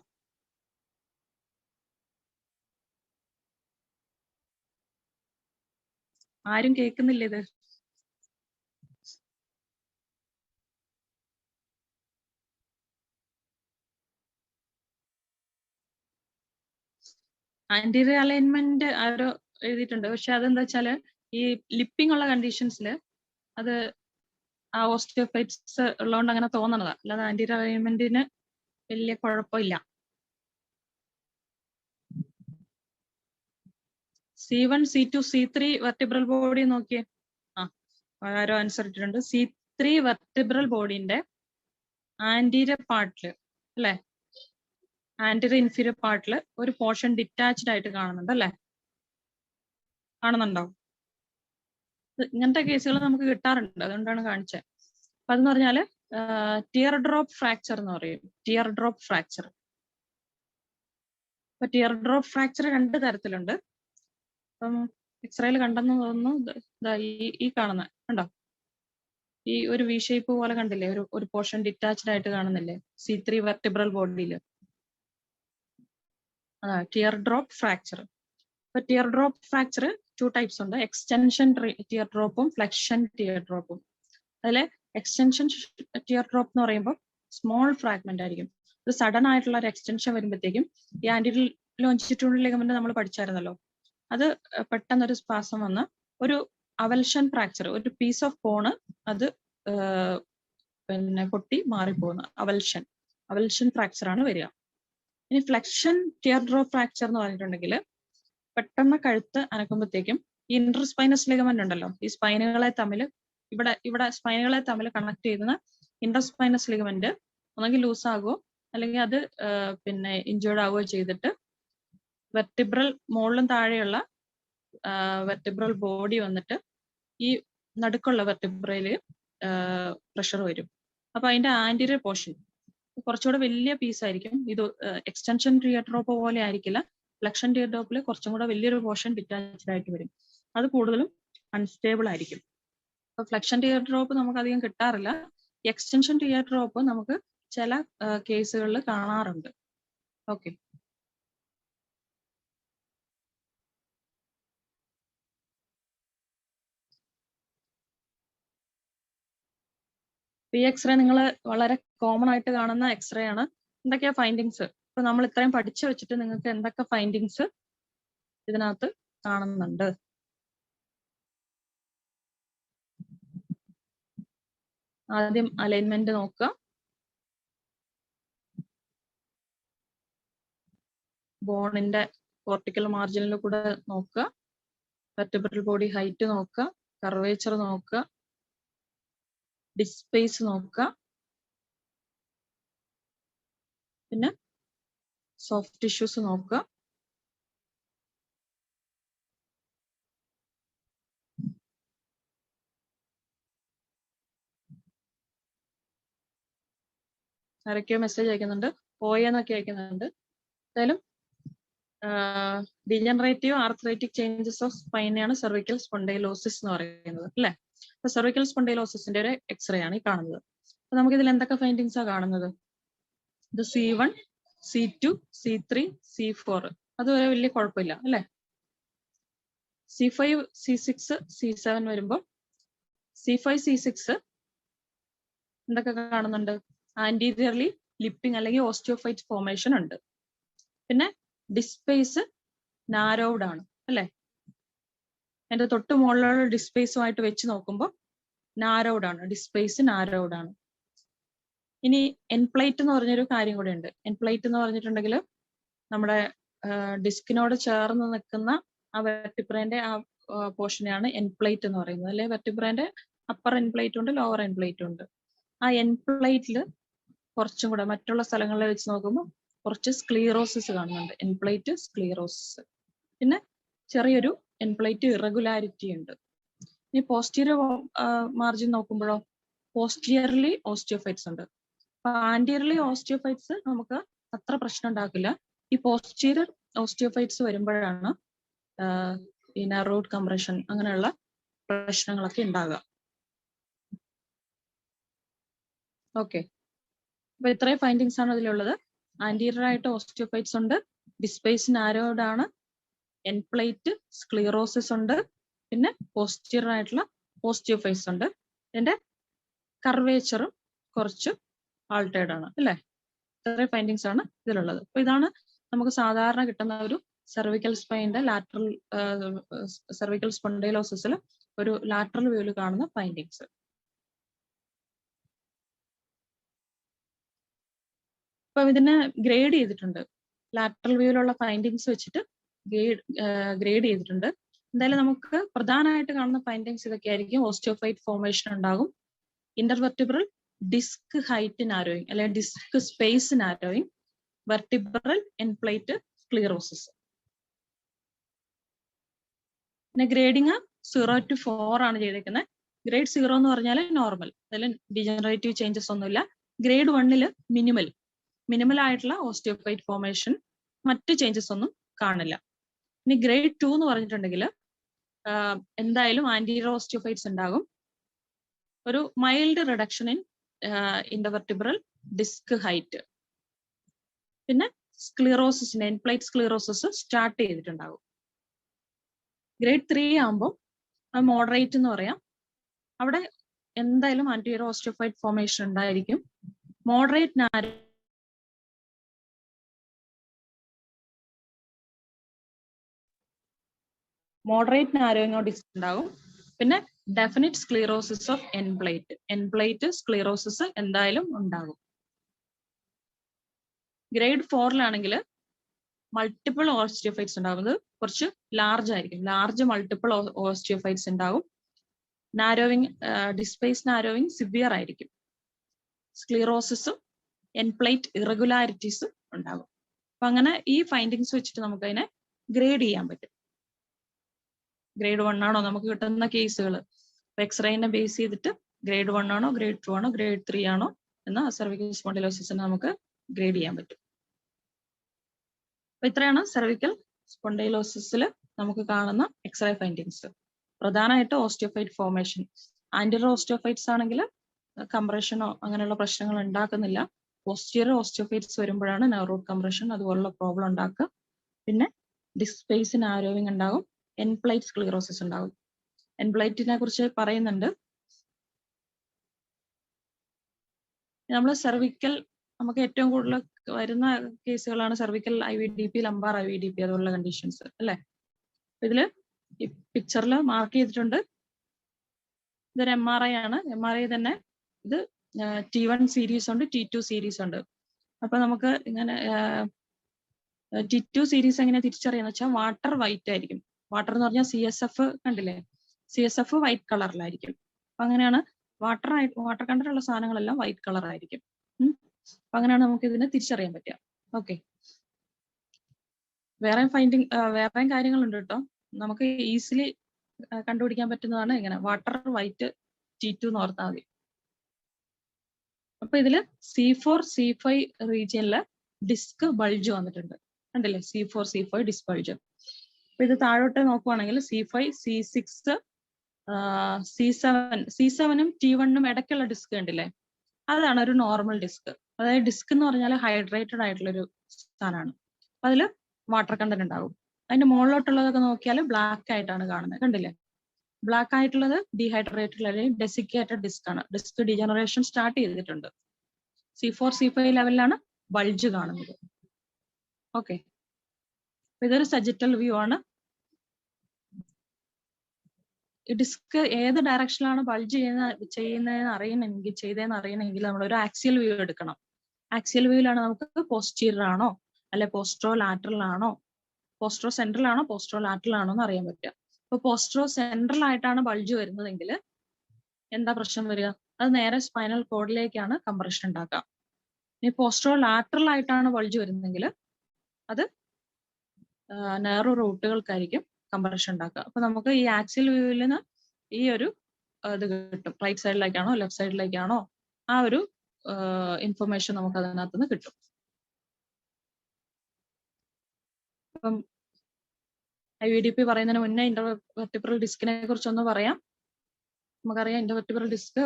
ആരും കേൾക്കുന്നില്ല ഇത്. ആന്റീരിയർ അലൈൻമെന്റ് ആരോ എഴുതിയിട്ടുണ്ട്. പക്ഷെ അതെന്താ വെച്ചാല് ഈ ലിപ്പിംഗ് ഉള്ള കണ്ടീഷൻസിൽ അത് ആ ഓസ്റ്റിയോഫൈറ്റ്സ് ഉള്ളതുകൊണ്ട് അങ്ങനെ തോന്നണതാ. അല്ലാതെ ആന്റീരിയർ അലൈൻമെന്റിന് വലിയ കുഴപ്പമില്ല. C1 C2 C3 vertebral body നോക്കിയേ. ആരോ ആൻസർ ഇട്ടിട്ടുണ്ട്. C3 വെർട്ടിബ്രൽ ബോഡിന്റെ ആന്റീരിയർ പാർട്ടില് അല്ലെ, ആന്റീരിയർ ഇൻഫീരിയർ പാർട്ടില് ഒരു പോർഷൻ ഡിറ്റാച്ച്ഡ് ആയിട്ട് കാണുന്നുണ്ട് അല്ലെ. കാണുന്നുണ്ടോ? ഇങ്ങനത്തെ കേസുകൾ നമുക്ക് കിട്ടാറുണ്ട്, അതുകൊണ്ടാണ് കാണിച്ചത്. അപ്പൊ അതെന്ന് പറഞ്ഞാല് ടിയർ ഡ്രോപ്പ് ഫ്രാക്ചർ എന്ന് പറയും. Tear drop fracture. അപ്പൊ ടിയർ ഡ്രോപ്പ് ഫ്രാക്ചർ 2 തരത്തിലുണ്ട്. അപ്പം എക്സ്റേയിൽ കണ്ടെന്ന് തോന്നുന്നു. ഈ കാണുന്ന കണ്ടോ, ഈ ഒരു വി ഷേപ്പ് പോലെ കണ്ടില്ലേ, ഒരു പോർഷൻ ഡിറ്റാച്ച്ഡ് ആയിട്ട് കാണുന്നില്ലേ C3 വെർട്ടിബ്രൽ ബോഡിയിൽ. അതാ ടിയർ ഡ്രോപ്പ് ഫ്രാക്ചർ. ഇപ്പൊ ടിയർ ഡ്രോപ്പ് ഫ്രാക്ചർ 2 ടൈപ്സ് ഉണ്ട്. എക്സ്റ്റൻഷൻ ടിയർ ഡ്രോപ്പും ഫ്ലെക്ഷൻ ടിയർ ഡ്രോപ്പും. അതിലെ എക്സ്റ്റൻഷൻ ടിയർ ഡ്രോപ്പ് എന്ന് പറയുമ്പോൾ സ്മോൾ ഫ്രാഗ്മെന്റ് ആയിരിക്കും. ഒരു സഡൻ ആയിട്ടുള്ള ഒരു എക്സ്റ്റൻഷൻ വരുമ്പോഴത്തേക്കും ഈ ആന്റിരിയർ ലോഞ്ചിറ്റ്യൂഡിനൽ ലിഗമെന്റ് നമ്മൾ പഠിച്ചായിരുന്നല്ലോ, അത് പെട്ടെന്നൊരു സ്പാസം വന്ന് ഒരു അവൽഷൻ ഫ്രാക്ചർ, ഒരു പീസ് ഓഫ് ബോണ് അത് പിന്നെ പൊട്ടി മാറിപ്പോകുന്ന അവൽഷൻ ഫ്രാക്ചർ ആണ് വരിക. ഇനി ഫ്ലെക്ഷൻ ടിയർ ഡ്രോപ്പ് ഫ്രാക്ചർ എന്ന് പറഞ്ഞിട്ടുണ്ടെങ്കിൽ പെട്ടെന്ന് കഴുത്ത് അനക്കുമ്പോഴത്തേക്കും ഈ ഇന്റർസ്പൈനസ് ലിഗമെന്റ് ഉണ്ടല്ലോ, ഈ സ്പൈനുകളെ തമ്മിൽ ഇവിടെ സ്പൈനുകളെ തമ്മിൽ കണക്ട് ചെയ്യുന്ന ഇന്റർസ്പൈനസ് ലിഗമെന്റ് ഒന്നെങ്കിൽ ലൂസ് ആകുമോ അല്ലെങ്കിൽ അത് പിന്നെ ഇഞ്ചേർഡ് ആവുകയോ ചെയ്തിട്ട് വെർട്ടിബ്രൽ മുകളിലും താഴെയുള്ള വെർട്ടിബ്രൽ ബോഡി വന്നിട്ട് ഈ നടുക്കുള്ള വെർട്ടിബ്രയില് പ്രഷർ വരും. അപ്പൊ അതിന്റെ ആന്റീരിയർ പോർഷൻ കുറച്ചുകൂടെ വലിയ പീസ് ആയിരിക്കും. ഇത് എക്സ്റ്റൻഷൻ ടിയർ ഡ്രോപ്പ് പോലെ ആയിരിക്കില്ല. ഫ്ലെക്ഷൻ ടിയർ ഡ്രോപ്പിൽ കുറച്ചും കൂടെ വലിയൊരു പോർഷൻ ഡിറ്റാച്ച്ഡ് ആയിട്ട് വരും. അത് കൂടുതലും അൺസ്റ്റേബിൾ ആയിരിക്കും. അപ്പൊ ഫ്ലെക്ഷൻ ടിയർ ഡ്രോപ്പ് നമുക്ക് അധികം കിട്ടാറില്ല. എക്സ്റ്റൻഷൻ ടിയർ ഡ്രോപ്പ് നമുക്ക് ചില കേസുകളിൽ കാണാറുണ്ട്. ഓക്കെ, ഈ എക്സ്റേ നിങ്ങൾ വളരെ കോമൺ ആയിട്ട് കാണുന്ന എക്സ്റേ ആണ്. എന്തൊക്കെയാ ഫൈൻഡിങ്സ്? ഇപ്പൊ നമ്മൾ ഇത്രയും പഠിച്ചു വെച്ചിട്ട് നിങ്ങൾക്ക് എന്തൊക്കെ ഫൈൻഡിങ്സ് ഇതിനകത്ത് കാണുന്നുണ്ട്? ആദ്യം അലൈൻമെന്റ് നോക്കുക. ബോണിന്റെ കോർട്ടിക്കൽ മാർജിനിൽ കൂടെ നോക്കുക. വെർട്ടിബ്രൽ ബോഡി ഹൈറ്റ് നോക്കുക. കർവേച്ചർ നോക്കുക. ഡിസ്പേസ് നോക്കുക. പിന്നെ സോഫ്റ്റ് ടിഷ്യൂസ് നോക്കുക. ആരൊക്കെയോ മെസ്സേജ് അയക്കുന്നുണ്ട്, പോയെന്നൊക്കെ അയക്കുന്നുണ്ട്. എന്തായാലും ഡീജനറേറ്റീവ് ആർത്രൈറ്റിക് ചേഞ്ചസ് ഓഫ് സ്പൈനെയാണ് സെർവിക്കൽ സ്പോണ്ടൈലോസിസ് എന്ന് പറയുന്നത്, അല്ലെ? അപ്പൊ സെർവിക്കൽ സ്പോണ്ടൈലോസിന്റെ ഒരു എക്സ്റേ ആണ് ഈ കാണുന്നത്. അപ്പൊ നമുക്ക് ഇതിൽ എന്തൊക്കെ ഫൈൻഡിങ്സ് ആ കാണുന്നത്? ഇത് C1, C2, C3, C4 അതുവരെ വലിയ കുഴപ്പമില്ല, അല്ലെ? C5, C6, C7 വരുമ്പോൾ C5, C6 എന്തൊക്കെ കാണുന്നുണ്ട്? ആന്റീരിയർലി ലിപ്പിംഗ് അല്ലെങ്കിൽ ഓസ്റ്റിയോഫൈറ്റ് ഫോർമേഷൻ ഉണ്ട്. പിന്നെ ഡിസ്പേസ് നാരോഡ് ആണ്, അല്ലെ? എന്റെ തൊട്ട് മുകളിലുള്ള ഡിസ്പേസുമായിട്ട് വെച്ച് നോക്കുമ്പോൾ നാരോഡ് ആണ്, ഡിസ്പേസ് നാരോഡ് ആണ്. ഇനി എൻപ്ലേറ്റ് എന്ന് പറഞ്ഞൊരു കാര്യം കൂടെ ഉണ്ട്. എൻപ്ലേറ്റ് എന്ന് പറഞ്ഞിട്ടുണ്ടെങ്കിൽ നമ്മുടെ ഡിസ്കിനോട് ചേർന്ന് നിൽക്കുന്ന ആ വെർട്ടിബ്രേന്റെ ആ പോർഷനെയാണ് എൻപ്ലേറ്റ് എന്ന് പറയുന്നത്, അല്ലെ? വെർട്ടിബ്രേന്റെ അപ്പർ എൻപ്ലേറ്റ് ഉണ്ട്, ലോവർ എൻപ്ലേറ്റ് ഉണ്ട്. ആ എൻപ്ലേറ്റിൽ കുറച്ചും കൂടെ മറ്റുള്ള സ്ഥലങ്ങളിൽ വെച്ച് നോക്കുമ്പോൾ കുറച്ച് സ്ക്ലീറോസിസ് കാണുന്നുണ്ട്, എൻപ്ലേറ്റ് സ്ക്ലീറോസിസ്. പിന്നെ ചെറിയൊരു എൻപ്ലേറ്റ് ഇറഗുലാരിറ്റി ഉണ്ട്. ഇനി പോസ്റ്റീരിയർ മാർജിൻ നോക്കുമ്പോഴോ പോസ്റ്റീരിയർലി ഓസ്റ്റിയോഫൈറ്റ്സ് ഉണ്ട്. അപ്പൊ ആന്റീരിയർലി ഓസ്റ്റിയോഫൈറ്റ്സ് നമുക്ക് അത്ര പ്രശ്നം ഉണ്ടാക്കില്ല. ഈ പോസ്റ്റീരിയർ ഓസ്റ്റിയോഫൈറ്റ്സ് വരുമ്പോഴാണ് ഈ നാരോഡ് കംപ്രഷൻ അങ്ങനെയുള്ള പ്രശ്നങ്ങളൊക്കെ ഉണ്ടാകുക. ഓക്കെ, അപ്പൊ ഇത്രയും ഫൈൻഡിങ്സ് ആണ് ഇതിലുള്ളത്. ആന്റീരിയർ ആയിട്ട് ഓസ്റ്റിയോഫൈറ്റ്സ് ഉണ്ട്, ഡിസ്പേസ് നാരോഡ് ആണ്, എൻപ്ലേറ്റ് സ്ക്ലീറോസിസ് ഉണ്ട്, പിന്നെ പോസ്റ്റീരിയർ ആയിട്ടുള്ള ഓസ്റ്റിയോഫൈറ്റ്സ് ഉണ്ട്. ഇതിന്റെ കർവേച്ചറും കുറച്ച് ആൾട്ടേർഡ് ആണ്, അല്ലെ? ഇത്രയും ഫൈൻഡിങ്സ് ആണ് ഇതിലുള്ളത്. അപ്പൊ ഇതാണ് നമുക്ക് സാധാരണ കിട്ടുന്ന ഒരു സെർവിക്കൽ സ്പൈൻ്റെ ലാറ്ററൽ സെർവിക്കൽ സ്പോണ്ടൈലോസിസിൽ ഒരു ലാറ്ററൽ വ്യൂവിൽ കാണുന്ന ഫൈൻഡിങ്സ്. അപ്പൊ ഇതിനെ ഗ്രേഡ് ചെയ്തിട്ടുണ്ട്. ലാറ്ററൽ വ്യൂവിലുള്ള ഫൈൻഡിങ്സ് വെച്ചിട്ട് ഗ്രേഡ് ചെയ്തിട്ടുണ്ട്. എന്തായാലും നമുക്ക് പ്രധാനമായിട്ട് കാണുന്ന ഫൈൻഡിങ്സ് ഇതൊക്കെ ആയിരിക്കും. ഓസ്റ്റിയോഫൈറ്റ് ഫോർമേഷൻ ഉണ്ടാകും, ഇന്റർവെർട്ടിബ്രൽ ഡിസ്ക് ഹൈറ്റ് നാരോയിങ് അല്ലെങ്കിൽ disc space narrowing, vertebral endplate sclerosis. പിന്നെ ഗ്രേഡിങ് 0 to 4 ആണ് ചെയ്തേക്കുന്നത്. ഗ്രേഡ് 0 എന്ന് പറഞ്ഞാൽ നോർമൽ, അതിൽ ഡിജനറേറ്റീവ് ചേഞ്ചസ് ഒന്നുമില്ല. ഗ്രേഡ് 1 മിനിമൽ ആയിട്ടുള്ള ഓസ്റ്റിയോഫൈറ്റ് ഫോർമേഷൻ, മറ്റ് ചേഞ്ചസ് ഒന്നും കാണില്ല. ഇനി ഗ്രേഡ് 2 എന്ന് പറഞ്ഞിട്ടുണ്ടെങ്കിൽ എന്തായാലും ആന്റീരിയർ ഓസ്റ്റിയോഫൈറ്റ്സ് ഉണ്ടാകും, ഒരു mild reduction in intervertebral disc height, പിന്നെ സ്ക്ലീറോസിസിന്റെ എൻപ്ലേറ്റ് സ്ക്ലീറോസിസ് സ്റ്റാർട്ട് ചെയ്തിട്ടുണ്ടാകും. ഗ്രേഡ് 3 ആകുമ്പോൾ അത് മോഡറേറ്റ് എന്ന് പറയാം. അവിടെ എന്തായാലും ആന്റിയർ ഓസ്റ്റിയോഫൈറ്റ് ഫോർമേഷൻ ഉണ്ടായിരിക്കും. മോഡറേറ്റ് നാരോയിങ് ഡിസ്ക് ഉണ്ടാവും. പിന്നെ definite sclerosis of endplate sclerosis എന്തായാലും ഉണ്ടാകും. ഗ്രേഡ് 4 മൾട്ടിപ്പിൾ ഓസ്റ്റിയോഫൈറ്റ്സ് ഉണ്ടാകുന്നത് കുറച്ച് ലാർജ് ആയിരിക്കും. ലാർജ് മൾട്ടിപ്പിൾ ഓസ്റ്റിയോഫൈറ്റ്സ് ഉണ്ടാവും. നാരോവിങ് ഡിസ്പേസ് നാരോവിങ് സിവിയർ ആയിരിക്കും. സ്ക്ലീറോസിസും എൻപ്ലേറ്റ് ഇറഗുലാരിറ്റീസും ഉണ്ടാകും. അപ്പൊ അങ്ങനെ ഈ ഫൈൻഡിങ്സ് വെച്ചിട്ട് നമുക്ക് അതിനെ ഗ്രേഡ് ചെയ്യാൻ പറ്റും. ഗ്രേഡ് 1 ആണോ നമുക്ക് കിട്ടുന്ന കേസുകൾ എക്സ്റേനെ ബേസ് ചെയ്തിട്ട് ഗ്രേഡ് 1 ആണോ, ഗ്രേഡ് 2 ആണോ, ഗ്രേഡ് 3 ആണോ എന്ന സെർവിക്കൽ സ്പോണ്ടിലോസിസിനെ നമുക്ക് ഗ്രേഡ് ചെയ്യാൻ പറ്റും. അപ്പൊ ഇത്രയാണ് സെർവിക്കൽ സ്പോണ്ടൈലോസിസിൽ നമുക്ക് കാണുന്ന എക്സ്റേ ഫൈൻഡിങ്സ്. പ്രധാനമായിട്ട് ഓസ്റ്റിയോഫൈറ്റ് ഫോർമേഷൻ. ആന്റിയർ ഓസ്റ്റിയോഫൈറ്റ്സ് ആണെങ്കിൽ കംപ്രഷനോ അങ്ങനെയുള്ള പ്രശ്നങ്ങൾ ഉണ്ടാക്കുന്നില്ല. പോസ്റ്റീരിയർ ഓസ്റ്റിയോഫൈറ്റ്സ് വരുമ്പോഴാണ് നെർവ് കംപ്രഷൻ അതുപോലുള്ള പ്രോബ്ലം ഉണ്ടാക്കുക. പിന്നെ ഡിസ്പേസ് നാരോവിങ് ഉണ്ടാകും. എൻപ്ലേറ്റ് സ്ക്ലീറോസിസ് ഉണ്ടാകും. എൻപ്ലേറ്റിനെ കുറിച്ച് പറയുന്നുണ്ട്. നമ്മൾ സെർവിക്കൽ നമുക്ക് ഏറ്റവും കൂടുതൽ വരുന്ന കേസുകളാണ് സെർവിക്കൽ IVDP, ലംബാർ IVDP അതുപോലുള്ള കണ്ടീഷൻസ് അല്ലെ. ഇതില് ഈ പിക്ചറിൽ മാർക്ക് ചെയ്തിട്ടുണ്ട്. ഇതൊരു MRI ആണ്. MRI തന്നെ ഇത് T1 സീരീസ് ഉണ്ട്, T2 സീരീസ് ഉണ്ട്. അപ്പൊ നമുക്ക് ഇങ്ങനെ T2 സീരീസ് എങ്ങനെ തിരിച്ചറിയാന്ന് വെച്ചാൽ വാട്ടർ വൈറ്റ് ആയിരിക്കും. വാട്ടർ എന്ന് പറഞ്ഞാൽ CSF കണ്ടില്ലേ, CSF വൈറ്റ് കളറിലായിരിക്കും. അപ്പൊ അങ്ങനെയാണ് വാട്ടർ കണ്ടിട്ടുള്ള സാധനങ്ങളെല്ലാം വൈറ്റ് കളർ ആയിരിക്കും. അപ്പൊ അങ്ങനെയാണ് നമുക്ക് ഇതിനെ തിരിച്ചറിയാൻ പറ്റുക. ഓക്കെ, വേറെയും കാര്യങ്ങളുണ്ട് കേട്ടോ. നമുക്ക് ഈസിലി കണ്ടുപിടിക്കാൻ പറ്റുന്നതാണ് ഇങ്ങനെ വാട്ടർ വൈറ്റ് T2 എന്ന് ഓർത്താൽ മതി. അപ്പൊ ഇതില് C4, C5 റീജിയനില് ഡിസ്ക് ബൾജ് വന്നിട്ടുണ്ട്. കണ്ടില്ലേ, C4, C5 ഡിസ്ക് ബൾജ്. അപ്പൊ ഇത് താഴോട്ട് നോക്കുവാണെങ്കിൽ C5, C6, C7നും T1നും ഇടയ്ക്കുള്ള ഡിസ്ക് കണ്ടില്ലേ, അതാണ് ഒരു നോർമൽ ഡിസ്ക്. അതായത് ഡിസ്ക് എന്ന് പറഞ്ഞാൽ ഹൈഡ്രേറ്റഡ് ആയിട്ടുള്ള ഒരു സാധനമാണ്. അപ്പൊ അതില് വാട്ടർ കണ്ടന്റ് ഉണ്ടാവും. അതിന്റെ മുകളിലോട്ടുള്ളതൊക്കെ നോക്കിയാൽ ബ്ലാക്ക് ആയിട്ടാണ് കാണുന്നത്. കണ്ടില്ലേ, ബ്ലാക്ക് ആയിട്ടുള്ളത് ഡീഹൈഡ്രേറ്റഡ് അല്ലെങ്കിൽ ഡെസിക്കേറ്റഡ് ഡിസ്ക് ആണ്. ഡിസ്ക് ഡീജനറേഷൻ സ്റ്റാർട്ട് ചെയ്തിട്ടുണ്ട്. C4, C5 ലെവലിലാണ് ബൾജ് കാണുന്നത്. ഓക്കെ, ഇതൊരു സജിറ്റൽ വ്യൂ ആണ്. ഈ ഡിസ്ക് ഏത് ഡയറക്ഷനിലാണ് ബൾജ് ചെയ്തതെന്ന് അറിയണമെങ്കിൽ നമ്മൾ ഒരു ആക്സിയൽ വ്യൂ എടുക്കണം. ആക്സിയൽ വ്യൂവിലാണ് നമുക്ക് പോസ്റ്റീരിയർ ആണോ അല്ലെ പോസ്ട്രോ ലാറ്ററൽ ആണോ, പോസ്ട്രോ സെൻട്രൽ ആണോ പോസ്ട്രോ ലാറ്ററൽ ആണോ എന്ന് അറിയാൻ പറ്റുക. ഇപ്പൊ പോസ്ട്രോ സെൻട്രൽ ആയിട്ടാണ് ബൾജ് വരുന്നതെങ്കിൽ എന്താ പ്രശ്നം വരിക, അത് നേരെ സ്പൈനൽ കോഡിലേക്കാണ് കംപ്രഷൻ ഉണ്ടാക്കുക. ഇനി പോസ്ട്രോ ലാറ്ററൽ ആയിട്ടാണ് ബൾജ് വരുന്നതെങ്കിൽ അത് നെർവ് റൂട്ടുകൾക്കായിരിക്കും കംപ്രഷൻ ഉണ്ടാക്കുക. അപ്പൊ നമുക്ക് ഈ ആക്സിയൽ വ്യൂവിൽ നിന്ന് ഈ ഒരു ഇത് കിട്ടും. റൈറ്റ് സൈഡിലേക്കാണോ ലെഫ്റ്റ് സൈഡിലേക്കാണോ ആ ഒരു ഇൻഫർമേഷൻ നമുക്ക് അതിനകത്ത് നിന്ന് കിട്ടും. അപ്പം IVDP പറയുന്നതിന് മുന്നേ ഇന്റർവെർട്ടിബ്രൽ ഡിസ്കിനെ കുറിച്ചൊന്ന് പറയാം. നമുക്കറിയാം ഇന്റർവെർട്ടിബ്രൽ ഡിസ്ക്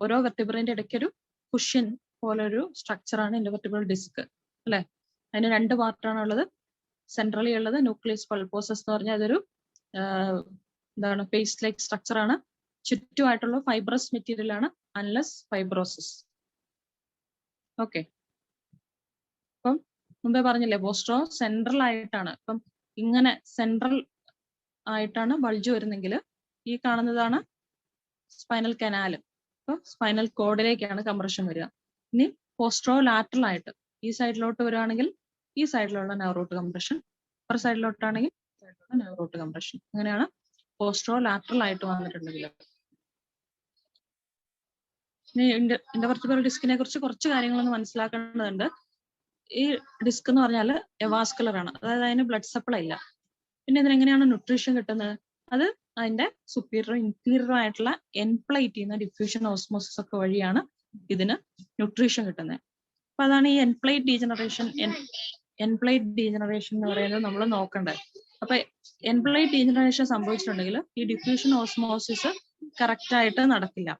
ഓരോ വെർട്ടിബ്രന്റെ ഇടയ്ക്കൊരു കുഷ്യൻ പോലൊരു സ്ട്രക്ചറാണ് ഇന്റർവെർട്ടിബ്രൽ ഡിസ്ക് അല്ലെ. അതിന് 2 പാർട്ടാണ് ഉള്ളത്. സെൻട്രലി ഉള്ളത് ന്യൂക്ലിയസ് പൾപ്പോസസ് എന്ന് പറഞ്ഞാൽ അതൊരു എന്താണ് പേസ്റ്റ് ലൈക്ക് സ്ട്രക്ചർ ആണ്. ചുറ്റുമായിട്ടുള്ള ഫൈബ്രസ് മെറ്റീരിയൽ ആണ് അനലസ് ഫൈബ്രോസിസ്. ഓക്കെ, അപ്പം മുമ്പേ പറഞ്ഞില്ലേ പോസ്ട്രോ സെൻട്രൽ ആയിട്ടാണ്. അപ്പം ഇങ്ങനെ സെൻട്രൽ ആയിട്ടാണ് ബൾജ് വരുന്നെങ്കിൽ ഈ കാണുന്നതാണ് സ്പൈനൽ കനാല്. അപ്പൊ സ്പൈനൽ കോഡിലേക്കാണ് കംപ്രഷൻ വരിക. ഇനി പോസ്ട്രോ ലാറ്ററൽ ആയിട്ട് ഈ സൈഡിലോട്ട് വരികയാണെങ്കിൽ ഈ സൈഡിലുള്ള നെർവ് റൂട്ട് കംപ്രഷൻ, അപ്പർ സൈഡിലോട്ടാണെങ്കിൽ നെർവ് റൂട്ട് കംപ്രഷൻ. അങ്ങനെയാണ് പോസ്ട്രോ ലാറ്ററൽ ആയിട്ട് വന്നിട്ടുണ്ടെങ്കിൽ. ഇനി ഇന്റർവെർട്ടിബ്രൽ ഡിസ്കിനെ കുറിച്ച് കുറച്ച് കാര്യങ്ങളൊന്ന് മനസ്സിലാക്കേണ്ടതുണ്ട്. ഈ ഡിസ്ക് എന്ന് പറഞ്ഞാൽ എവാസ്കുലർ ആണ്, അതായത് അതിന് ബ്ലഡ് സപ്ലൈ ഇല്ല. പിന്നെ ഇതിനെങ്ങനെയാണ് ന്യൂട്രീഷൻ കിട്ടുന്നത്, അത് അതിന്റെ സുപ്പീരിയർ ഇൻഫീരിയർ ആയിട്ടുള്ള എൻപ്ലൈറ്റ് ചെയ്യുന്ന ഡിഫ്യൂഷൻ ഓസ്മോസിസ് ഒക്കെ വഴിയാണ് ഇതിന് ന്യൂട്രീഷൻ കിട്ടുന്നത്. അപ്പൊ അതാണ് ഈ എൻപ്ലൈറ്റ് ഡീജനറേഷൻ എന്ന് പറയുന്നത് നമ്മൾ നോക്കേണ്ടത്. അപ്പൊ എൻപ്ലൈറ്റ് ഡീജനറേഷൻ സംഭവിച്ചിട്ടുണ്ടെങ്കിൽ ഈ ഡിഫ്യൂഷൻ ഓസ്മോസിസ് കറക്റ്റ് ആയിട്ട് നടക്കില്ല.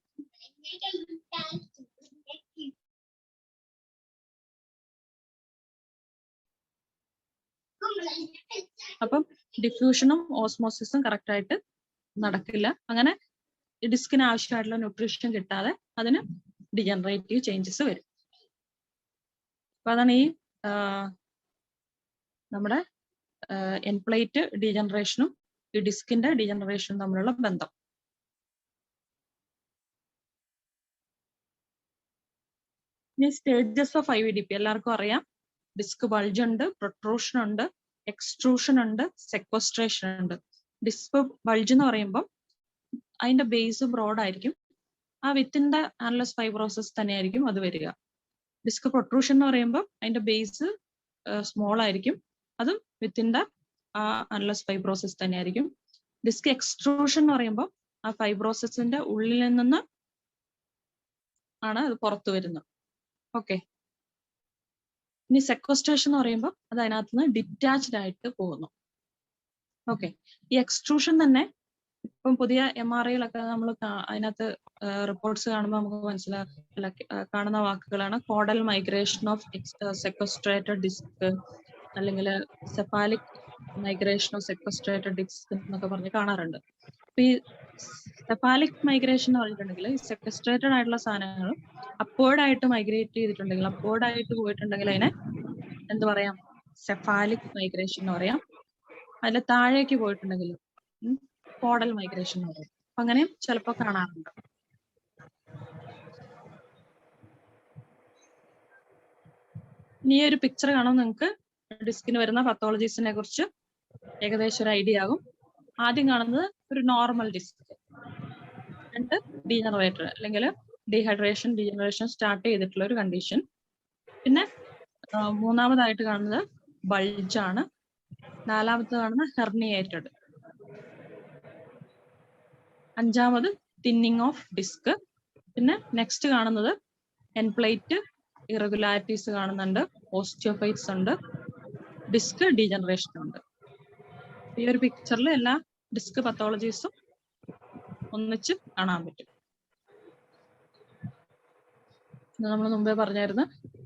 അപ്പം ഡിഫ്യൂഷനും ഓസ്മോസിസും കറക്റ്റ് ആയിട്ട് നടക്കില്ല. അങ്ങനെ ഡിസ്കിന് ആവശ്യമായിട്ടുള്ള ന്യൂട്രീഷൻ കിട്ടാതെ അതിന് ഡിജനറേറ്റീവ് ചേഞ്ചസ് വരും. അപ്പൊ അതാണ് ഈ നമ്മുടെ എൻ പ്ലേറ്റ് ഡീജനറേഷനും ഈ ഡിസ്കിന്റെ ഡീജനറേഷനും തമ്മിലുള്ള ബന്ധം. ഇനി സ്റ്റേജസ് ഓഫ് IVDP എല്ലാവർക്കും അറിയാം. ഡിസ്ക് ബൾജ് ഉണ്ട്, പ്രൊട്രൂഷൻ ഉണ്ട്, എക്സ്ട്രൂഷൻ ഉണ്ട്, സെക്വസ്ട്രേഷൻ ഉണ്ട്. ഡിസ്ക് ബൾജ് എന്ന് പറയുമ്പോൾ അതിന്റെ ബേസ് ബ്രോഡ് ആയിരിക്കും. ആ വിത്തിന്റെ ആനലസ് ഫൈബ്രോസിസ് തന്നെയായിരിക്കും അത് വരിക. ഡിസ്ക് പ്രൊട്രൂഷൻ എന്ന് പറയുമ്പോൾ അതിന്റെ ബേസ് സ്മോൾ ആയിരിക്കും, അതും വിത്തിന്റെ ആ ആനലസ് ഫൈബ്രോസിസ് തന്നെയായിരിക്കും. ഡിസ്ക് എക്സ്ട്രൂഷൻ എന്ന് പറയുമ്പോൾ ആ ഫൈബ്രോസിന്റെ ഉള്ളിൽ നിന്ന് ആണ് അത് പുറത്തു വരുന്നത്. ഓക്കെ. ഇനി സെക്വസ്ട്രേഷൻ എന്ന് പറയുമ്പോൾ അത് അതിനകത്ത് നിന്ന് ഡിറ്റാച്ച്ഡ് ആയിട്ട് പോകുന്നു. ഓക്കെ. ഈ എക്സ്ട്രൂഷൻ തന്നെ ഇപ്പം പുതിയ MRIയിലൊക്കെ നമ്മൾ അതിനകത്ത് റിപ്പോർട്ട്സ് കാണുമ്പോൾ നമുക്ക് കാണുന്ന വാക്കുകളാണ് കോഡൽ മൈഗ്രേഷൻ ഓഫ് സെക്വസ്ട്രേറ്റഡ് ഡിസ്ക്, അല്ലെങ്കിൽ സെഫാലിക് മൈഗ്രേഷൻ ഓഫ് സെക്വസ്ട്രേറ്റഡ് ഡിസ്ക് എന്നൊക്കെ പറഞ്ഞ് കാണാറുണ്ട്. അപ്പൊ ഈ സെഫാലിക് മൈഗ്രേഷൻ എന്ന് പറഞ്ഞിട്ടുണ്ടെങ്കിൽ ഈ സെക്വസ്ട്രേറ്റഡ് ആയിട്ടുള്ള സാധനങ്ങൾ അപ്വേർഡ് ആയിട്ട് മൈഗ്രേറ്റ് ചെയ്തിട്ടുണ്ടെങ്കിൽ, അപ്വേർഡ് ആയിട്ട് പോയിട്ടുണ്ടെങ്കിൽ അതിനെ എന്ത് പറയാം? സെഫാലിക് മൈഗ്രേഷൻ എന്ന് പറയാം. അതിൽ താഴേക്ക് പോയിട്ടുണ്ടെങ്കിൽ കോഡൽ മൈഗ്രേഷൻ എന്ന് പറയും. അപ്പൊ അങ്ങനെയും ചിലപ്പോൾ കാണാറുണ്ട്. ഇനി ഒരു പിക്ചർ കാണുമ്പോൾ നിങ്ങൾക്ക് ഡിസ്കിന് വരുന്ന പത്തോളജീസിനെ കുറിച്ച് ഏകദേശം ഒരു ഐഡിയ ആകും. ആദ്യം കാണുന്നത് ഒരു നോർമൽ ഡിസ്ക്, രണ്ട് ഡീജനറേറ്റർ അല്ലെങ്കിൽ ഡീഹൈഡ്രേഷൻ ഡീജനറേഷൻ സ്റ്റാർട്ട് ചെയ്തിട്ടുള്ള ഒരു കണ്ടീഷൻ. പിന്നെ മൂന്നാമതായിട്ട് കാണുന്നത് ബൾജാണ്. നാലാമത് കാണുന്നത് ഹെർണിയേറ്റഡ്. അഞ്ചാമത് തിന്നിങ് ഓഫ് ഡിസ്ക്. പിന്നെ നെക്സ്റ്റ് കാണുന്നത് എൻപ്ലേറ്റ് ഇറഗുലാരിറ്റീസ് കാണുന്നുണ്ട്, ഓസ്റ്റിയോഫൈറ്റ്സ് ഉണ്ട്, ഡിസ്ക് ഡീജനറേഷൻ ഉണ്ട്. ഈ ഒരു പിക്ചറിൽ എല്ലാ ഡിസ്ക് പത്തോളജീസും ഒന്നിച്ച് കാണാൻ പറ്റും. നമ്മൾ മുമ്പേ പറഞ്ഞായിരുന്നു,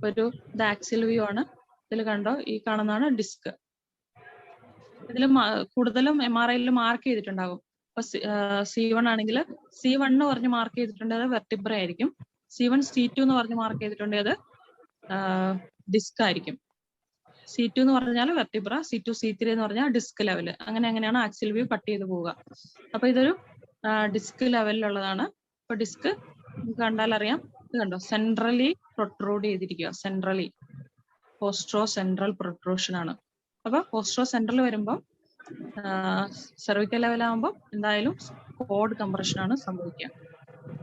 ഒരു ഇത് ആക്സിൽ വ്യൂ ആണ്. ഇതിൽ കണ്ടോ, ഈ കാണുന്നതാണ് ഡിസ്ക്. ഇതിൽ കൂടുതലും MRIയിൽ മാർക്ക് ചെയ്തിട്ടുണ്ടാകും. ഇപ്പൊ C1 ആണെങ്കിൽ C1 എന്ന് പറഞ്ഞ് മാർക്ക് ചെയ്തിട്ടുണ്ടെങ്കിൽ അത് വെർട്ടിബ്ര ആയിരിക്കും. C1 C2 എന്ന് പറഞ്ഞ് മാർക്ക് ചെയ്തിട്ടുണ്ടെങ്കിൽ അത് ഡിസ്ക് ആയിരിക്കും. C2 എന്ന് പറഞ്ഞാൽ വെർട്ടിബ്ര, C2 C3 എന്ന് പറഞ്ഞാൽ ഡിസ്ക് ലെവൽ. അങ്ങനെയാണ് ആക്സിൽ വ്യൂ കട്ട് ചെയ്ത് പോവുക. അപ്പൊ ഇതൊരു ഡിസ്ക് ലെവലിലുള്ളതാണ്. ഇപ്പൊ ഡിസ്ക് കണ്ടാൽ അറിയാം, ഇത് കണ്ടോ, സെൻട്രലി പ്രൊട്രൂഡ് ചെയ്തിരിക്കുക. സെൻട്രലി പോസ്ട്രോ സെൻട്രൽ പ്രൊട്രൂഷൻ ആണ്. അപ്പൊ പോസ്ട്രോ സെൻട്രൽ വരുമ്പോൾ സെർവിക്കൽ ലെവൽ ആകുമ്പോൾ എന്തായാലും കോഡ് കംപ്രഷൻ ആണ് സംഭവിക്കുക.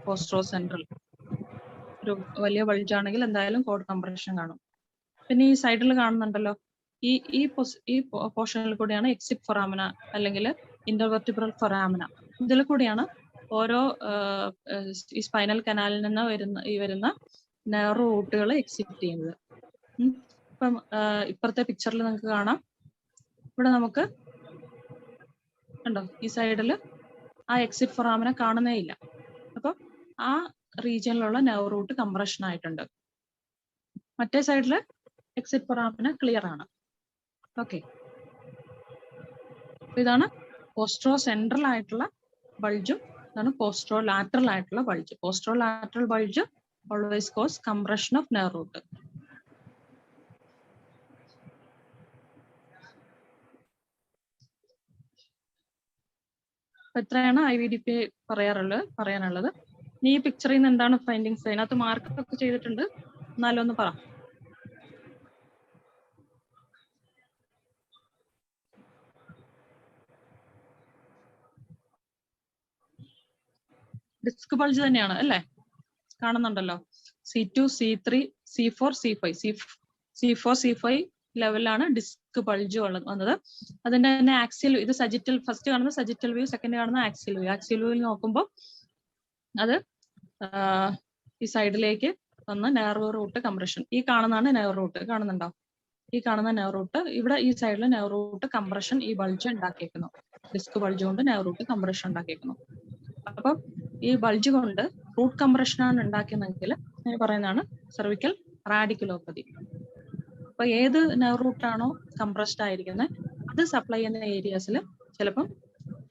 പോസ്ട്രോ സെൻട്രൽ ഒരു വലിയ ബൾജ് ആണെങ്കിൽ എന്തായാലും കോഡ് കംപ്രഷൻ കാണും. പിന്നെ ഈ സൈഡിൽ കാണുന്നുണ്ടല്ലോ, ഈ പോർഷനിൽ കൂടിയാണ് എക്സിറ്റ് ഫൊറാമിന അല്ലെങ്കിൽ ഇന്റർവെർട്ടിബ്രൽ ഫൊറാമിന. ഇതിൽ കൂടിയാണ് ഓരോ ഈ സ്പൈനൽ കനാലിൽ നിന്ന് വരുന്ന നെർവ് റൂട്ടുകൾ എക്സിറ്റ് ചെയ്യുന്നത്. ഇപ്പം ഇപ്പുറത്തെ പിക്ചറിൽ നിങ്ങൾക്ക് കാണാം, ഇവിടെ നമുക്ക് കണ്ടോ, ഈ സൈഡിൽ ആ എക്സിറ്റ് ഫൊറാമിന കാണുന്നേ ഇല്ല. അപ്പൊ ആ റീജിയനിലുള്ള നെർവ് റൂട്ട് കംപ്രഷൻ ആയിട്ടുണ്ട്. മറ്റേ സൈഡില് എക്സിറ്റ് ഫൊറാമിന ക്ലിയർ ആണ്. ഓക്കെ. ഇതാണ് പോസ്ട്രോ സെൻട്രൽ ആയിട്ടുള്ള ബൾജും ഇതാണ് പോസ്ട്രോ ലാറ്ററൽ ആയിട്ടുള്ള bulge. Postero lateral bulge always cause compression of nerve root. എത്രയാണ് IVDP പറയാനുള്ളത്. ഈ പിക്ചറിൽ നിന്ന് എന്താണ് ഫൈൻഡിങ്സ്? അതിനകത്ത് മാർക്ക് ഒക്കെ ചെയ്തിട്ടുണ്ട്, എന്നാലും ഒന്ന് പറ. ഡിസ്ക് ബൾജ് തന്നെയാണ് അല്ലേ? കാണുന്നുണ്ടല്ലോ, C2 C3 C4 C5 C4 ലെവലിലാണ് ഡിസ്ക് ബൾജ് വന്നത്. അതിന്റെ തന്നെ ആക്സിൽ, ഇത് സജിറ്റൽ, ഫസ്റ്റ് കാണുന്ന സജിറ്റൽ വ്യൂ, സെക്കൻഡ് കാണുന്ന ആക്സിൽ വ്യൂ. ആക്സിൽ വ്യൂവിൽ നോക്കുമ്പോൾ അത് ഈ സൈഡിലേക്ക് വന്ന് നെർവ് റൂട്ട് കംപ്രഷൻ. ഈ കാണുന്നതാണ് നെർവ് റൂട്ട്, കാണുന്നുണ്ടോ? ഈ കാണുന്ന നെർവ് റൂട്ട്, ഇവിടെ ഈ സൈഡിൽ നെർവ് റൂട്ട് കംപ്രഷൻ ഈ ബൾജ് ഉണ്ടാക്കിയേക്കുന്നു. ഡിസ്ക് ബൾജ് കൊണ്ട് നെർവ് റൂട്ട് കംപ്രഷൻ ഉണ്ടാക്കിയേക്കുന്നു. അപ്പൊ ഈ ബൾജ് കൊണ്ട് റൂട്ട് കംപ്രഷൻ ആണ് ഉണ്ടാക്കിയതെങ്കിൽ പറയുന്നതാണ് സെർവിക്കൽ റാഡിക്കുലോപ്പതി. അപ്പൊ ഏത് നെർവ് റൂട്ടാണോ കംപ്രസ്ഡ് ആയിരിക്കുന്നത് ആ അത് സപ്ലൈ ചെയ്യുന്ന ഏരിയാസിൽ ചിലപ്പം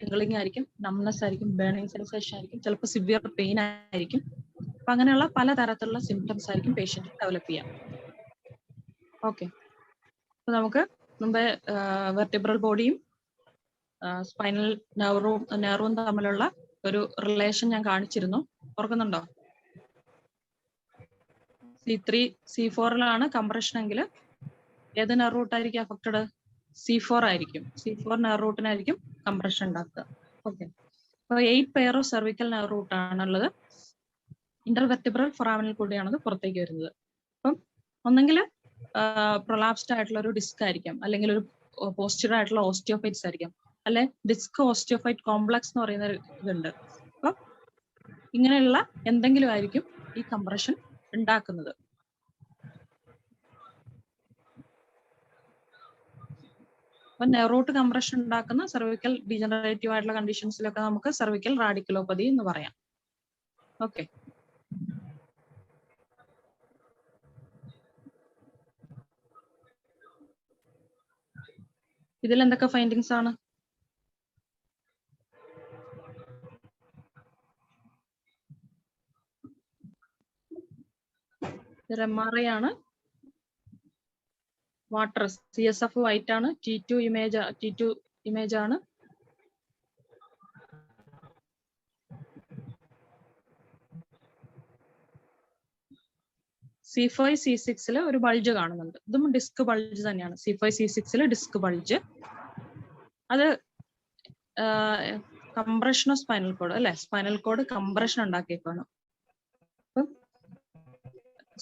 ടിംഗ്ലിംഗ് ആയിരിക്കും, നംനെസ് ആയിരിക്കും, ബേണിംഗ് സെൻസേഷൻ ആയിരിക്കും, ചിലപ്പോൾ സിവിയർ പെയിൻ ആയിരിക്കും. അപ്പൊ അങ്ങനെയുള്ള പലതരത്തിലുള്ള സിംറ്റംസ് ആയിരിക്കും പേഷ്യന്റ് ഡെവലപ്പ് ചെയ്യാം. ഓക്കെ, അപ്പൊ നമുക്ക് മുമ്പേ വെർട്ടിബ്രൽ ബോഡിയും സ്പൈനൽ നെർവും തമ്മിലുള്ള ഒരു റിലേഷൻ ഞാൻ കാണിച്ചിരുന്നു, ഓർക്കുന്നുണ്ടോ? C3 C4ലാണ് കംപ്രഷൻ എങ്കിൽ ഏത് നെർവ് റൂട്ടായിരിക്കും അഫക്റ്റഡ്? C4 ആയിരിക്കും. C4 നെർവ് റൂട്ടിനായിരിക്കും കംപ്രഷൻ ഉണ്ടാക്കുക. ഓക്കെ, അപ്പോൾ 8 pair of cervical nerve root ആണുള്ളത്. ഇന്റർവെർട്ടിബ്രൽ ഫൊറാമിനിൽ കൂടിയാണത് പുറത്തേക്ക് വരുന്നത്. അപ്പം ഒന്നെങ്കിൽ പ്രൊലാപ്സ്ഡ് ആയിട്ടുള്ള ഒരു ഡിസ്ക് ആയിരിക്കാം, അല്ലെങ്കിൽ ഒരു പോസ്റ്റുറൽ ആയിട്ടുള്ള ഓസ്റ്റിയോഫൈറ്റ്സ് ആയിരിക്കാം, അല്ലെ ഡിസ്ക് ഓസ്റ്റിയോഫൈറ്റ് കോംപ്ലക്സ് എന്ന് പറയുന്ന ഒരു ഇതുണ്ട്. അപ്പൊ ഇങ്ങനെയുള്ള എന്തെങ്കിലും ആയിരിക്കും ഈ കംപ്രഷൻ ഉണ്ടാക്കുന്നത്. അപ്പൊ നെറൂട്ട് കംപ്രഷൻ ഉണ്ടാക്കുന്ന സെർവിക്കൽ ഡീജനറേറ്റീവ് ആയിട്ടുള്ള കണ്ടീഷൻസിലൊക്കെ നമുക്ക് സെർവിക്കൽ റാഡിക്കുലോപ്പതി എന്ന് പറയാം. ഓക്കെ, ഇതിൽ എന്തൊക്കെ ഫൈൻഡിങ്സ് ആണ്? MRI ആണ്, വാട്ടർ CSF വൈറ്റ് ആണ്, T2 ഇമേജ് ആണ്, C5 C6 ഒരു ബൾജ് കാണുന്നുണ്ട്. ഇതും ഡിസ്ക് ബൾജ് തന്നെയാണ്. C5 C6 ഡിസ്ക് ബൾജ്, അത് കംപ്രഷൻ ഓഫ് സ്പൈനൽ കോഡ് അല്ലെ, സ്പൈനൽ കോഡ് കംപ്രഷൻ ഉണ്ടാക്കിയേക്കാണ്.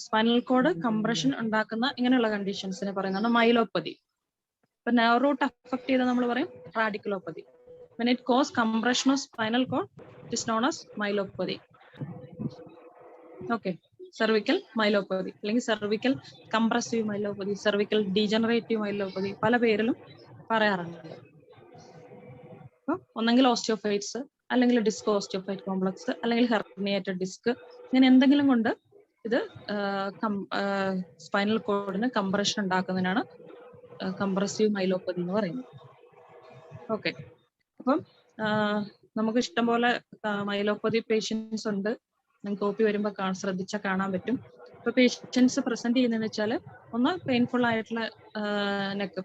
സ്പൈനൽ കോഡ് കംപ്രഷൻ ഉണ്ടാക്കുന്ന ഇങ്ങനെയുള്ള കണ്ടീഷൻസിനെ പറയുന്നതാണ് മൈലോപ്പതി. ഇപ്പൊ നെർവ് റൂട്ട് അഫക്ട് ചെയ്ത നമ്മൾ പറയും radiculopathy. When it cause compression of spinal cord, it is known as myelopathy. Okay, cervical myelopathy അല്ലെങ്കിൽ cervical compressive myelopathy, cervical degenerative myelopathy പല പേരിലും പറയാറുണ്ട്. അപ്പൊ ഒന്നെങ്കിൽ ഓസ്റ്റിയോഫൈറ്റ്സ്, അല്ലെങ്കിൽ ഡിസ്ക് ഓസ്റ്റിയോഫൈറ്റ് കോംപ്ലക്സ്, അല്ലെങ്കിൽ ഹെർണിയേറ്റഡ് ഡിസ്ക്, ഇങ്ങനെ എന്തെങ്കിലും കൊണ്ട് ഇത് സ്പൈനൽ കോഡിന് കംപ്രഷൻ ഉണ്ടാക്കുന്നതിനാണ് കംപ്രസീവ് മൈലോപ്പതി എന്ന് പറയുന്നത്. ഓക്കെ, അപ്പം നമുക്ക് ഇഷ്ടംപോലെ മൈലോപ്പതി പേഷ്യൻസ് ഉണ്ട്. നിങ്ങൾക്ക് OP വരുമ്പോൾ ശ്രദ്ധിച്ചാൽ കാണാൻ പറ്റും. ഇപ്പൊ പേഷ്യൻസ് പ്രസന്റ് ചെയ്യുന്നതെന്ന് വെച്ചാൽ ഒന്ന് പെയിൻഫുൾ ആയിട്ടുള്ള നെക്ക്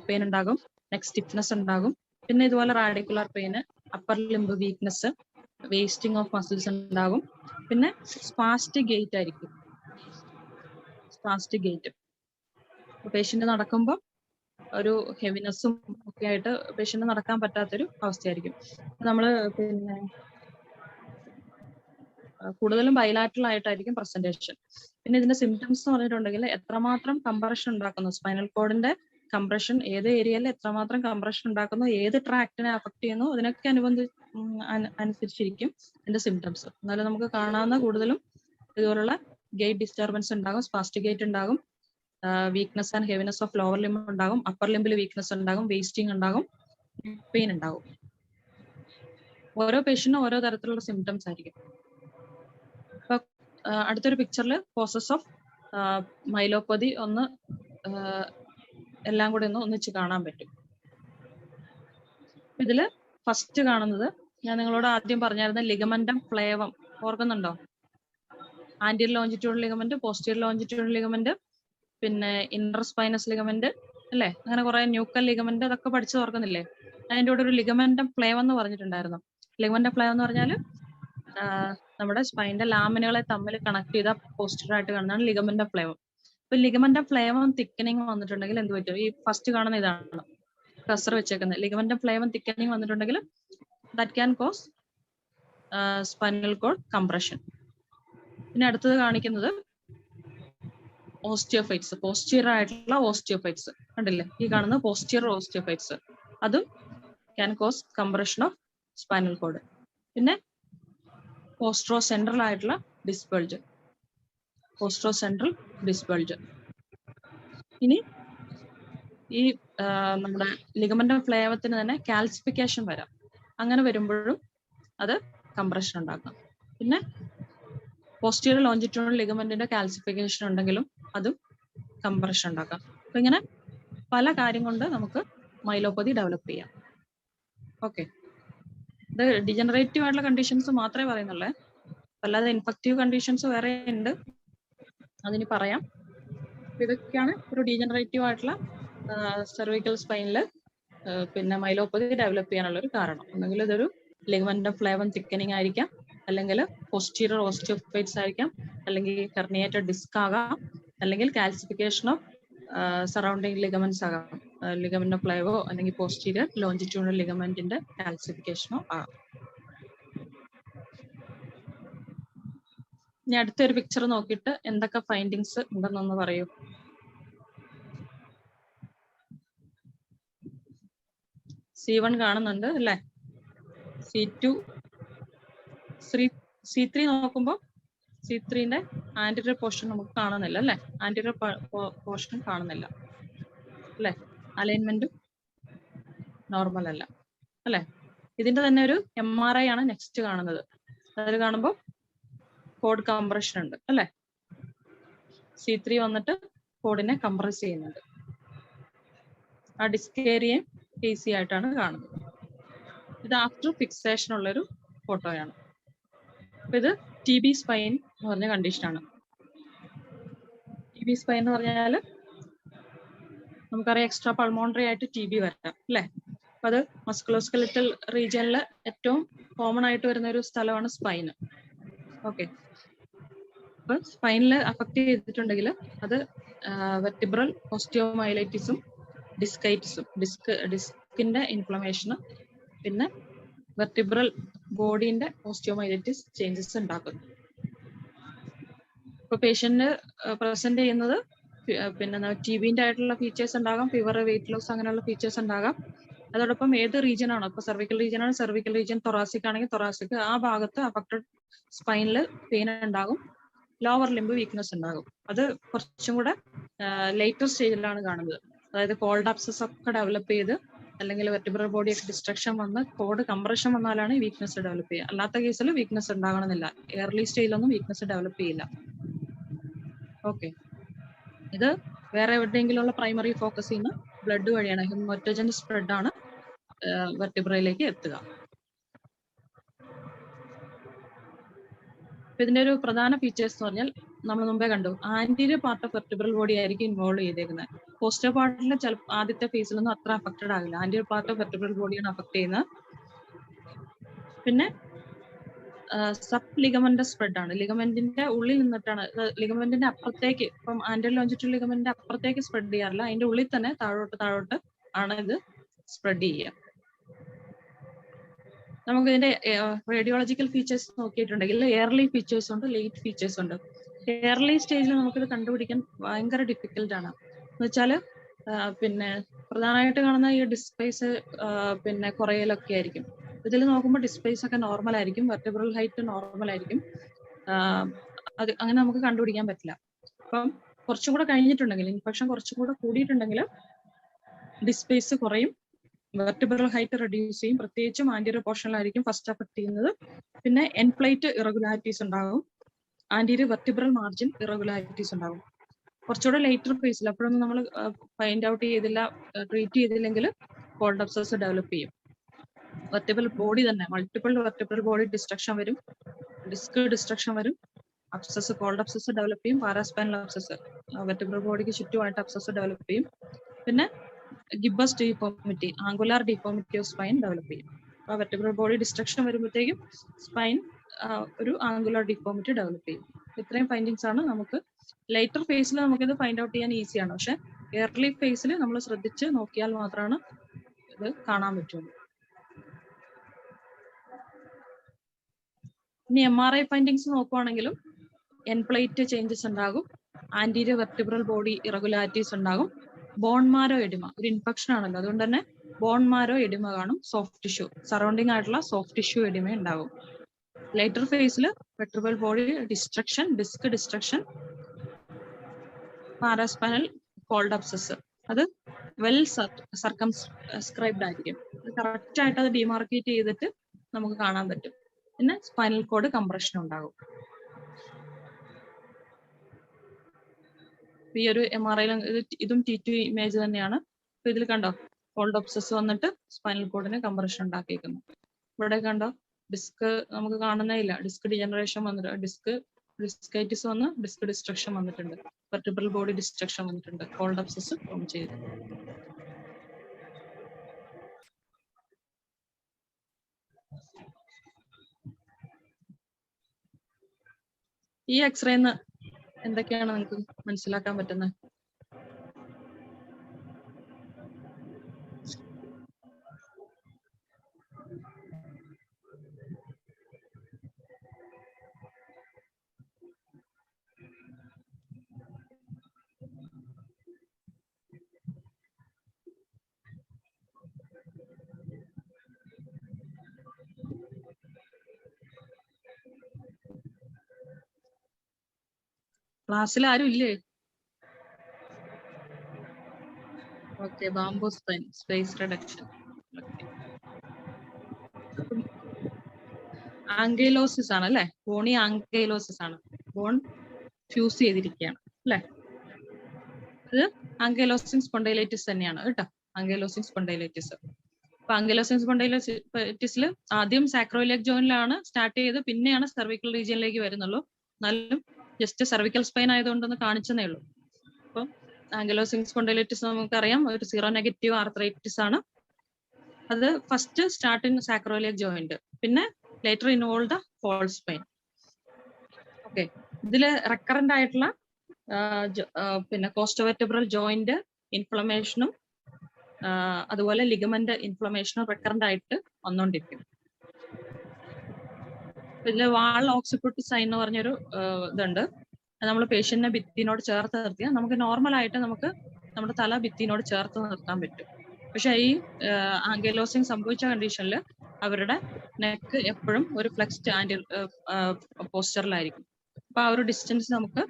പെയിൻ ഉണ്ടാകും, നെക്ക് സ്റ്റിഫ്നെസ് ഉണ്ടാകും, പിന്നെ ഇതുപോലെ radicular pain, upper limb weakness, wasting of muscles ഉണ്ടാകും, പിന്നെ സ്പാസ്റ്റിക് ഗെയിറ്റ് ആയിരിക്കും. സ്പാസ്റ്റിക് ഗെയിറ്റ് പേഷ്യന്റ് നടക്കുമ്പോൾ ഒരു ഹെവിനെസ്സും ഒക്കെ ആയിട്ട് പേഷ്യന്റ് നടക്കാൻ പറ്റാത്തൊരു അവസ്ഥയായിരിക്കും. നമ്മള് പിന്നെ കൂടുതലും ബൈലാറ്ററൽ ആയിട്ടായിരിക്കും പ്രസന്റേഷൻ. പിന്നെ ഇതിന്റെ സിംറ്റംസ് എന്ന് പറഞ്ഞിട്ടുണ്ടെങ്കിൽ എത്രമാത്രം കംപ്രഷൻ ഉണ്ടാക്കുന്നു, സ്പൈനൽ കോഡിന്റെ കംപ്രഷൻ ഏത് ഏരിയയിൽ എത്രമാത്രം കംപ്രഷൻ ഉണ്ടാക്കുന്നു, ഏത് ട്രാക്റ്റിനെ അഫക്ട് ചെയ്യുന്നു, അതിനൊക്കെ അനുസരിച്ചിരിക്കും ഇതിന്റെ സിംറ്റംസ്. എന്നാലും നമുക്ക് കാണാവുന്ന കൂടുതലും ഇതുപോലുള്ള ഗേറ്റ് ഡിസ്റ്റർബൻസ് ഉണ്ടാകും, സ്പാസ്റ്റിക് ഗേറ്റ് ഉണ്ടാകും, weakness and heaviness of lower limb ഉണ്ടാകും, അപ്പർ ലിംബിൽ വീക്ക്നെസ് ഉണ്ടാകും, വേസ്റ്റിംഗ് ഉണ്ടാകും, പെയിൻ ഉണ്ടാകും. ഓരോ പേഷ്യന്റിനും ഓരോ തരത്തിലുള്ള സിംറ്റംസ് ആയിരിക്കും. ഇപ്പൊ അടുത്തൊരു പിക്ചറിൽ പ്രോസസ് ഓഫ് മൈലോപ്പതി ഒന്ന് എല്ലാം കൂടി ഒന്ന് ഒന്നിച്ച് കാണാൻ പറ്റും. ഇതില് ഫസ്റ്റ് കാണുന്നത് ഞാൻ നിങ്ങളോട് ആദ്യം പറഞ്ഞായിരുന്ന ലിഗമെന്റം ഫ്ലേവം, ഓർക്കുന്നുണ്ടോ? ആന്റിയർ longitudinal ligament, posterior longitudinal ligament, പിന്നെ ഇന്റർ സ്പൈനസ് ലിഗമെന്റ് അല്ലെ, അങ്ങനെ കുറെ ന്യൂക്കൽ ലിഗമെന്റ്, അതൊക്കെ പഠിച്ചു ഓർക്കുന്നില്ലേ? അതിന്റെ കൂടെ ഒരു ലിഗമെന്റം ഫ്ലേവം എന്ന് പറഞ്ഞിട്ടുണ്ടായിരുന്നു. ലിഗമെന്റം ഫ്ലേവം എന്ന് പറഞ്ഞാൽ നമ്മുടെ സ്പൈനിന്റെ ലാമിനുകളെ തമ്മിൽ കണക്ട് ചെയ്ത പോസ്റ്റീരിയർ ആയിട്ട് കാണുന്നതാണ് ലിഗമെന്റം ഫ്ലേവം. ഇപ്പൊ ലിഗമെന്റം ഫ്ലേവം തിക്കനിങ് വന്നിട്ടുണ്ടെങ്കിൽ എന്ത് പറ്റും? ഈ ഫസ്റ്റ് കാണുന്ന ഇതാണ് കസർ വെച്ചേക്കുന്നത്. ലിഗമെന്റം ഫ്ലേവം തിക്കനിങ് വന്നിട്ടുണ്ടെങ്കിൽ that can cos spinal cord compression. പിന്നെ അടുത്തത് കാണിക്കുന്നത് ഓസ്റ്റിയോഫൈറ്റ്സ്, പോസ്റ്റീരിയർ ആയിട്ടുള്ള ഓസ്റ്റിയോഫൈറ്റ്സ് കണ്ടില്ലേ? ഈ കാണുന്ന പോസ്റ്റീരിയർ ഓസ്റ്റിയോഫൈറ്റ്സ്, അതും can cos compression of spinal code. പിന്നെ പോസ്ട്രോ സെൻട്രൽ ആയിട്ടുള്ള ഡിസ്ബൾജ്, പോസ്ട്രോ സെൻട്രൽ ഡിസ്ബൾജ്. ഇനി ഈ നമ്മുടെ ലിഗമെന്റം ഫ്ലേവത്തിന് തന്നെ കാൽസിഫിക്കേഷൻ വരാം. അങ്ങനെ വരുമ്പോഴും അത് കംപ്രഷൻ ഉണ്ടാക്കാം. പിന്നെ പോസ്റ്റീരിയർ ലോഞ്ചിറ്റ്യൂഡൽ ലിഗമെന്റിന്റെ കാൽസിഫിക്കേഷൻ ഉണ്ടെങ്കിലും അതും കംപ്രഷൻ ഉണ്ടാക്കാം. അപ്പൊ ഇങ്ങനെ പല കാര്യം കൊണ്ട് നമുക്ക് മൈലോപ്പതി ഡെവലപ്പ് ചെയ്യാം. ഓക്കെ, ഇത് ഡിജനറേറ്റീവ് ആയിട്ടുള്ള കണ്ടീഷൻസ് മാത്രമേ പറയുന്നുള്ളൂ, അല്ലാതെ ഇൻഫെക്റ്റീവ് കണ്ടീഷൻസ് വേറെ ഉണ്ട്, അതിന് പറയാം. ഇതൊക്കെയാണ് ഒരു ഡീജനറേറ്റീവ് ആയിട്ടുള്ള സെർവിക്കൽ സ്പൈനിൽ പിന്നെ മൈലോപ്പതി ഡെവലപ്പ് ചെയ്യാനുള്ള ഒരു കാരണം. ഒന്നെങ്കിൽ ഇതൊരു ലിഗമെന്റ് ഓഫ് ഫ്ലേവം തിക്കനിങ് ആയിരിക്കാം, അല്ലെങ്കിൽ പോസ്റ്റീരിയർ ഓസ്റ്റിയോഫൈറ്റ്സ് ആയിരിക്കാം, അല്ലെങ്കിൽ ഹെർണിയേറ്റഡ് ഡിസ്ക് ആകാം, അല്ലെങ്കിൽ കാൽസിഫിക്കേഷൻ ഓഫ് സറൗണ്ടിങ് ലിഗമെന്റ്സ് ആകാം, ലിഗമെന്റ് ഓഫ് ഫ്ലേവോ അല്ലെങ്കിൽ പോസ്റ്റീരിയർ ലോഞ്ചിറ്റ്യൂണൽ ലിഗമെന്റിന്റെ കാൽസിഫിക്കേഷനോ ആകാം. ഇനി അടുത്തൊരു പിക്ചർ നോക്കിയിട്ട് എന്തൊക്കെ ഫൈൻഡിങ്സ് ഉണ്ടെന്നൊന്ന് പറയൂ. C1 കാണുന്നുണ്ട് അല്ലേ? C2, C3 നോക്കുമ്പോൾ C3ന്റെ ആന്റിരിയർ പോർഷൻ നമുക്ക് കാണുന്നില്ല അല്ലേ? ആന്റിരിയർ പോർഷൻ കാണുന്നില്ല അല്ലേ? അലൈൻമെന്റും നോർമൽ അല്ല അല്ലേ? ഇതിന്റെ തന്നെ ഒരു MRI ആണ് നെക്സ്റ്റ് കാണുന്നത്. അതിൽ കാണുമ്പോൾ കോഡ് കംപ്രഷൻ ഉണ്ട് അല്ലേ? C3 വന്നിട്ട് കോഡിനെ കംപ്രസ് ചെയ്യുന്നുണ്ട്. ആ ഡിസ്ക് ഏരിയയും ഈസി ആയിട്ടാണ് കാണുന്നത്. ഇത് ആഫ്റ്റർ ഫിക്സേഷൻ ഉള്ളൊരു ഫോട്ടോയാണ്. അപ്പൊ ഇത് TB സ്പൈൻ എന്ന് പറഞ്ഞ കണ്ടീഷനാണ്. TB സ്പൈൻ എന്ന് പറഞ്ഞാൽ നമുക്കറിയാം എക്സ്ട്രാ പൾമോണറി ആയിട്ട് TB വരാം അല്ലേ? അപ്പൊ അത് മസ്കുലോസ്കെലിറ്റൽ റീജിയനിൽ ഏറ്റവും കോമൺ ആയിട്ട് വരുന്ന ഒരു സ്ഥലമാണ് സ്പൈന്. ഓക്കെ, അപ്പൊ സ്പൈനിൽ അഫക്ട് ചെയ്തിട്ടുണ്ടെങ്കിൽ അത് വെർട്ടിബ്രൽ ഓസ്റ്റിയോമൈലൈറ്റിസും ഡിസ്കൈറ്റിസും, ഡിസ്കിന്റെ ഇൻഫ്ലമേഷന്, പിന്നെ വെർട്ടിബ്രൽ ബോഡീന്റെ ഓസ്റ്റിയോമൈലൈറ്റിസ് ചേഞ്ചസ് ഉണ്ടാക്കുന്നു. ഇപ്പൊ പേഷ്യന്റ് പ്രസന്റ് ചെയ്യുന്നത് പിന്നെ TBന്റെ ആയിട്ടുള്ള ഫീച്ചേഴ്സ് ഉണ്ടാകാം, ഫീവർ, വെയിറ്റ് ലോസ് അങ്ങനെയുള്ള ഫീച്ചേഴ്സ് ഉണ്ടാകാം. അതോടൊപ്പം ഏത് റീജിയൻ ആണോ, ഇപ്പൊ സെർവിക്കൽ റീജിയൻ ആണ്, സെർവിക്കൽ റീജിയൻ, തൊറാസിക് ആണെങ്കിൽ തൊറാസിക്, ആ ഭാഗത്ത് അഫക്റ്റഡ് സ്പൈനിൽ പെയിൻ ഉണ്ടാകും, ലോവർ ലിംബ് വീക്ക്നെസ് ഉണ്ടാകും. അത് കുറച്ചും കൂടെ ലേറ്റർ സ്റ്റേജിലാണ് കാണുന്നത്. അതായത് കോൾഡ് അബ്സസ് ഒക്കെ ഡെവലപ്പ് ചെയ്ത് അല്ലെങ്കിൽ വെർട്ടിബ്രൽ ബോഡി ഒക്കെ ഡിസ്ട്രക്ഷൻ വന്ന് കോഡ് കംപ്രഷൻ വന്നാലാണ് ഈ വീക്ക്നെസ് ഡെവലപ്പ് ചെയ്യുക. അല്ലാത്ത കേസിൽ വീക്ക്നെസ് ഉണ്ടാകണമെന്നില്ല, എയർലി സ്റ്റേജിലൊന്നും വീക്ക്നെസ് ഡെവലപ്പ് ചെയ്യില്ല. ഓക്കെ, ഇത് വേറെ എവിടെയെങ്കിലും ഉള്ള പ്രൈമറി ഫോക്കസ് ചെയ്യുന്ന ബ്ലഡ് വഴിയാണ്, ഹെമറ്റോജൻ സ്പ്രെഡ് ആണ് വെർട്ടിബ്രയിലേക്ക് എത്തുക. ഇതിന്റെ ഒരു പ്രധാന ഫീച്ചേഴ്സ് എന്ന് പറഞ്ഞാൽ നമ്മൾ മുമ്പേ കണ്ടു, anterior part of vertebral body ആയിരിക്കും ഇൻവോൾവ് ചെയ്തേക്കുന്നത്. പോസ്റ്റർ പാർട്ടിൽ ആദ്യത്തെ ഫേസിലൊന്നും അത്ര അഫക്റ്റഡ് ആകില്ല, ആന്റീരിയർ പാർട്ട് ഓഫ് വെർട്ടിബ്രൽ ബോഡിയാണ് അഫക്ട് ചെയ്യുന്നത്. പിന്നെ സബ് ലിഗമെന്റ് സ്പ്രെഡ് ആണ്, ലിഗമെന്റിന്റെ ഉള്ളിൽ നിന്നിട്ടാണ്, ലിഗമെന്റിന്റെ അപ്പുറത്തേക്ക്, ഇപ്പം ആന്റീരിയർ ലോഞ്ചിറ്റ്യൂണൽ ലിഗമെന്റിന്റെ അപ്പുറത്തേക്ക് സ്പ്രെഡ് ചെയ്യാറില്ല, അതിന്റെ ഉള്ളിൽ തന്നെ താഴോട്ട് ആണ് ഇത് സ്പ്രെഡ് ചെയ്യുക. നമുക്ക് ഇതിന്റെ റേഡിയോളജിക്കൽ ഫീച്ചേഴ്സ് നോക്കിയിട്ടുണ്ടെങ്കിൽ എയർലി ഫീച്ചേഴ്സ് ഉണ്ട്, ലേറ്റ് ഫീച്ചേഴ്സ് ഉണ്ട്. എയർലി സ്റ്റേജിൽ നമുക്കിത് കണ്ടുപിടിക്കാൻ ഭയങ്കര ഡിഫിക്കൽട്ട് ആണ്. എന്ന് വെച്ചാല് പിന്നെ പ്രധാനമായിട്ട് കാണുന്ന ഈ ഡിസ്പേസ് പിന്നെ കുറയലൊക്കെ ആയിരിക്കും. ഇതിൽ നോക്കുമ്പോൾ ഡിസ്പേസ് ഒക്കെ നോർമൽ ആയിരിക്കും, വെർട്ടിബ്രൽ ഹൈറ്റ് നോർമൽ ആയിരിക്കും. അത് അങ്ങനെ നമുക്ക് കണ്ടുപിടിക്കാൻ പറ്റില്ല. അപ്പം കുറച്ചും കൂടെ കഴിഞ്ഞിട്ടുണ്ടെങ്കിൽ, ഇൻഫെക്ഷൻ കുറച്ചും കൂടെ കൂടിയിട്ടുണ്ടെങ്കിൽ ഡിസ്പേസ് കുറയും, വെർട്ടിബ്രൽ ഹൈറ്റ് റെഡ്യൂസ് ചെയ്യും, പ്രത്യേകിച്ചും ആന്റീരിയർ പോർഷനിലായിരിക്കും ഫസ്റ്റ് അഫക്ട് ചെയ്യുന്നത്. പിന്നെ എൻപ്ലൈറ്റ് ഇറഗുലാരിറ്റീസ് ഉണ്ടാകും, ആന്റീരിയർ വെർട്ടിബ്രൽ മാർജിൻ ഇറഗുലാരിറ്റീസ് ഉണ്ടാകും. കുറച്ചുകൂടെ ലേറ്റർ ഫേസിൽ അപ്പോഴൊന്നും നമ്മൾ ഫൈൻഡ് ഔട്ട് ചെയ്തില്ല, ട്രീറ്റ് ചെയ്തില്ലെങ്കിൽ കോൾഡ് അബ്സസ് ഡെവലപ്പ് ചെയ്യും. വെർട്ടിബ്രൽ ബോഡി തന്നെ മൾട്ടിപ്പിൾ വെർട്ടിബ്രൽ ബോഡി ഡിസ്ട്രക്ഷൻ വരും, ഡിസ്ക് ഡിസ്ട്രക്ഷൻ വരും, അബ്സസ് കോൾഡ് അബ്സസ് ഡെവലപ്പ് ചെയ്യും, പാരാസ്പൈനൽ അബ്സസ് വെർട്ടിബ്രൽ ബോഡിക്ക് ചുറ്റുമായിട്ട് അബ്സസ് ഡെവലപ്പ് ചെയ്യും. പിന്നെ gibbus deformity, angular deformity of spine develop ചെയ്യും. അപ്പോൾ വെർട്ടിബ്രൽ ബോഡി ഡിസ്ട്രക്ഷൻ വരുമ്പോഴത്തേക്കും സ്പൈൻ ഒരു ആംഗുലാർ ഡിഫോമിറ്റി ഡെവലപ്പ് ചെയ്യും. ഇത്രയും ഫൈൻഡിങ്സ് ആണ് നമുക്ക് ലേറ്റർ ഫേസിൽ നമുക്കിത് ഫൈൻഡ് ഔട്ട് ചെയ്യാൻ ഈസിയാണ്. പക്ഷെ എയർലി ഫേസിൽ നമ്മൾ ശ്രദ്ധിച്ച് നോക്കിയാൽ മാത്രമാണ് ഇത് കാണാൻ പറ്റുള്ളൂ. ഇനി MRI ഫൈൻഡിങ്സ് നോക്കുവാണെങ്കിലും എൻപ്ലേറ്റ് ചേഞ്ചസ് ഉണ്ടാകും, ആന്റീരിയർ വെർട്ടിബ്രൽ ബോഡി ഇറഗുലാരിറ്റീസ് ഉണ്ടാകും, ബോൺ മാരോ എഡിമ, ഒരു ഇൻഫെക്ഷൻ ആണല്ലോ, അതുകൊണ്ട് തന്നെ ബോൺ മാരോ എഡിമ കാണും, സോഫ്റ്റ് ടിഷ്യൂ സറൗണ്ടിങ് ആയിട്ടുള്ള സോഫ്റ്റ് ടിഷ്യൂ എഡിമ ഉണ്ടാകും. ലേറ്റർ ഫേസിൽ vertebral body destruction, disc destruction, paraspinal cold abscess, അത് വെൽ സർക്കംസ്ക്രൈബ്ഡ് ആയിരിക്കും, കറക്റ്റ് ആയിട്ട് അത് ഡിമാർക്കേറ്റ് ചെയ്തിട്ട് നമുക്ക് കാണാൻ പറ്റും. പിന്നെ സ്പൈനൽ കോഡ് കംപ്രഷൻ ഉണ്ടാകും. ഈ ഒരു MRI ഇതും T2 ഇമേജ് തന്നെയാണ്, അപ്പൊ ഇതിൽ കണ്ടോ കോൾഡോപ്സിസ് വന്നിട്ട് സ്പൈനൽ കോഡിന് കംപ്രഷൻ ഉണ്ടാക്കിയിരിക്കുന്നു. ഇവിടെ കണ്ടോ ഡിസ്ക് നമുക്ക് കാണുന്നേ ഇല്ല, ഡിസ്ക് ഡിജനറേഷൻ വന്നിട്ട് ഡിസ്കൈറ്റിസ് വന്ന് ഡിസ്ക് ഡിസ്ട്രക്ഷൻ വന്നിട്ടുണ്ട്, വെർട്ടിബ്രൽ ബോഡി ഡിസ്ട്രക്ഷൻ വന്നിട്ടുണ്ട്, കോൾഡോപ്സിസ് ഫോം ചെയ്തു. ഈ എക്സ്റേന്ന് എന്തൊക്കെയാണ് നിങ്ങൾക്ക് മനസ്സിലാക്കാൻ പറ്റുന്നത്? ക്ലാസ്സിൽ ആരും ഇല്ലേ? Okay, bamboo spine, space reduction. Ankylosis ആണ് അല്ലെ, ബോണി ആങ്കൈലോസിസ് ആണ്, ബോൺ ഫ്യൂസ് ചെയ്തിരിക്കുകയാണ് അല്ലെ. ഇത് ആങ്കൈലോസിംഗ് സ്പോണ്ടൈലൈറ്റിസ് തന്നെയാണ് കേട്ടോ, ആങ്കൈലോസിംഗ് സ്പോണ്ടൈലൈറ്റിസ്. അപ്പൊ ആങ്കൈലോസിംഗ് സ്പോണ്ടൈലൈറ്റിസിൽ ആദ്യം സാക്രോയിലിയക് ജോയിനിലാണ് സ്റ്റാർട്ട് ചെയ്ത് പിന്നെയാണ് സെർവിക്കൽ റീജിയനിലേക്ക് വരുന്നുള്ളൂ. എന്നാലും ജസ്റ്റ് സെർവിക്കൽ സ്പൈൻ ആയതുകൊണ്ടൊന്ന് കാണിച്ചതേ ഉള്ളൂ. അപ്പം ആങ്കൈലോസിംഗ് സ്പോണ്ടൈലൈറ്റിസ് നമുക്കറിയാം ഒരു സീറോ നെഗറ്റീവ് ആർത്രൈറ്റിസ് ആണ്. അത് first start in sacroiliac joint, പിന്നെ later involve the false spine. Okay, ഇതില് റെക്കറന്റ് ആയിട്ടുള്ള പിന്നെ കോസ്റ്റോവെർട്ടിബ്രൽ ജോയിന്റ് ഇൻഫ്ലമേഷനും അതുപോലെ ലിഗമെന്റ് ഇൻഫ്ലമേഷനും റെക്കറന്റ് ആയിട്ട് വന്നുകൊണ്ടിരിക്കും. ഇതില് വാൾ ഓക്സിപിറ്റ് സൈൻ എന്ന് പറഞ്ഞൊരു ഇതുണ്ട്. നമ്മൾ പേഷ്യന്റിനെ ഭിത്തിനോട് ചേർത്ത് നിർത്തിയാൽ നമുക്ക് നോർമൽ ആയിട്ട് നമുക്ക് നമ്മുടെ തല ഭിത്തിനോട് ചേർത്ത് നിർത്താൻ പറ്റും. പക്ഷെ ഈ ആങ്കൈലോസിംഗ് സംഭവിച്ച കണ്ടീഷനിൽ അവരുടെ നെക്ക് എപ്പോഴും ഒരു ഫ്ലെക്സ്ഡ് ആൻഡ് പോസ്റ്ററിലായിരിക്കും. അപ്പൊ ആ ഒരു ഡിസ്റ്റൻസ് നമുക്ക്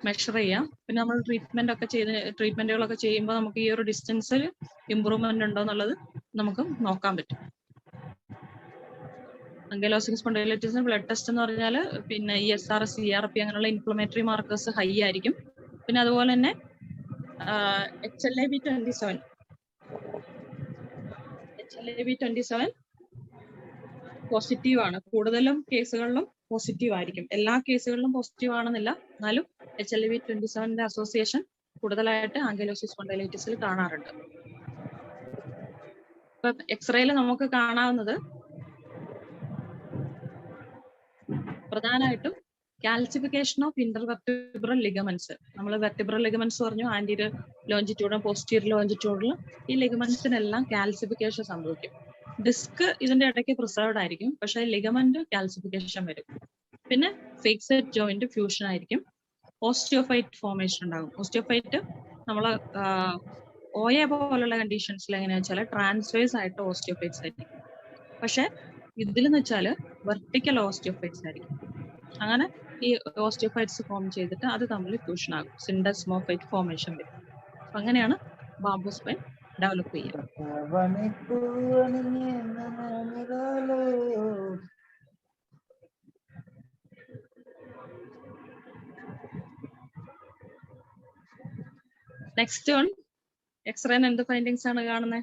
മെഷർ ചെയ്യാം. പിന്നെ നമ്മൾ ട്രീറ്റ്മെന്റുകളൊക്കെ ചെയ്യുമ്പോൾ നമുക്ക് ഈ ഒരു ഡിസ്റ്റൻസിൽ ഇമ്പ്രൂവ്മെന്റ് ഉണ്ടോ എന്നുള്ളത് നമുക്ക് നോക്കാൻ പറ്റും. ആങ്കൈലോസിംഗ് സ്പോണ്ടൈലൈറ്റിസിന് ബ്ലഡ് ടെസ്റ്റ് എന്ന് പറഞ്ഞാൽ പിന്നെ ESR, CRP അങ്ങനെയുള്ള ഇൻഫ്ലമേറ്ററി മാർക്കേഴ്സ് ഹൈ ആയിരിക്കും. പിന്നെ അതുപോലെ തന്നെ HLA-B27 പോസിറ്റീവ് ആണ്. കൂടുതലും കേസുകളിലും പോസിറ്റീവ് ആയിരിക്കും. എല്ലാ കേസുകളിലും പോസിറ്റീവ് ആണെന്നില്ല, എന്നാലും HLA-B27 അസോസിയേഷൻ കൂടുതലായിട്ട് ആങ്കൈലോസിംഗ് സ്പോണ്ടൈലൈറ്റിസിൽ കാണാറുണ്ട്. ഇപ്പൊ എക്സ്റേയിൽ നമുക്ക് കാണാവുന്നത് പ്രധാനമായിട്ടും കാൽസിഫിക്കേഷൻ ഓഫ് ഇന്റർവെർട്ടിബ്രൽ ലിഗമെന്റ്സ്. നമ്മൾ വെർട്ടിബ്രൽ ലിഗമെന്റ്സ് പറഞ്ഞു, ആന്റീരിയർ ലോഞ്ചിറ്റ്യൂഡും പോസ്റ്റീരിയർ ലോഞ്ചിറ്റ്യൂഡിലും ഈ ലിഗമെന്റ്സിനെല്ലാം കാൽസിഫിക്കേഷൻ സംഭവിക്കും. ഡിസ്ക് ഇതിന്റെ ഇടയ്ക്ക് പ്രിസർവ്ഡ് ആയിരിക്കും, പക്ഷെ ലിഗമെന്റ് കാൽസിഫിക്കേഷൻ വരും. പിന്നെ ഫിക്സഡ് ജോയിന്റ് ഫ്യൂഷൻ ആയിരിക്കും. ഓസ്റ്റിയോഫൈറ്റ് ഫോർമേഷൻ ഉണ്ടാകും. ഓസ്റ്റിയോഫൈറ്റ് നമ്മള് OA പോലുള്ള കണ്ടീഷൻസിൽ എങ്ങനെയാ വെച്ചാൽ ട്രാൻസ്വേഴ്സ് ആയിട്ട് ഓസ്റ്റിയോഫൈറ്റ്സ് ആയിരിക്കും. പക്ഷെ ഇതിലെന്ന് വെച്ചാൽ വെർട്ടിക്കൽ ഓസ്റ്റിയോഫൈറ്റ്സ് ആയിരിക്കും. അങ്ങനെ ഈ ഓസ്റ്റിയോഫൈറ്റ്സ് ഫോം ചെയ്തിട്ട് അത് തമ്മിൽ ഫ്യൂഷൻ ആകും, സിൻഡസ്മോഫൈറ്റ് ഫോർമേഷൻ വരും. അപ്പൊ അങ്ങനെയാണ് ബാംബു സ്പൈൻ ഡെവലപ്പ് ചെയ്യുക. നെക്സ്റ്റ് വൺ, എക്സ്റേന് എന്ത് ഫൈൻഡിങ്സ് ആണ് കാണുന്നത്?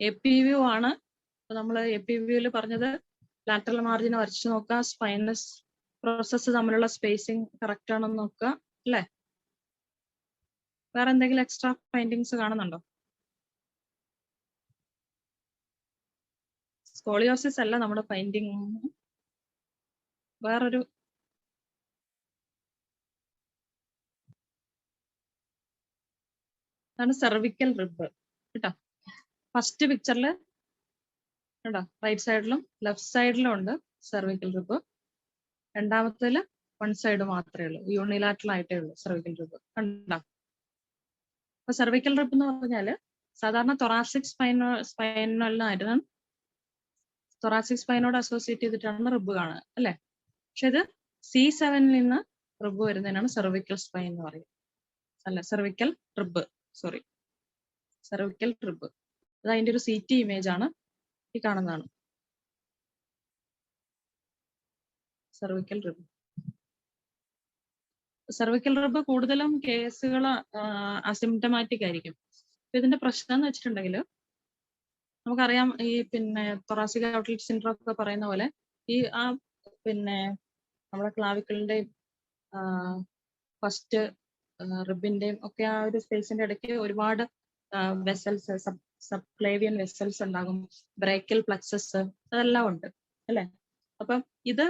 APView ആണ്. അപ്പൊ നമ്മൾ APViewല് പറഞ്ഞത് ലാറ്ററൽ മാർജിൻ വരച്ചു നോക്കുക, സ്പൈനസ് പ്രോസസ്സ് തമ്മിലുള്ള സ്പേസിങ് കറക്റ്റ് ആണെന്ന് നോക്കുക അല്ലേ? വേറെ എന്തെങ്കിലും എക്സ്ട്രാ ഫൈൻഡിങ്സ് കാണുന്നുണ്ടോ? സ്കോളിയോസിസ് അല്ല നമ്മുടെ ഫൈൻഡിങ്, വേറൊരു അതാണ് സെർവിക്കൽ റിബ് കേട്ടോ. ഫസ്റ്റ് പിക്ചറിൽ കേട്ടോ റൈറ്റ് സൈഡിലും ലെഫ്റ്റ് സൈഡിലും ഉണ്ട് സെർവിക്കൽ റിബ്. രണ്ടാമത്തേല് വൺ സൈഡ് മാത്രമേ ഉള്ളൂ, യൂണിലാറ്ററൽ ആയിട്ടേ ഉള്ളൂ സെർവിക്കൽ റിബ് കണ്ടോ. അപ്പൊ സെർവിക്കൽ റിബ് എന്ന് പറഞ്ഞാല് സാധാരണ തൊറാസിക് സ്പൈനലിനായിരുന്നു, തൊറാസിക് സ്പൈനോട് അസോസിയേറ്റ് ചെയ്തിട്ടാണ് റിബ് കാണുക അല്ലെ. പക്ഷെ ഇത് C7 നിന്ന് റിബ് വരുന്നതിനാണ് സെർവിക്കൽ സ്പൈൻ എന്ന് പറയുന്നത്, അല്ല cervical rib, sorry. Cervical rib. അത് അതിന്റെ ഒരു CT ഇമേജ് ആണ്, ഈ കാണുന്നതാണ് സെർവിക്കൽ റിബ്. സെർവിക്കൽ റിബ് കൂടുതലും കേസുകൾ അസിംറ്റമാറ്റിക് ആയിരിക്കും. ഇതിന്റെ പ്രശ്നം എന്ന് വെച്ചിട്ടുണ്ടെങ്കിൽ നമുക്കറിയാം, ഈ പിന്നെ തൊറാസിക് ഔട്ട്ലെറ്റ് സിൻഡ്രോം ഒക്കെ പറയുന്ന പോലെ ഈ പിന്നെ നമ്മുടെ ക്ലാവിക്കിളിന്റെയും ഫസ്റ്റ് റിബിന്റെയും ഒക്കെ ആ ഒരു സ്പേസിന്റെ ഇടയ്ക്ക് ഒരുപാട് വെസൽസ്, സബ്ക്ലേവിയൻ വെസൽസ് ഉണ്ടാകും, ബ്രേക്കൽ പ്ലക്സസ്, അതെല്ലാം ഉണ്ട് അല്ലെ. അപ്പം ഇത്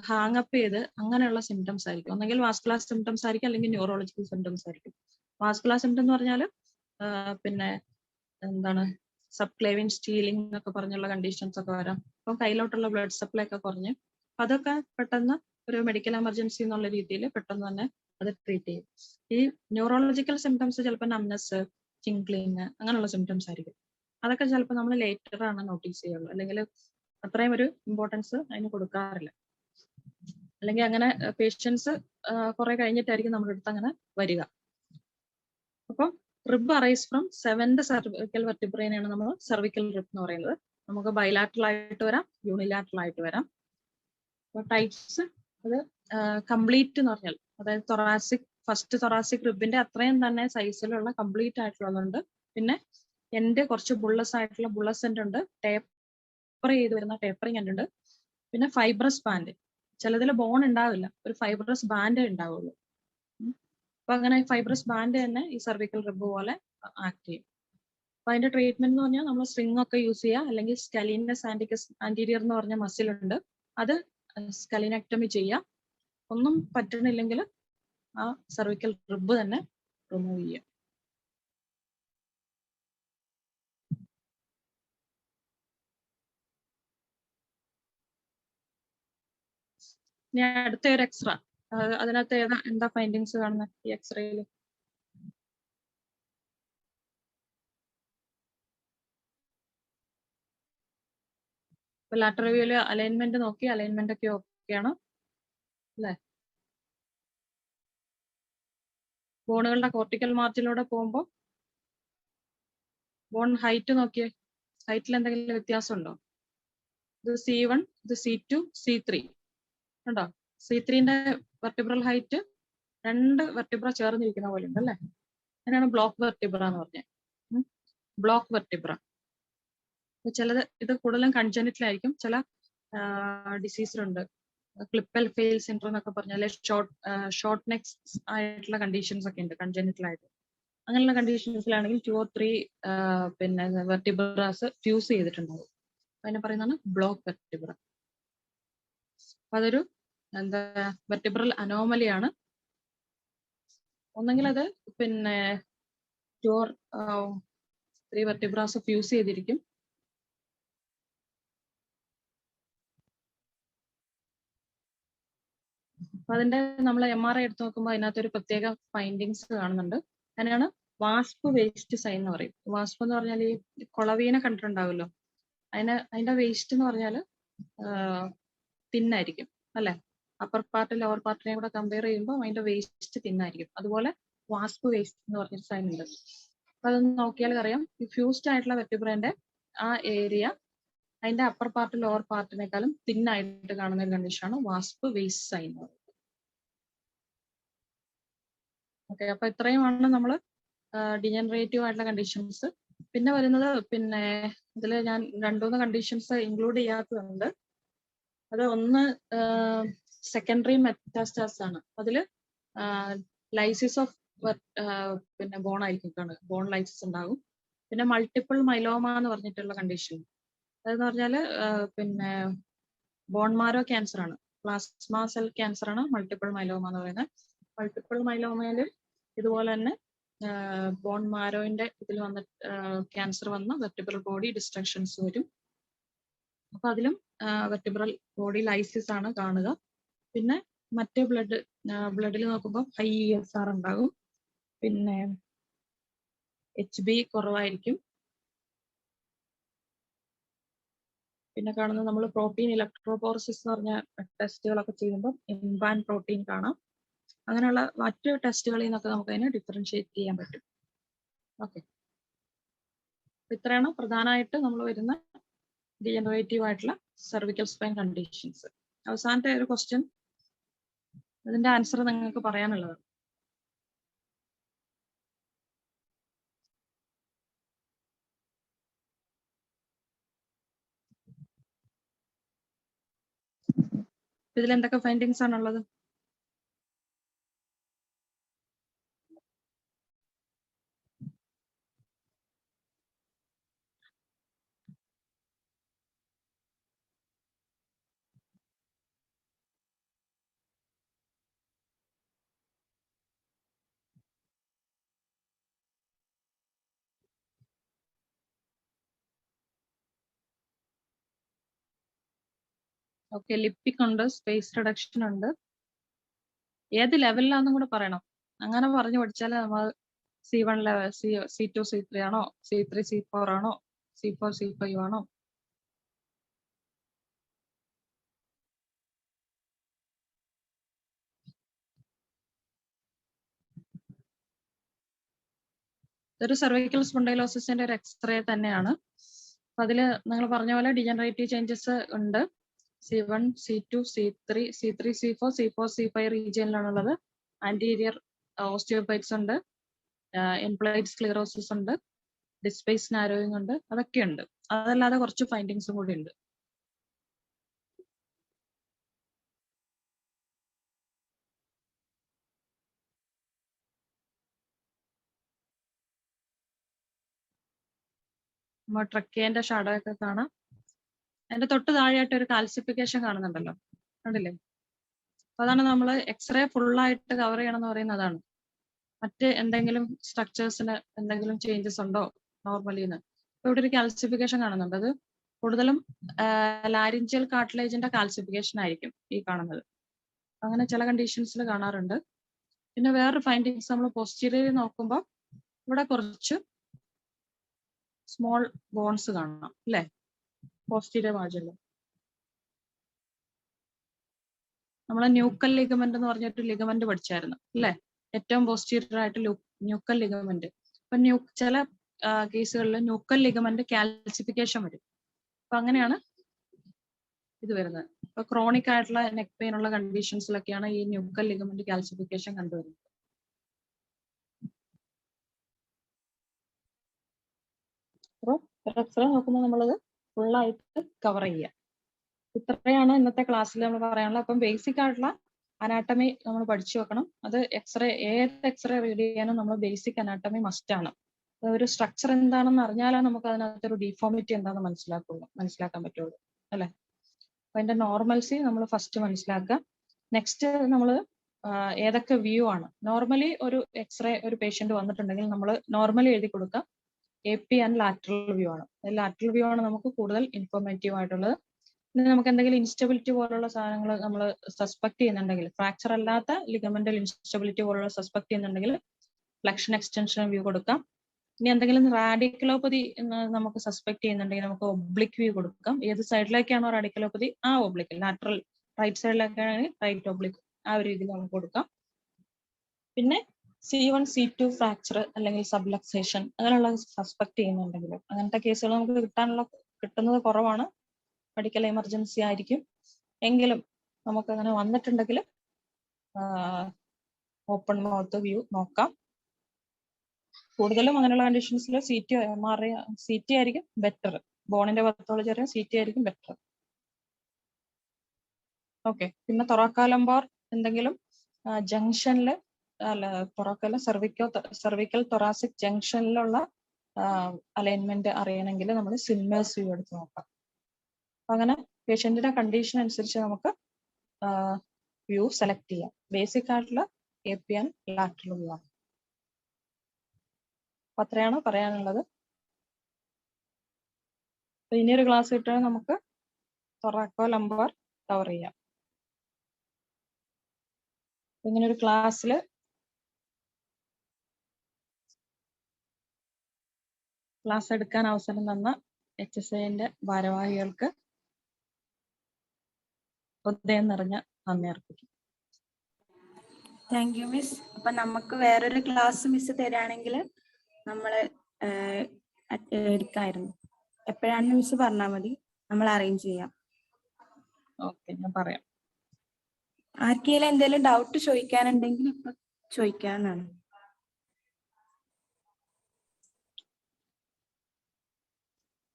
ഹാങ് അപ്പ് ചെയ്ത് അങ്ങനെയുള്ള സിംറ്റംസ് ആയിരിക്കും. ഒന്നെങ്കിൽ വാസ്കുലർ സിംറ്റംസ് ആയിരിക്കും, അല്ലെങ്കിൽ ന്യൂറോളജിക്കൽ സിംറ്റംസ് ആയിരിക്കും. വാസ്കുലർ സിംറ്റം എന്ന് പറഞ്ഞാൽ പിന്നെ എന്താണ്, സബ്ക്ലേവിയൻ സ്റ്റീലിംഗ് എന്നൊക്കെ പറഞ്ഞുള്ള കണ്ടീഷൻസ് ഒക്കെ വരാം. അപ്പം കയ്യിലോട്ടുള്ള ബ്ലഡ് സപ്ലൈ ഒക്കെ കുറഞ്ഞ് അതൊക്കെ പെട്ടെന്ന് ഒരു മെഡിക്കൽ എമർജൻസി എന്നുള്ള രീതിയിൽ പെട്ടെന്ന് തന്നെ അത് ട്രീറ്റ് ചെയ്യും. ഈ ന്യൂറോളജിക്കൽ സിംറ്റംസ് ചിലപ്പോൾ നംനെസ്, ടിംഗ്ലിങ്, അങ്ങനെയുള്ള സിംറ്റംസ് ആയിരിക്കും. അതൊക്കെ ചിലപ്പോൾ നമ്മൾ ലേറ്റർ ആണ് നോട്ടീസ് ചെയ്യുള്ളൂ, അല്ലെങ്കിൽ അത്രയും ഒരു ഇമ്പോർട്ടൻസ് അതിന് കൊടുക്കാറില്ല. അല്ലെങ്കിൽ അങ്ങനെ പേഷ്യൻസ് കുറെ കഴിഞ്ഞിട്ടായിരിക്കും നമ്മുടെ അടുത്ത് അങ്ങനെ വരിക. അപ്പം rib arise from 7th cervical വെർട്ടിബ്രേനെയാണ് നമ്മൾ സെർവിക്കൽ റിബ് എന്ന് പറയുന്നത്. നമുക്ക് ബൈലാറ്ററൽ ആയിട്ട് വരാം, യൂണിലാറ്ററൽ ആയിട്ട് വരാം. ടൈപ്സ് അത് കംപ്ലീറ്റ് എന്ന് പറഞ്ഞാൽ, അതായത് ഫസ്റ്റ് തൊറാസിക് റിബിന്റെ അത്രയും തന്നെ സൈസിലുള്ള കംപ്ലീറ്റ് ആയിട്ടുള്ളതുണ്ട്. പിന്നെ എൻഡ് കുറച്ച് ബുള്ളസ് ആയിട്ടുള്ള ബുള്ളസ് എൻഡ് ഉണ്ട്, ടേപ്പർ ചെയ്ത് വരുന്ന ടേപ്പറിങ് എൻഡ് ഉണ്ട്. പിന്നെ ഫൈബ്രസ് ബാൻഡ്, ചിലതിൽ ബോൺ ഉണ്ടാവില്ല, ഒരു ഫൈബ്രസ് ബാൻഡ് ഉണ്ടാവുള്ളൂ. അപ്പൊ അങ്ങനെ ഫൈബ്രസ് ബാൻഡ് തന്നെ ഈ സെർവിക്കൽ റിബ് പോലെ ആക്ട് ചെയ്യും. അപ്പൊ അതിന്റെ ട്രീറ്റ്മെന്റ് എന്ന് പറഞ്ഞാൽ നമ്മൾ സ്ട്രിങ് ഒക്കെ യൂസ് ചെയ്യുക, അല്ലെങ്കിൽ സ്കലീനസ് ആന്റീരിയർ എന്ന് പറഞ്ഞ മസിൽ ഉണ്ട്, അത് സ്കലീനക്ടമി ചെയ്യുക. ഒന്നും പറ്റണില്ലെങ്കിൽ ആ സെർവിക്കൽ റിബ് തന്നെ റിമൂവ് ചെയ്യുക. ഇനി അടുത്ത ഒരു എക്സ്റേ, അതിനകത്ത് എന്താ ഫൈൻഡിങ്സ് കാണുന്നത് ഈ എക്സ്റേയിൽ? ലാറ്ററൽ വ്യൂവില് അലൈൻമെന്റ് നോക്കി, അലൈൻമെന്റ് ഒക്കെ ഓക്കെയാണ് അല്ലെ. ബോണുകളുടെ കോർട്ടിക്കൽ മാർജിലൂടെ പോകുമ്പോൾ ബോൺ ഹൈറ്റ് നോക്കിയേ, ഹൈറ്റിൽ എന്തെങ്കിലും വ്യത്യാസം ഉണ്ടോ? ഇത് C1, ഇത് C2, C3 ഉണ്ടോ? C3ന്റെ വെർട്ടിബ്രൽ ഹൈറ്റ് 2 വെർട്ടിബ്ര ചേർന്നിരിക്കുന്ന പോലെ ഉണ്ട് അല്ലെ. അതിനാണ് ബ്ലോക്ക് വെർട്ടിബ്ര എന്ന് പറഞ്ഞത്. ബ്ലോക്ക് വെർട്ടിബ്ര ചിലത് ഇത് കൂടുതലും കൺജനിറ്റലായിരിക്കും. ചില ഡിസീസിലുണ്ട്, ക്ലിപ്പൽ ഫെയിൽ സിൻഡ്രോം എന്നൊക്കെ പറഞ്ഞാൽ ഷോർട്ട് നെക്സ് ആയിട്ടുള്ള കണ്ടീഷൻസ് ഒക്കെ ഉണ്ട് കൺജനിറ്റലായിട്ട്. അങ്ങനെയുള്ള കണ്ടീഷൻസിലാണെങ്കിൽ 2 or 3 പിന്നെ വെർട്ടിബ്രാസ് ഫ്യൂസ് ചെയ്തിട്ടുണ്ടാവും. അതിനെ പറയുന്നതാണ് ബ്ലോക്ക് വെർട്ടിബ്ര. അതൊരു എന്താ വെർട്ടിബ്രൽ അനോമലിയാണ്. ഒന്നെങ്കിൽ അത് പിന്നെ 2 or 3 വെർട്ടിബ്രാസ് ഫ്യൂസ് ചെയ്തിരിക്കും, അപ്പൊ അതിന്റെ നമ്മൾ MRI എടുത്ത് നോക്കുമ്പോൾ അതിനകത്ത് ഒരു പ്രത്യേക ഫൈൻഡിങ്സ് കാണുന്നുണ്ട്. അതിനാണ് വാസ്പ് വേസ്റ്റ് സൈൻ എന്ന് പറയും. വാസ്പ് എന്ന് പറഞ്ഞാൽ ഈ കുളവീനെ കണ്ടിട്ടുണ്ടാവുമല്ലോ, അതിന്റെ വേസ്റ്റ് എന്ന് പറഞ്ഞാൽ തിന്നായിരിക്കും അല്ലെ. അപ്പർ പാർട്ട് ലോവർ പാർട്ടിനെ കൂടെ കമ്പയർ ചെയ്യുമ്പോൾ അതിന്റെ വേസ്റ്റ് തിന്നായിരിക്കും. അതുപോലെ വാസ്പ് വേസ്റ്റ് എന്ന് പറഞ്ഞൊരു സൈൻ ഉണ്ട്. അപ്പൊ അതൊന്ന് നോക്കിയാൽ അറിയാം, ഈ ഫ്യൂസ്ഡ് ആയിട്ടുള്ള വെർട്ടിബ്രന്റെ ആ ഏരിയ അതിന്റെ അപ്പർ പാർട്ട് ലോവർ പാർട്ടിനേക്കാളും തിന്നായിട്ട് കാണുന്ന ഒരു കണ്ടീഷനാണ് വാസ്പ് വേസ്റ്റ് സൈൻ. ഓക്കെ, അപ്പൊ ഇത്രയുമാണ് നമ്മൾ ഡിജനറേറ്റീവ് ആയിട്ടുള്ള കണ്ടീഷൻസ്. പിന്നെ വരുന്നത് പിന്നെ ഇതിൽ ഞാൻ 2-3 കണ്ടീഷൻസ് ഇൻക്ലൂഡ് ചെയ്യാത്തതുണ്ട്. അത് ഒന്ന് സെക്കൻഡറി മെറ്റാസ്റ്റാസ് ആണ്. അതില് ലൈസിസ് ഓഫ് പിന്നെ ബോൺ ആയിരിക്കും കാണുക, ബോൺ ലൈസിസ് ഉണ്ടാകും. പിന്നെ മൾട്ടിപ്പിൾ മൈലോമ എന്ന് പറഞ്ഞിട്ടുള്ള കണ്ടീഷൻ, അതെന്ന് പറഞ്ഞാല് പിന്നെ ബോൺ മാരോ ക്യാൻസർ ആണ്, പ്ലാസ്മ സെൽ ക്യാൻസർ ആണ് മൾട്ടിപ്പിൾ മൈലോമ എന്ന് പറയുന്നത്. മൾട്ടിപ്പിൾ മൈലോമയില് ഇതുപോലെ തന്നെ ബോൺ മാരോന്റെ ഇതിൽ വന്ന ക്യാൻസർ വന്ന വെർട്ടിബ്രൽ ബോഡി ഡിസ്ട്രക്ഷൻസ് വരും. അപ്പൊ അതിലും വെർട്ടിബ്രൽ ബോഡി ലൈസിസ് ആണ് കാണുക. പിന്നെ മറ്റേ ബ്ലഡിൽ നോക്കുമ്പോൾ ഹൈ ESR ഉണ്ടാകും, പിന്നെ HB കുറവായിരിക്കും. പിന്നെ കാണുന്നത് നമ്മൾ പ്രോട്ടീൻ ഇലക്ട്രോപോറസിസ് എന്ന് പറഞ്ഞ ടെസ്റ്റുകളൊക്കെ ചെയ്യുമ്പോൾ ഇൻവാൻ പ്രോട്ടീൻ കാണാം. അങ്ങനെയുള്ള മറ്റു ടെസ്റ്റുകളിൽ നിന്നൊക്കെ നമുക്ക് അതിനെ ഡിഫറൻഷിയേറ്റ് ചെയ്യാൻ പറ്റും. ഓക്കെ, ഇത്രയാണ് പ്രധാനമായിട്ട് നമ്മൾ വരുന്ന ഡീജനറേറ്റീവ് ആയിട്ടുള്ള സെർവിക്കൽ സ്പൈൻ കണ്ടീഷൻസ്. അവസാനത്തെ ഒരു ക്വസ്റ്റ്യൻ, ഇതിന്റെ ആൻസർ നിങ്ങൾക്ക് പറയാനുള്ളത്. ഇതിൽ എന്തൊക്കെ ഫൈൻഡിങ്സ് ആണുള്ളത്? ഓക്കെ, ലിപ്പിക് ഉണ്ട്, സ്പേസ് റിഡക്ഷൻ ഉണ്ട്. ഏത് ലെവലിലാണെന്നും കൂടെ പറയണം. അങ്ങനെ പറഞ്ഞു പഠിച്ചാൽ നമ്മൾ C1 ലെവൽ, C2 C3 ആണോ, C3 C4 ആണോ, C4 C5 ആണോ? ഇതൊരു സെർവിക്കൽ സ്പോണ്ടൈലോസിസിന്റെ ഒരു എക്സ്റേ തന്നെയാണ്. അപ്പൊ അതില് നിങ്ങൾ പറഞ്ഞ പോലെ ഡിജനറേറ്റീവ് ചേഞ്ചസ് ഉണ്ട്. C1 C2 C3 C3 C4 C4 C5 റീജിയനിലാണുള്ളത്. Anterior ഓസ്റ്റിയോപൈറ്റ്സ് ഉണ്ട്, എൻപ്ലൈഡ് സ്ക്ലിറോസിസ് ഉണ്ട്, ഡിസ്പേസ് നാരോയിങ് ഉണ്ട്, അതൊക്കെ ഉണ്ട്. അതല്ലാതെ കുറച്ച് ഫൈൻഡിങ്സും കൂടി ഉണ്ട്. നമ്മൾ ട്രക്കേന്റെ ഷാഡോ ഒക്കെ കാണാം. അതിന്റെ തൊട്ട് താഴെയായിട്ട് ഒരു കാൽസിഫിക്കേഷൻ കാണുന്നുണ്ടല്ലോ, കണ്ടില്ലേ? അപ്പൊ അതാണ് നമ്മൾ എക്സ്റേ ഫുള്ളായിട്ട് കവർ ചെയ്യണം എന്ന് പറയുന്നത്. അതാണ്. മറ്റ് എന്തെങ്കിലും സ്ട്രക്ചേഴ്സിന് എന്തെങ്കിലും ചേഞ്ചസ് ഉണ്ടോ നോർമലിന്ന്? ഇപ്പൊ ഇവിടെ ഒരു കാൽസിഫിക്കേഷൻ കാണുന്നുണ്ട്. അത് കൂടുതലും ലാരിഞ്ചൽ കാർട്ടിലേജിന്റെ കാൽസിഫിക്കേഷൻ ആയിരിക്കും ഈ കാണുന്നത്. അങ്ങനെ ചില കണ്ടീഷൻസിൽ കാണാറുണ്ട്. പിന്നെ വേറൊരു ഫൈൻഡിങ്സ് നമ്മൾ പോസ്റ്റീരിയർ നോക്കുമ്പോൾ ഇവിടെ കുറച്ച് സ്മോൾ ബോൺസ് കാണാം, അല്ലേ? പോസ്റ്റീരിയർ മാർജിനിൽ നമ്മൾ ന്യൂക്കൽ ലിഗമെന്റ് എന്ന് പറഞ്ഞിട്ട് ലിഗമെന്റ് പഠിച്ചായിരുന്നു, അല്ലേ? ഏറ്റവും പോസ്റ്റീരിയർ ആയിട്ട് ന്യൂക്കൽ ലിഗമെന്റ്. അപ്പൊ ചില കേസുകളിൽ ന്യൂക്കൽ ലിഗമെന്റ് കാൽസിഫിക്കേഷൻ വരും. അപ്പൊ അങ്ങനെയാണ് ഇത് വരുന്നത്. ഇപ്പൊ ക്രോണിക് ആയിട്ടുള്ള നെക്ക് പെയിൻ ഉള്ള കണ്ടീഷൻസിലൊക്കെയാണ് ഈ ന്യൂക്കൽ ലിഗമെന്റ് കാൽസിഫിക്കേഷൻ കണ്ടുവരുന്നത്. അപ്പോൾ എക്സ്റേ നോക്കുമ്പോൾ നമ്മളത് ഫുള്ളായിട്ട് കവർ ചെയ്യുക. ഇത്രയാണ് ഇന്നത്തെ ക്ലാസ്സിൽ നമ്മൾ പറയാനുള്ളത്. അപ്പം ബേസിക് ആയിട്ടുള്ള അനാട്ടമി നമ്മൾ പഠിച്ചു വെക്കണം. അത് ഏത് എക്സ്റേ റീഡ് ചെയ്യാനും നമ്മൾ ബേസിക് അനാട്ടമി മസ്റ്റ് ആണ്. ഒരു സ്ട്രക്ചർ എന്താണെന്ന് അറിഞ്ഞാലാണ് നമുക്ക് അതിനകത്തൊരു ഡിഫോമിറ്റി എന്താണെന്ന് മനസ്സിലാക്കാൻ പറ്റുള്ളൂ, അല്ലെ? അപ്പൊ അതിന്റെ നോർമൽസി നമ്മൾ ഫസ്റ്റ് മനസ്സിലാക്കുക. നെക്സ്റ്റ് നമ്മൾ ഏതൊക്കെ വ്യൂ ആണ്. നോർമലി ഒരു എക്സ്റേ ഒരു പേഷ്യന്റ് വന്നിട്ടുണ്ടെങ്കിൽ നമ്മൾ നോർമലി എഴുതി കൊടുക്കുക AP ആൻഡ് ലാറ്ററൽ വ്യൂ ആണ്. ലാറ്ററൽ വ്യൂ ആണ് നമുക്ക് കൂടുതൽ ഇൻഫോർമേറ്റീവ് ആയിട്ടുള്ളത്. പിന്നെ നമുക്ക് എന്തെങ്കിലും ഇൻസ്റ്റബിലിറ്റി പോലുള്ള സാധനങ്ങൾ നമ്മൾ സസ്പെക്ട് ചെയ്യുന്നുണ്ടെങ്കിൽ, ഫ്രാക്ചർ അല്ലാത്ത ലിഗമെന്റൽ ഇൻസ്റ്റബിലിറ്റി പോലുള്ള സസ്പെക്ട് ചെയ്യുന്നുണ്ടെങ്കിൽ ഫ്ലെക്ഷൻ എക്സ്റ്റൻഷൻ വ്യൂ കൊടുക്കാം. ഇനി എന്തെങ്കിലും റാഡിക്കലോപ്പതി എന്ന് നമുക്ക് സസ്പെക്ട് ചെയ്യുന്നുണ്ടെങ്കിൽ നമുക്ക് ഒബ്ലിക് വ്യൂ കൊടുക്കാം. ഏത് സൈഡിലേക്കാണോ റാഡിക്കലോപ്പതി ആ ഒബ്ലിക്, ലാറ്ററൽ റൈറ്റ് സൈഡിലേക്കാണെങ്കിൽ റൈറ്റ് ഒബ്ലിക്, ആ ഒരു രീതിയിൽ നമുക്ക് കൊടുക്കാം. പിന്നെ C1 C2 ഫ്രാക്ചർ അല്ലെങ്കിൽ സബ്ലക്സേഷൻ അങ്ങനെയുള്ള സസ്പെക്ട് ചെയ്യുന്നുണ്ടെങ്കിൽ, അങ്ങനത്തെ കേസുകൾ നമുക്ക് കിട്ടുന്നത് കുറവാണ്, മെഡിക്കൽ എമർജൻസി ആയിരിക്കും. എങ്കിലും നമുക്ക് അങ്ങനെ വന്നിട്ടുണ്ടെങ്കിൽ ഓപ്പൺ മൗത്ത് വ്യൂ നോക്കാം. കൂടുതലും അങ്ങനെയുള്ള കണ്ടീഷൻസിൽ CT MRI CT ആയിരിക്കും ബെറ്റർ. ബോണിന്റെ പത്തോളജി അറിയാം, CT ആയിരിക്കും ബെറ്റർ. ഓക്കെ. പിന്നെ തൊറാക്കാലംബാർ എന്തെങ്കിലും ജംഗ്ഷനിൽ, അല്ല തൊറാക്കല്ല, സെർവിക്കൽ തൊറാസിക് ജംഗ്ഷനിലുള്ള അലൈൻമെന്റ് അറിയണമെങ്കിൽ നമ്മൾ സിമ്മേഴ്സ് വ്യൂ എടുത്ത് നോക്കാം. അങ്ങനെ പേഷ്യന്റിന്റെ കണ്ടീഷൻ അനുസരിച്ച് നമുക്ക് വ്യൂ സെലക്ട് ചെയ്യാം. ബേസിക് ആയിട്ടുള്ള AP ആൻഡ് ലാറ്ററൽ വ്യൂ ആണ്. അപ്പൊ അത്രയാണ് പറയാനുള്ളത്. ഇനിയൊരു ക്ലാസ് കിട്ടുകയാണെങ്കിൽ നമുക്ക് തൊറാക്കോ ലംബാർ കവർ ചെയ്യാം. ഇങ്ങനെ ഒരു ക്ലാസ്സിൽ ക്ലാസ് എടുക്കാൻ അവസരം തന്ന HSIന്റെ ഭാരവാഹികൾക്ക് ഹൃദയം നിറഞ്ഞ നന്ദി അർപ്പിക്കും. Thank you miss. അപ്പൊ നമുക്ക് വേറൊരു ക്ലാസ് മിസ് തരാണെങ്കിൽ നമ്മള് എടുക്കായിരുന്നു. എപ്പോഴാണെന്ന് മിസ് പറഞ്ഞാൽ മതി, നമ്മൾ അറേഞ്ച് ചെയ്യാം. ഓക്കെ, ഞാൻ പറയാം. ആർക്കെങ്കിലും എന്തെങ്കിലും ഡൗട്ട് ചോദിക്കാനുണ്ടെങ്കിൽ ഇപ്പൊ ചോദിക്കാന്നാണ്.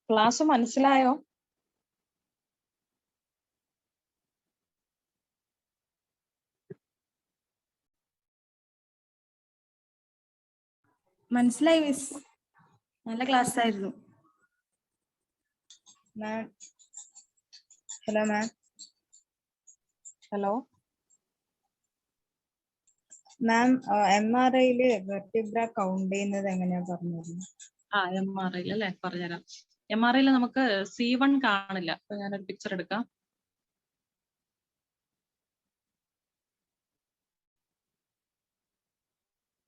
ക്ലാസ് മനസ്സിലായോ? മനസ്സിലായി മിസ്, നല്ല ക്ലാസ് ആയിരുന്നു. Ma'am, hello ma'am. Hello ma'am, MRIയില് വെർട്ടിബ്ര കൗണ്ട് ചെയ്യുന്നത് എങ്ങനെയാ പറഞ്ഞിരുന്നു? MRI അല്ലേ, പറഞ്ഞുതരാം. MRI നമുക്ക് C1 കാണില്ല. അപ്പൊ ഞാനൊരു പിക്ചർ എടുക്കാം.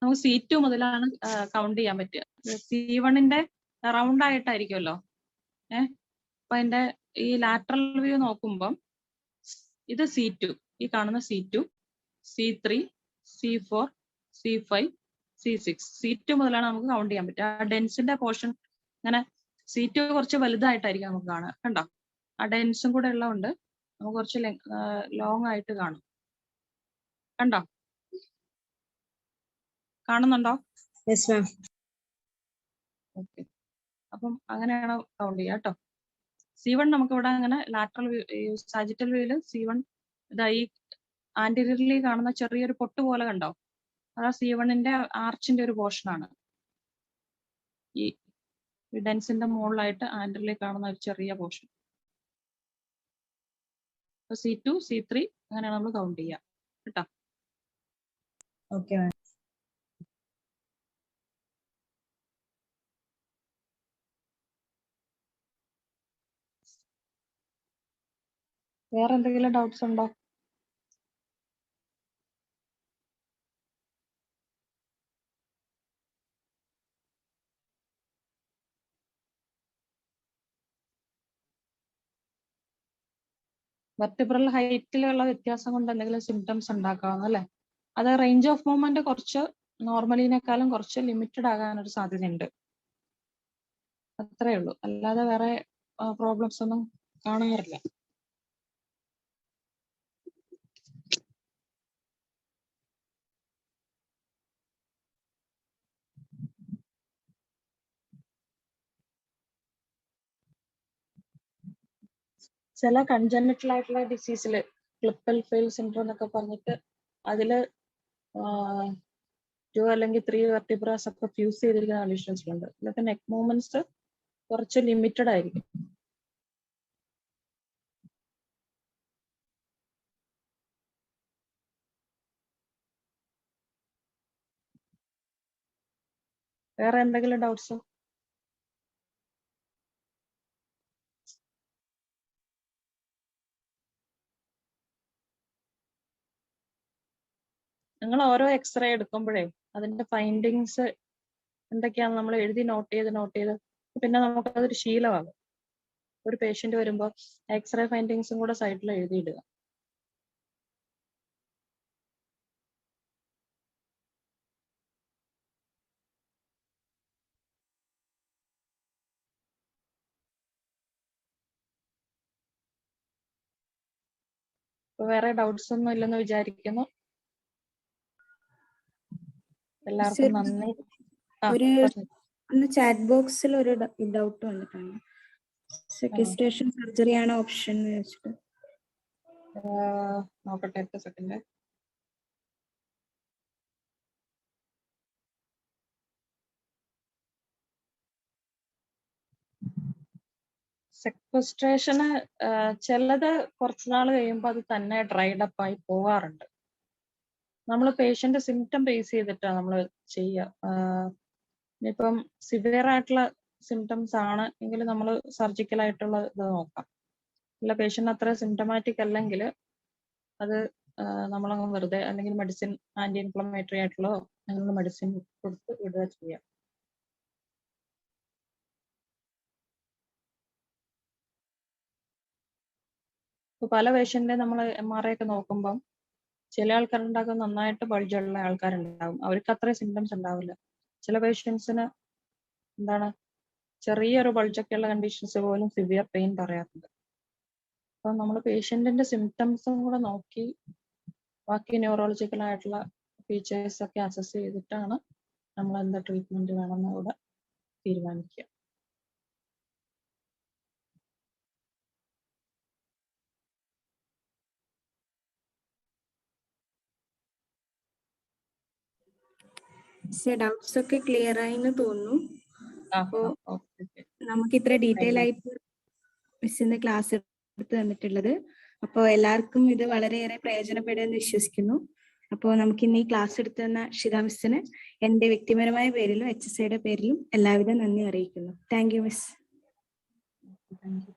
നമുക്ക് C2 മുതലാണ് കൗണ്ട് ചെയ്യാൻ പറ്റുക. C1ന്റെ റൗണ്ട് ആയിട്ടായിരിക്കുമല്ലോ. അപ്പൊ അതിന്റെ ഈ ലാറ്ററൽ വ്യൂ നോക്കുമ്പം ഇത് C2, ഈ കാണുന്ന C2, C3, C4, C5, C6, C2 മുതലാണ് നമുക്ക് കൗണ്ട് ചെയ്യാൻ പറ്റുക. ആ ഡെൻസിന്റെ പോർഷൻ അങ്ങനെ C2 കുറച്ച് വലുതായിട്ടായിരിക്കും നമുക്ക് കാണുക. കണ്ടോ, ആ ഡെൻസും കൂടെ ഉള്ളതുകൊണ്ട് നമുക്ക് കുറച്ച് ലോങ് ആയിട്ട് കാണും. കണ്ടോ, കാണുന്നുണ്ടോ? Yes ma'am. ഓക്കെ, അപ്പം അങ്ങനെയാണ് കൗണ്ട് ചെയ്യുക കേട്ടോ. C1 നമുക്ക് ഇവിടെ അങ്ങനെ ലാറ്ററൽ വ്യൂ, സാജിറ്റൽ വ്യൂവില് C1 ഇതായി ആന്റീരിയർലി കാണുന്ന ചെറിയൊരു പൊട്ട് പോലെ കണ്ടോ, അതാ C1ന്റെ ആർച്ചിന്റെ ഒരു പോർഷൻ ആണ്. ഈ ഡെൻസിന്റെ മുകളിലായിട്ട് ആന്റീരിയർലി കാണുന്ന ഒരു ചെറിയ പോർഷൻ. C2, C3 അങ്ങനെയാണ് നമ്മൾ കൗണ്ട് ചെയ്യുക കേട്ടോ. Okay ma'am. വേറെ എന്തെങ്കിലും ഡൗട്ട്സ് ഉണ്ടോ? വെർട്ടിബ്രൽ ഹൈറ്റിലുള്ള വ്യത്യാസം കൊണ്ട് എന്തെങ്കിലും സിംറ്റംസ് ഉണ്ടാക്കാവുന്നല്ലേ? അത് റേഞ്ച് ഓഫ് മൂവ്മെന്റ് കുറച്ച് നോർമലിനേക്കാളും കുറച്ച് ലിമിറ്റഡ് ആകാനൊരു സാധ്യതയുണ്ട്. അത്രേ ഉള്ളൂ, അല്ലാതെ വേറെ പ്രോബ്ലംസ് ഒന്നും കാണാറില്ല. ചില കൺജനിറ്റൽ ആയിട്ടുള്ള ഡിസീസിൽ ക്ലിപ്പൽ ഫെയിൽ സിൻഡ്രോം എന്നൊക്കെ പറഞ്ഞിട്ട് അതില് 2 അല്ലെങ്കിൽ 3 വെർട്ടിബ്രാസ് ഒക്കെ ഫ്യൂസ് ചെയ്തിരിക്കുന്ന കണ്ടീഷൻസിലുണ്ട്. ഇതൊക്കെ നെക്ക് മൂവ്മെന്റ്സ് കുറച്ച് ലിമിറ്റഡ് ആയിരിക്കും. വേറെ എന്തെങ്കിലും ഡൗട്ട്സ്? നിങ്ങൾ ഓരോ എക്സ്റേ എടുക്കുമ്പോഴേ അതിന്റെ ഫൈൻഡിങ്സ് എന്തൊക്കെയാണെന്ന് നമ്മൾ എഴുതി നോട്ട് ചെയ്ത് പിന്നെ നമുക്കതൊരു ശീലമാകും. ഒരു പേഷ്യന്റ് വരുമ്പോൾ എക്സ്റേ ഫൈൻഡിങ്സും കൂടെ സൈഡിൽ എഴുതിയിടുക. വേറെ ഡൗട്ട്സ് ഒന്നും ഇല്ലെന്ന് വിചാരിക്കുന്നു. എല്ലാവർക്കും നന്ദി. ഒരു ചാറ്റ് ബോക്സിൽ ഒരു ഡൗട്ട് വന്നിട്ടുണ്ട്. സെക്വസ്ട്രേഷൻ സർജറി ആണ് ഓപ്ഷൻ എന്ന് വെച്ചിട്ട്. നോക്കട്ടെ, 8 സെക്കൻഡ്. സെക്വസ്ട്രേഷന് ചിലത് കുറച്ചുനാൾ കഴിയുമ്പോൾ അത് തന്നെ ഡ്രൈഡ് അപ്പ് ആയി പോകാറുണ്ട്. നമ്മൾ പേഷ്യന്റ് സിംറ്റം ബേസ് ചെയ്തിട്ടാണ് നമ്മൾ ചെയ്യുക. ഇനിയിപ്പം സിവിയർ ആയിട്ടുള്ള സിംറ്റംസ് ആണ് എങ്കിൽ നമ്മൾ സർജിക്കൽ ആയിട്ടുള്ള ഇത് നോക്കാം. ഇല്ല, പേഷ്യന്റ് അത്ര സിംറ്റമാറ്റിക് അല്ലെങ്കിൽ അത് നമ്മളങ്ങ് വെറുതെ അല്ലെങ്കിൽ മെഡിസിൻ ആന്റി ഇൻഫ്ലമേറ്ററി ആയിട്ടുള്ള അങ്ങനെയുള്ള മെഡിസിൻ കൊടുത്ത് വിടുക ചെയ്യാം. ഇപ്പൊ പല പേഷ്യന്റിനെ നമ്മൾ MRI ഒക്കെ നോക്കുമ്പം ചില ആൾക്കാരുണ്ടാകും നന്നായിട്ട് ബൾജുള്ള ആൾക്കാരുണ്ടാകും, അവർക്ക് അത്രയും സിംറ്റംസ് ഉണ്ടാവില്ല. ചില പേഷ്യൻസിന് എന്താണ് ചെറിയൊരു ബൾജൊക്കെയുള്ള കണ്ടീഷൻസ് പോലും സിവിയർ പെയിൻ പറയാറുണ്ട്. അപ്പൊ നമ്മൾ പേഷ്യന്റിന്റെ സിംറ്റംസും കൂടെ നോക്കി ബാക്കി ന്യൂറോളജിക്കൽ ആയിട്ടുള്ള ഫീച്ചേഴ്സ് ഒക്കെ അസസ് ചെയ്തിട്ടാണ് നമ്മൾ എന്താ ട്രീറ്റ്മെന്റ് വേണമെന്ന് കൂടെ തീരുമാനിക്കുക. ഡൗട്ട്സ് ഒക്കെ ക്ലിയർ ആയി എന്ന് തോന്നുന്നു. അപ്പോ ഓക്കെ. നമുക്ക് ഇത്ര ഡീറ്റെയിൽ ആയിട്ട് മിസ്സിന്റെ ക്ലാസ് എടുത്ത് തന്നിട്ടുള്ളത്. അപ്പോൾ എല്ലാവർക്കും ഇത് വളരെയേറെ പ്രയോജനപ്പെടുമെന്ന് വിശ്വസിക്കുന്നു. അപ്പോൾ നമുക്ക് ഇന്ന് ഈ ക്ലാസ് എടുത്തു തന്ന ഷിത മിസ്സിന് എൻ്റെ വ്യക്തിപരമായ പേരിലും HSIയുടെ പേരിലും എല്ലാവിധ നന്ദി അറിയിക്കുന്നു. Thank you miss. Thank you.